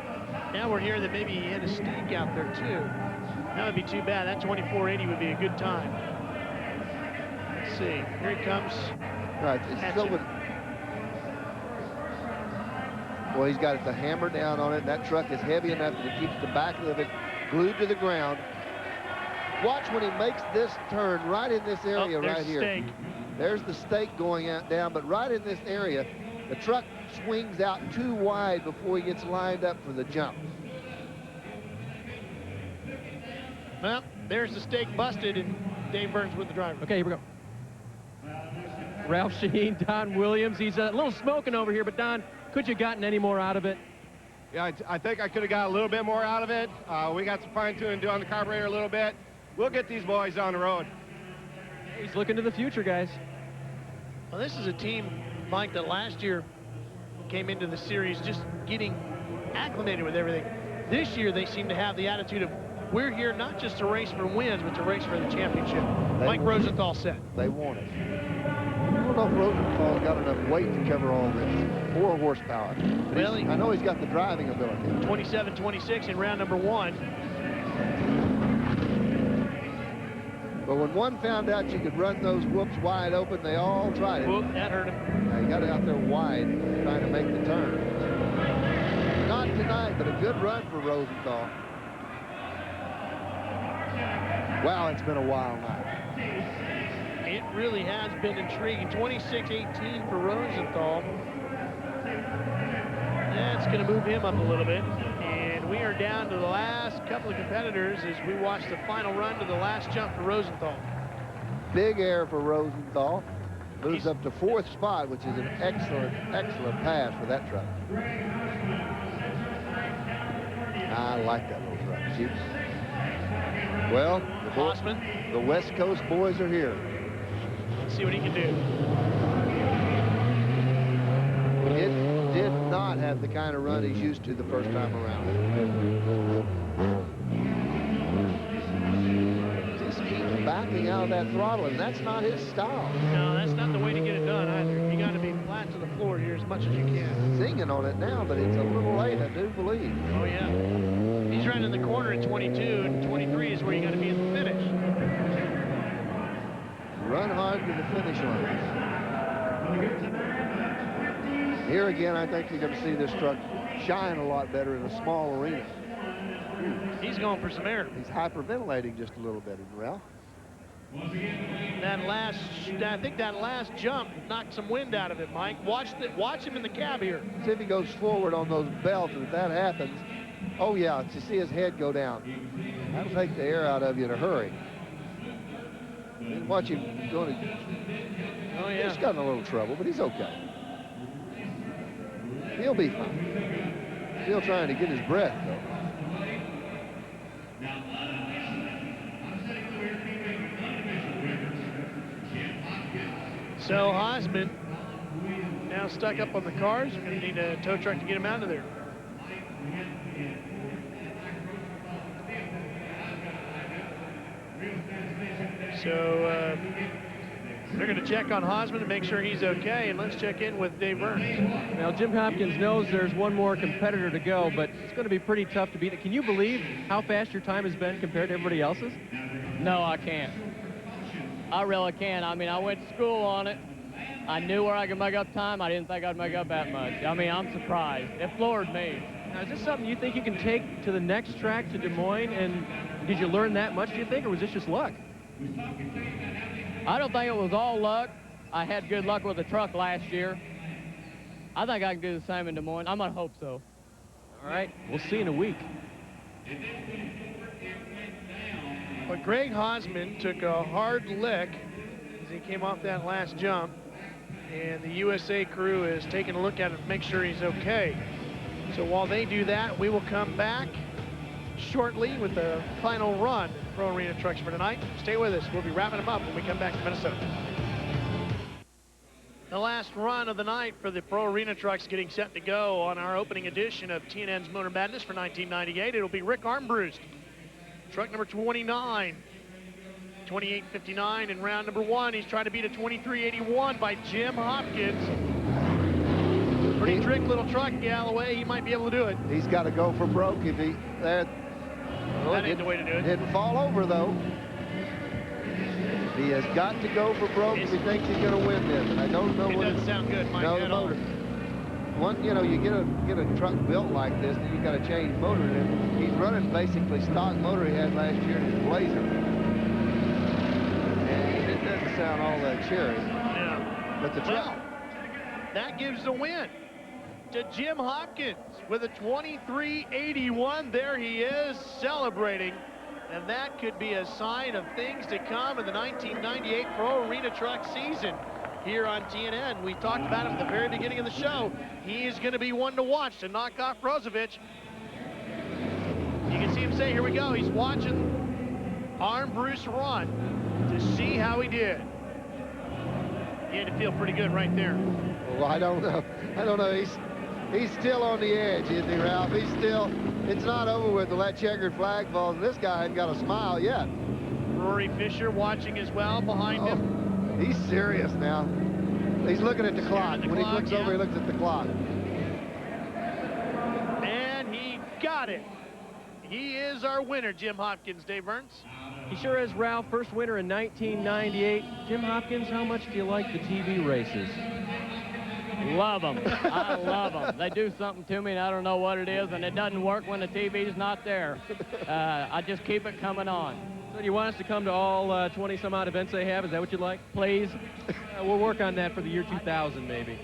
Now we're hearing that maybe he had a stake out there too. That would be too bad. That 2480 would be a good time. Let's see. Here he comes. All right, it's still with. Well, he's got the hammer down on it. That truck is heavy enough that it keeps the back of it glued to the ground. Watch when he makes this turn right in this area right here. Stake. There's the stake going out down, but right in this area, the truck swings out too wide before he gets lined up for the jump. Well, there's the stake busted, and Dave Burns with the driver. Okay, here we go. Ralph Shaheen, Don Williams. He's a little smoking over here, but Don, could you have gotten any more out of it? Yeah, I think I could have got a little bit more out of it. We got some fine-tuning to do on the carburetor a little bit. We'll get these boys on the road. He's looking to the future, guys. Well, this is a team, Mike, that last year came into the series just getting acclimated with everything. This year, they seem to have the attitude of, we're here not just to race for wins, but to race for the championship. Mike Rosenthal said. They want it. I don't know if Rosenthal's got enough weight to cover all this. 4 horsepower. Really? I know he's got the driving ability. 27-26 in round number 1. But when one found out you could run those whoops wide open, they all tried it. Whoop, that hurt him. Now, he got it out there wide, trying to make the turn. Not tonight, but a good run for Rosenthal. Wow, it's been a wild night. It really has been intriguing. 26-18 for Rosenthal. That's going to move him up a little bit. And we are down to the last couple of competitors as we watch the final run to the last jump for Rosenthal. Big air for Rosenthal. Moves up to 4th spot, which is an excellent, excellent pass for that truck. I like that little truck. See? Well, the West Coast boys are here. Let's see what he can do. It did not have the kind of run he's used to the first time around. Just keeps backing out of that throttle, and that's not his style. No, that's not the way to get it done either. You got to be flat to the floor here as much as you can. Singing on it now, but it's a little late, I do believe. Oh, yeah. He's running the corner at 22, and 23 is where you got to be in the finish. Run hard to the finish line. Here again, I think you're going to see this truck shine a lot better in a small arena. He's going for some air. He's hyperventilating just a little bit, Ralph. I think that last jump knocked some wind out of it, Mike. Watch him in the cab here. See if he goes forward on those belts, and if that happens, oh yeah, you see his head go down. That'll take the air out of you in a hurry. And watch him going to... Oh yeah. He's got in a little trouble, but he's okay. He'll be fine. Still trying to get his breath, though. So Hosman now stuck up on the cars. We're going to need a tow truck to get him out of there. So they're going to check on Hosman to make sure he's okay, and let's check in with Dave Burns. Now, Jim Hopkins knows there's one more competitor to go, but it's going to be pretty tough to beat it. Can you believe how fast your time has been compared to everybody else's? No, I can't. I really can't. I mean, I went to school on it. I knew where I could make up time. I didn't think I'd make up that much. I mean, I'm surprised. It floored me. Now, is this something you think you can take to the next track to Des Moines? And did you learn that much, do you think, or was this just luck? I don't think it was all luck. I had good luck with the truck last year. I think I can do the same in Des Moines. I'm going to hope so. All right. We'll see in a week. But Greg Hosman took a hard lick as he came off that last jump, and the USA crew is taking a look at him to make sure he's okay. So while they do that, we will come back shortly with the final run Pro Arena Trucks for tonight. Stay with us. We'll be wrapping them up when we come back to Minnesota. The last run of the night for the Pro Arena Trucks getting set to go on our opening edition of TNN's Motor Madness for 1998. It'll be Rick Armbruster. Truck number 29, 28.59 in round number 1. He's trying to beat a 23.81 by Jim Hopkins. Pretty trick little truck, Galloway. He might be able to do it. He's got to go for broke if he... That ain't the way to do it. Didn't fall over, though. He has got to go for broke if he thinks he's going to win this. And I don't know what... It doesn't sound good, Mike, at all. You know, you get a truck built like this, then you got to change motor. And he's running basically stock motor he had last year in his Blazer. And it doesn't sound all that cherry. Yeah. But the truck... Well, that gives the win to Jim Hopkins with a 23.81. There he is celebrating. And that could be a sign of things to come in the 1998 Pro Arena Truck season here on TNN. We talked about him at the very beginning of the show. He is going to be one to watch to knock off Brozovich. You can see him say, here we go. He's watching Arm Bruce run to see how he did. He had to feel pretty good right there. Well, I don't know. He's still on the edge, isn't he, Ralph? He's still... It's not over with till that checkered flag falls, and this guy hasn't got a smile yet. Rory Fisher watching as well behind him. He's serious now. He's looking at the clock. When he looks over, he looks at the clock. And he got it. He is our winner, Jim Hopkins, Dave Burns. He sure is, Ralph. First winner in 1998. Jim Hopkins, how much do you like the TV races? Love them. I love them. They do something to me, and I don't know what it is, and it doesn't work when the TV's not there. I just keep it coming on. So do you want us to come to all 20-some-odd events they have? Is that what you'd like? Please. We'll work on that for the year 2000, maybe.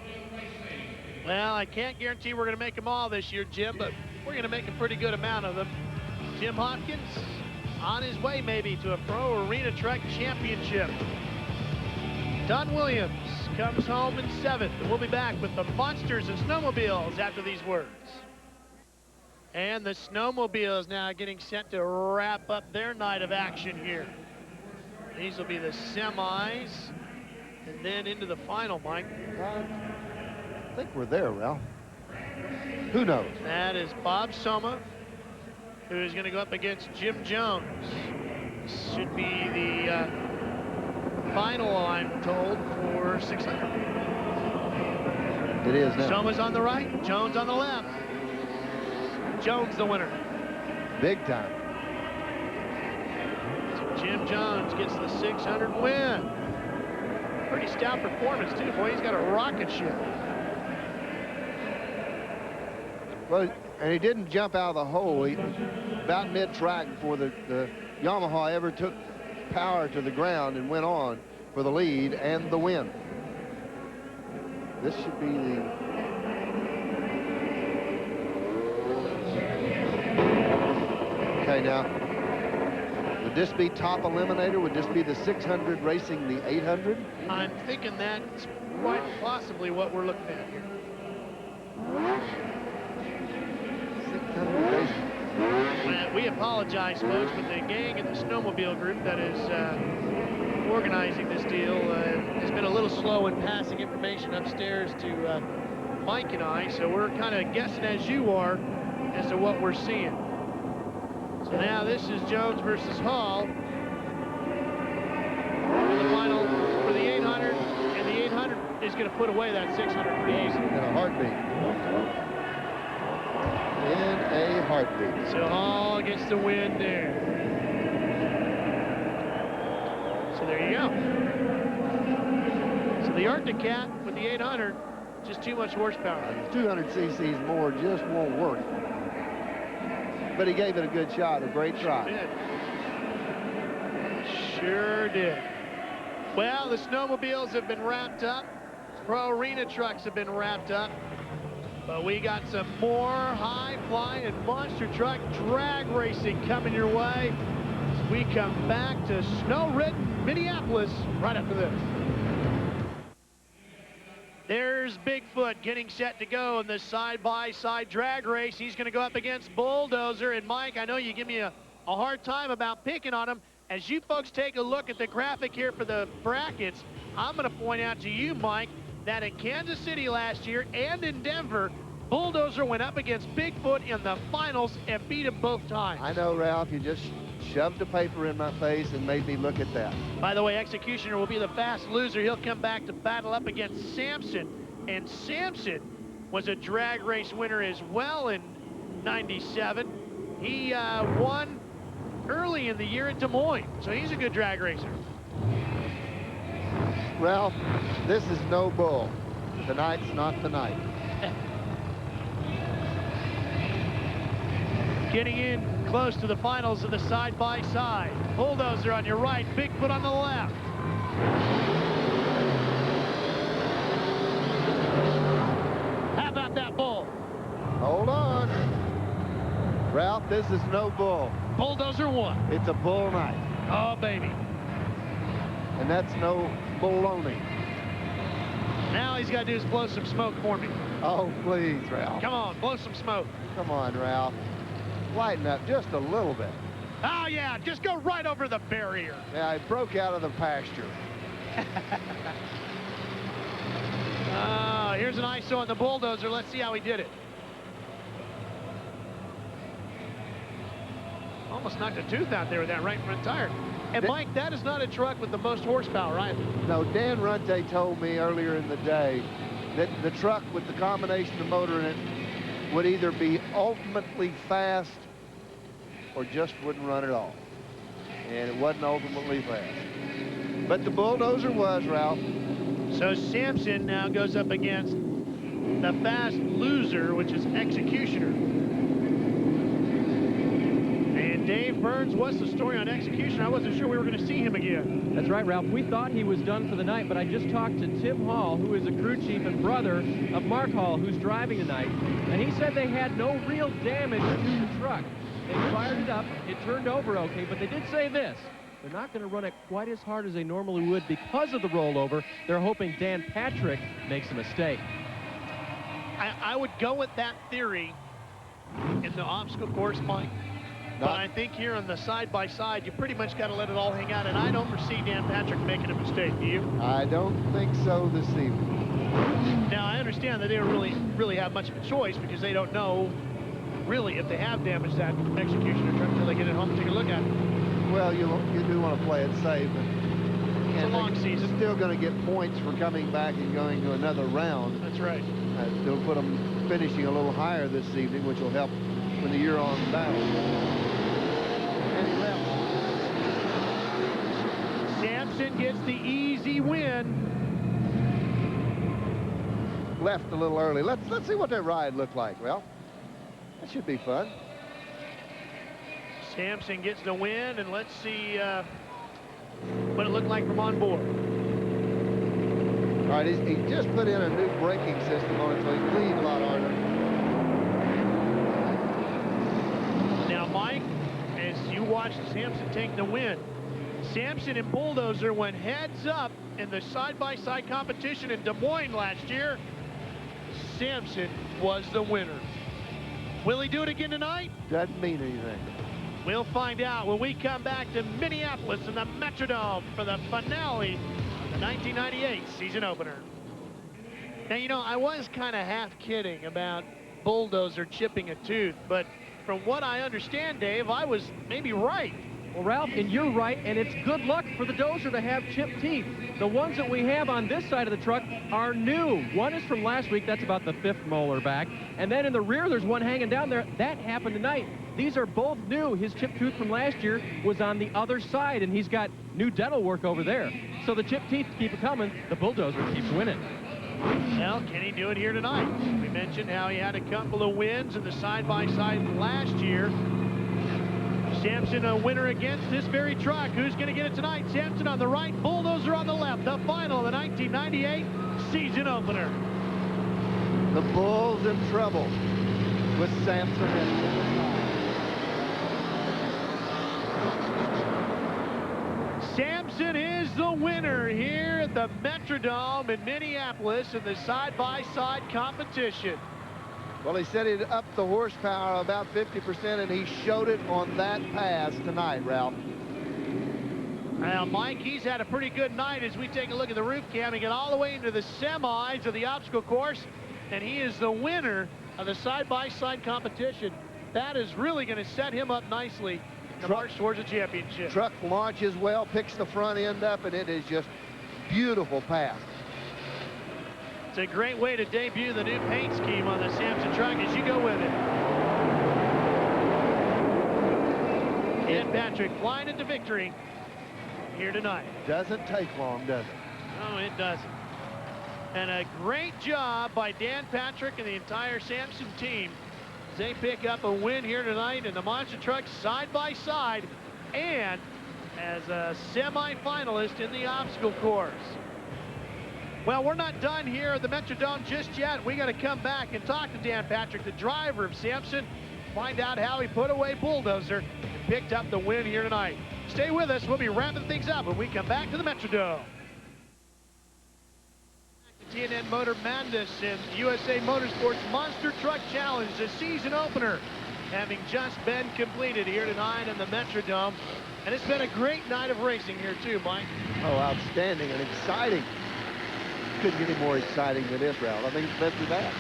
Well, I can't guarantee we're going to make them all this year, Jim, but we're going to make a pretty good amount of them. Jim Hopkins on his way, maybe, to a Pro Arena Truck Championship. Don Williams comes home in 7th, and we'll be back with the Monsters and Snowmobiles after these words. And the Snowmobiles now getting set to wrap up their night of action here. These will be the semis, and then into the final, Mike. I think we're there, Ralph. Who knows? That is Bob Soma, who is going to go up against Jim Jones. Should be the final, I'm told, for 600. It is now. Soma's on the right, Jones on the left. Jones the winner. Big time. So Jim Jones gets the 600 win. Pretty stout performance, too. Boy, he's got a rocket ship. Well, and he didn't jump out of the hole. He, about mid-track before the Yamaha ever took power to the ground and went on for the lead and the win. This should be the... Okay, now, would this be top eliminator? Would this be the 600 racing the 800? I'm thinking that's quite possibly what we're looking at here. 600 racing. We apologize, folks, but the gang in the Snowmobile group that is organizing this deal has been a little slow in passing information upstairs to Mike and I, so we're kind of guessing as you are as to what we're seeing. So now this is Jones versus Hall for the final for the 800, and the 800 is going to put away that 600 pretty easy. In a heartbeat. In a heartbeat. So Hall gets the win there. So there you go. So the Arctic Cat with the 800, just too much horsepower. 200 cc's more just won't work. But he gave it a good shot, a great try. Sure did. Well, the Snowmobiles have been wrapped up. Pro Arena trucks have been wrapped up. But we got some more high-flying and monster truck drag racing coming your way as we come back to snow-ridden Minneapolis right after this. There's Bigfoot getting set to go in this side-by-side drag race. He's going to go up against Bulldozer. And, Mike, I know you give me a hard time about picking on him. As you folks take a look at the graphic here for the brackets, I'm going to point out to you, Mike, that in Kansas City last year and in Denver, Bulldozer went up against Bigfoot in the finals and beat him both times. I know, Ralph, you just shoved the paper in my face and made me look at that. By the way, Executioner will be the fast loser. He'll come back to battle up against Samson. And Samson was a drag race winner as well in '97. He won early in the year at Des Moines, so he's a good drag racer. Ralph, this is no bull. Tonight's not the night. Getting in close to the finals of the side-by-side. Bulldozer on your right, Bigfoot on the left. How about that bull? Hold on. Ralph, this is no bull. Bulldozer won. It's a bull night. Oh, baby. And that's no baloney. Now he's got to do is blow some smoke for me. Oh, please, Ralph. Come on, blow some smoke. Come on, Ralph. Lighten up just a little bit. Oh, yeah, just go right over the barrier. Yeah, I broke out of the pasture. Here's an ISO on the Bulldozer. Let's see how he did it. Almost knocked a tooth out there with that right front tire. And Mike, that is not a truck with the most horsepower either. No, Dan Runte told me earlier in the day that the truck with the combination of motor in it would either be ultimately fast or just wouldn't run at all. And it wasn't ultimately fast. But the Bulldozer was, Ralph. So Samson now goes up against the fast loser, which is Executioner. And Dave Burns, what's the story on Executioner? I wasn't sure we were going to see him again. That's right, Ralph. We thought he was done for the night, but I just talked to Tim Hall, who is a crew chief and brother of Mark Hall, who's driving tonight. And he said they had no real damage to the truck. They fired it up. It turned over okay, but they did say this. They're not going to run it quite as hard as they normally would because of the rollover. They're hoping Dan Patrick makes a mistake. I would go with that theory in the obstacle course, Mike. But I think here on the side-by-side, you pretty much got to let it all hang out, and I don't foresee Dan Patrick making a mistake, do you? I don't think so this evening. Now, I understand that they don't really have much of a choice because they don't know, really, if they have damaged that Executioner truck until they get it home and take a look at it. Well, you do want to play it safe. It's a long season. Still going to get points for coming back and going to another round. That's right. It'll put them finishing a little higher this evening, which will help when the year-on battle. And he left. Samson gets the easy win. Left a little early. Let's see what that ride looked like. Well, that should be fun. Samson gets the win, and let's see what it looked like from on board. All right, he just put in a new braking system on it, so he can lead a lot harder. Now, Mike, as you watched Samson take the win, Samson and Bulldozer went heads up in the side-by-side competition in Des Moines last year. Samson was the winner. Will he do it again tonight? Doesn't mean anything. We'll find out when we come back to Minneapolis in the Metrodome for the finale of the 1998 season opener. Now, you know, I was kind of half kidding about Bulldozer chipping a tooth, but from what I understand, Dave, I was maybe right. Well, Ralph, and you're right, and it's good luck for the Dozer to have chipped teeth. The ones that we have on this side of the truck are new. One is from last week. That's about the 5th molar back. And then in the rear, there's one hanging down there. That happened tonight. These are both new. His chipped tooth from last year was on the other side, and he's got new dental work over there. So the chipped teeth keep it coming. The Bulldozer keeps winning. Well, can he do it here tonight? We mentioned how he had a couple of wins in the side-by-side last year. Samson a winner against this very truck. Who's going to get it tonight? Samson on the right, Bulldozer on the left. The final of the 1998 season opener. The Bulls in trouble with Samson in the Samson is the winner here at the Metrodome in Minneapolis in the side-by-side competition. Well, he said he'd up the horsepower about 50%, and he showed it on that pass tonight, Ralph. Now, Mike, he's had a pretty good night as we take a look at the roof cam. He got all the way into the semis of the obstacle course, and he is the winner of the side-by-side competition. That is really going to set him up nicely to march towards a championship. Truck launches well, picks the front end up, and it is just beautiful pass. It's a great way to debut the new paint scheme on the Samson truck as you go with it. Dan Patrick flying into victory here tonight. Doesn't take long, does it? No, it doesn't. And a great job by Dan Patrick and the entire Samson team as they pick up a win here tonight in the monster truck side by side and as a semi-finalist in the obstacle course. Well, we're not done here at the Metrodome just yet. We got to come back and talk to Dan Patrick, the driver of Samson, find out how he put away Bulldozer and picked up the win here tonight. Stay with us. We'll be wrapping things up when we come back to the Metrodome. TNN Motor Madness and USA Motorsports Monster Truck Challenge, the season opener, having just been completed here tonight in the Metrodome. And it's been a great night of racing here too, Mike. Oh, outstanding and exciting. Couldn't get any more exciting than this, Ralph. I think it's best with that.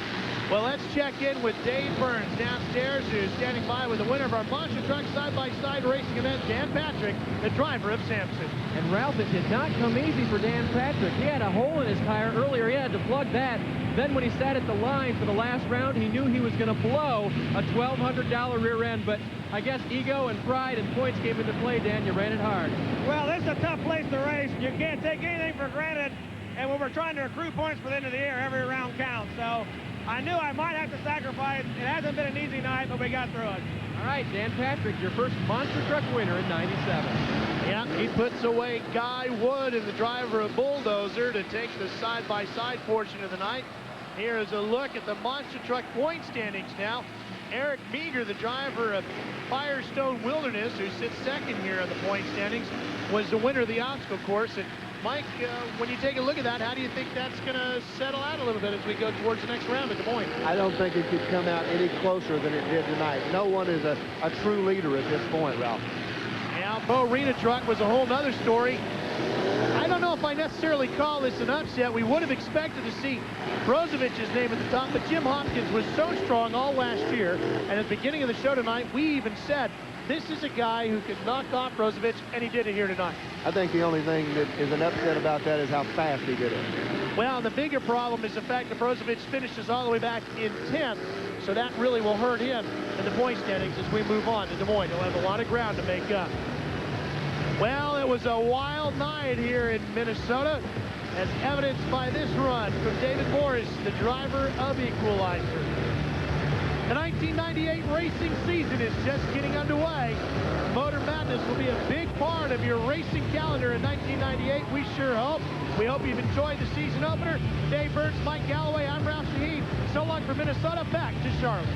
Well, let's check in with Dave Burns downstairs, who's standing by with the winner of our monster truck side-by-side racing event, Dan Patrick, the driver of Samson. And Ralph, it did not come easy for Dan Patrick. He had a hole in his tire earlier. He had to plug that. Then when he sat at the line for the last round, he knew he was going to blow a $1,200 rear end. But I guess ego and pride and points came into play, Dan. You ran it hard. Well, this is a tough place to race. You can't take anything for granted. And when we're trying to accrue points for the end of the year, every round counts. So I knew I might have to sacrifice. It hasn't been an easy night, but we got through it. All right, Dan Patrick, your first monster truck winner in '97. Yeah, he puts away Guy Wood and the driver of Bulldozer to take the side-by-side portion of the night. Here is a look at the monster truck point standings now. Eric Meager, the driver of Firestone Wilderness, who sits second here on the point standings, was the winner of the obstacle course. And Mike, when you take a look at that, how do you think that's going to settle out a little bit as we go towards the next round at Des Moines? I don't think it could come out any closer than it did tonight. No one is a true leader at this point, Ralph. Yeah, Bo Arena truck was a whole nother story. I don't know if I necessarily call this an upset. We would have expected to see Brozovich's name at the top, but Jim Hopkins was so strong all last year. And at the beginning of the show tonight, we even said, this is a guy who can knock off Brozovich, and he did it here tonight. I think the only thing that is an upset about that is how fast he did it. Well, the bigger problem is the fact that Brozovich finishes all the way back in 10th, so that really will hurt him in the point standings as we move on to Des Moines. He'll have a lot of ground to make up. Well, it was a wild night here in Minnesota, as evidenced by this run from David Morris, the driver of Equalizer. The 1998 racing season is just getting underway. Motor Madness will be a big part of your racing calendar in 1998. We sure hope. We hope you've enjoyed the season opener. Dave Burns, Mike Galloway, I'm Ralph Shaheen. So long from Minnesota, back to Charlotte.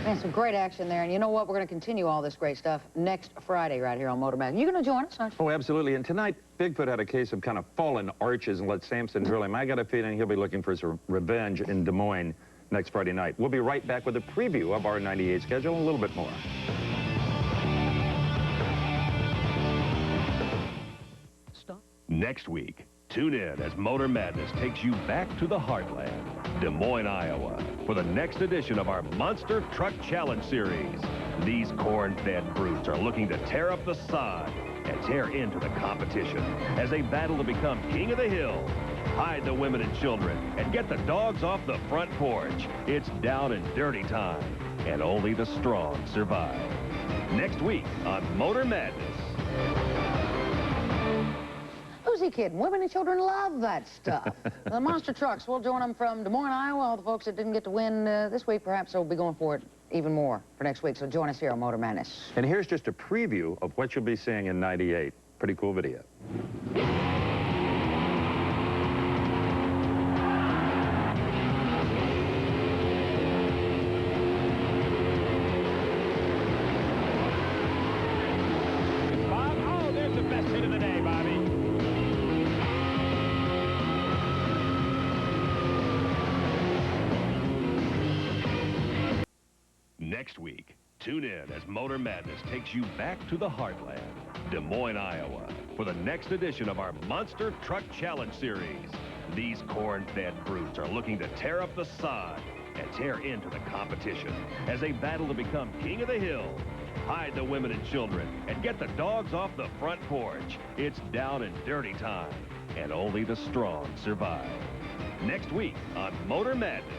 Man, some great action there. And you know what? We're going to continue all this great stuff next Friday right here on Motor Madness. You're going to join us, aren't you? Oh, absolutely. And tonight, Bigfoot had a case of kind of fallen arches and let Samson drill him. I got a feeling he'll be looking for his revenge in Des Moines next Friday night. We'll be right back with a preview of our 98 schedule and a little bit more. Next week, tune in as Motor Madness takes you back to the heartland, Des Moines, Iowa, for the next edition of our Monster Truck Challenge Series. These corn-fed brutes are looking to tear up the sod and tear into the competition as they battle to become king of the hill. Hide the women and children and get the dogs off the front porch. It's down and dirty time, and only the strong survive. Next week on Motor Madness. Who's he kidding? Women and children love that stuff. The monster trucks, we'll join them from Des Moines, Iowa. All the folks that didn't get to win this week, perhaps they'll be going for it even more for next week. So join us here on Motor Madness. And here's just a preview of what you'll be seeing in 98. Pretty cool video. Next week, tune in as Motor Madness takes you back to the heartland, Des Moines, Iowa, for the next edition of our Monster Truck Challenge Series. These corn-fed brutes are looking to tear up the sod and tear into the competition as they battle to become king of the hill. Hide the women and children and get the dogs off the front porch. It's down and dirty time, and only the strong survive. next week on Motor Madness.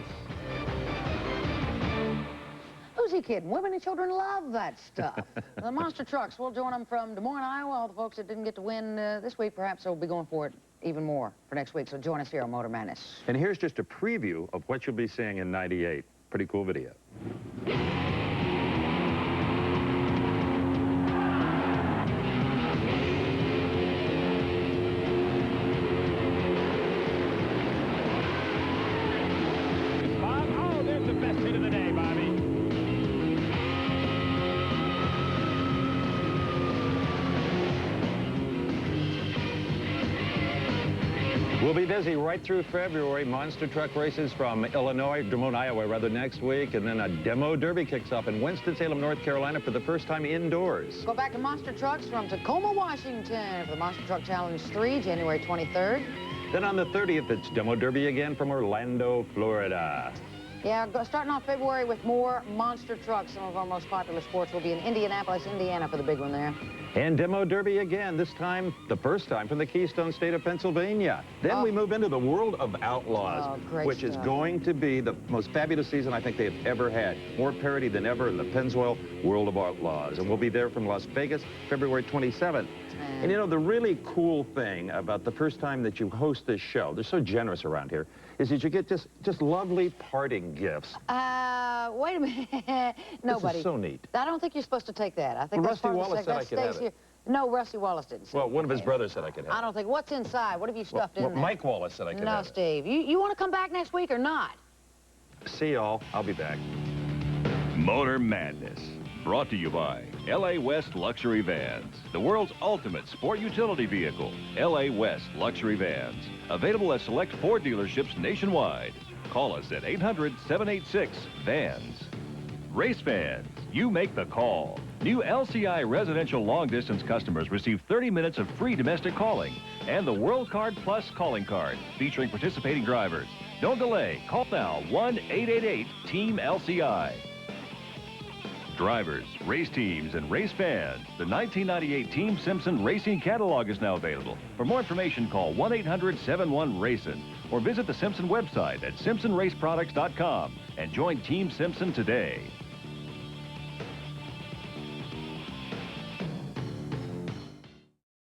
Who's he kidding? Women and children love that stuff. The monster trucks, we'll join them from Des Moines, Iowa. All the folks that didn't get to win this week, perhaps they'll be going for it even more for next week. So join us here on Motor Madness. And here's just a preview of what you'll be seeing in '98. Pretty cool video. Bob, oh, there's the best hit of the day, Bobby. We'll be busy right through February. Monster truck races from Illinois, Des Moines, Iowa, rather, next week. And then a demo derby kicks off in Winston-Salem, North Carolina for the first time indoors. Go back to monster trucks from Tacoma, Washington for the Monster Truck Challenge 3, January 23rd. Then on the 30th, it's demo derby again from Orlando, Florida. Yeah, starting off February with more monster trucks. Some of our most popular sports will be in Indianapolis, Indiana for the big one there. And demo derby again, this time, the first time, from the Keystone State of Pennsylvania. Then we move into the World of Outlaws, which is going to be the most fabulous season I think they have ever had. More parity than ever in the Pennzoil World of Outlaws. And we'll be there from Las Vegas, February 27th. And you know, the really cool thing about the first time that you host this show, they're so generous around here, is that you get just lovely parting gifts. Wait a minute. Nobody. This is so neat. I don't think you're supposed to take that. I think Well, that's Rusty part Wallace of the said I could have here. it. No, Rusty Wallace didn't say Well, one of his brothers said I could have I don't think. What's inside? What have you stuffed in there? Mike Wallace said I could No, have Steve. You want to come back next week or not? it. See y'all. I'll be back. Motor Madness, brought to you by LA West Luxury Vans, the world's ultimate sport utility vehicle. LA West Luxury Vans, available at select Ford dealerships nationwide. Call us at 800-786-VANS. Race fans, you make the call. New LCI residential long-distance customers receive 30 minutes of free domestic calling and the World Card Plus calling card featuring participating drivers. Don't delay. Call now, 1-888-TEAM-LCI. Drivers, race teams, and race fans, the 1998 Team Simpson Racing Catalog is now available. For more information, call 1-800-71-RACIN or visit the Simpson website at simpsonraceproducts.com and join Team Simpson today.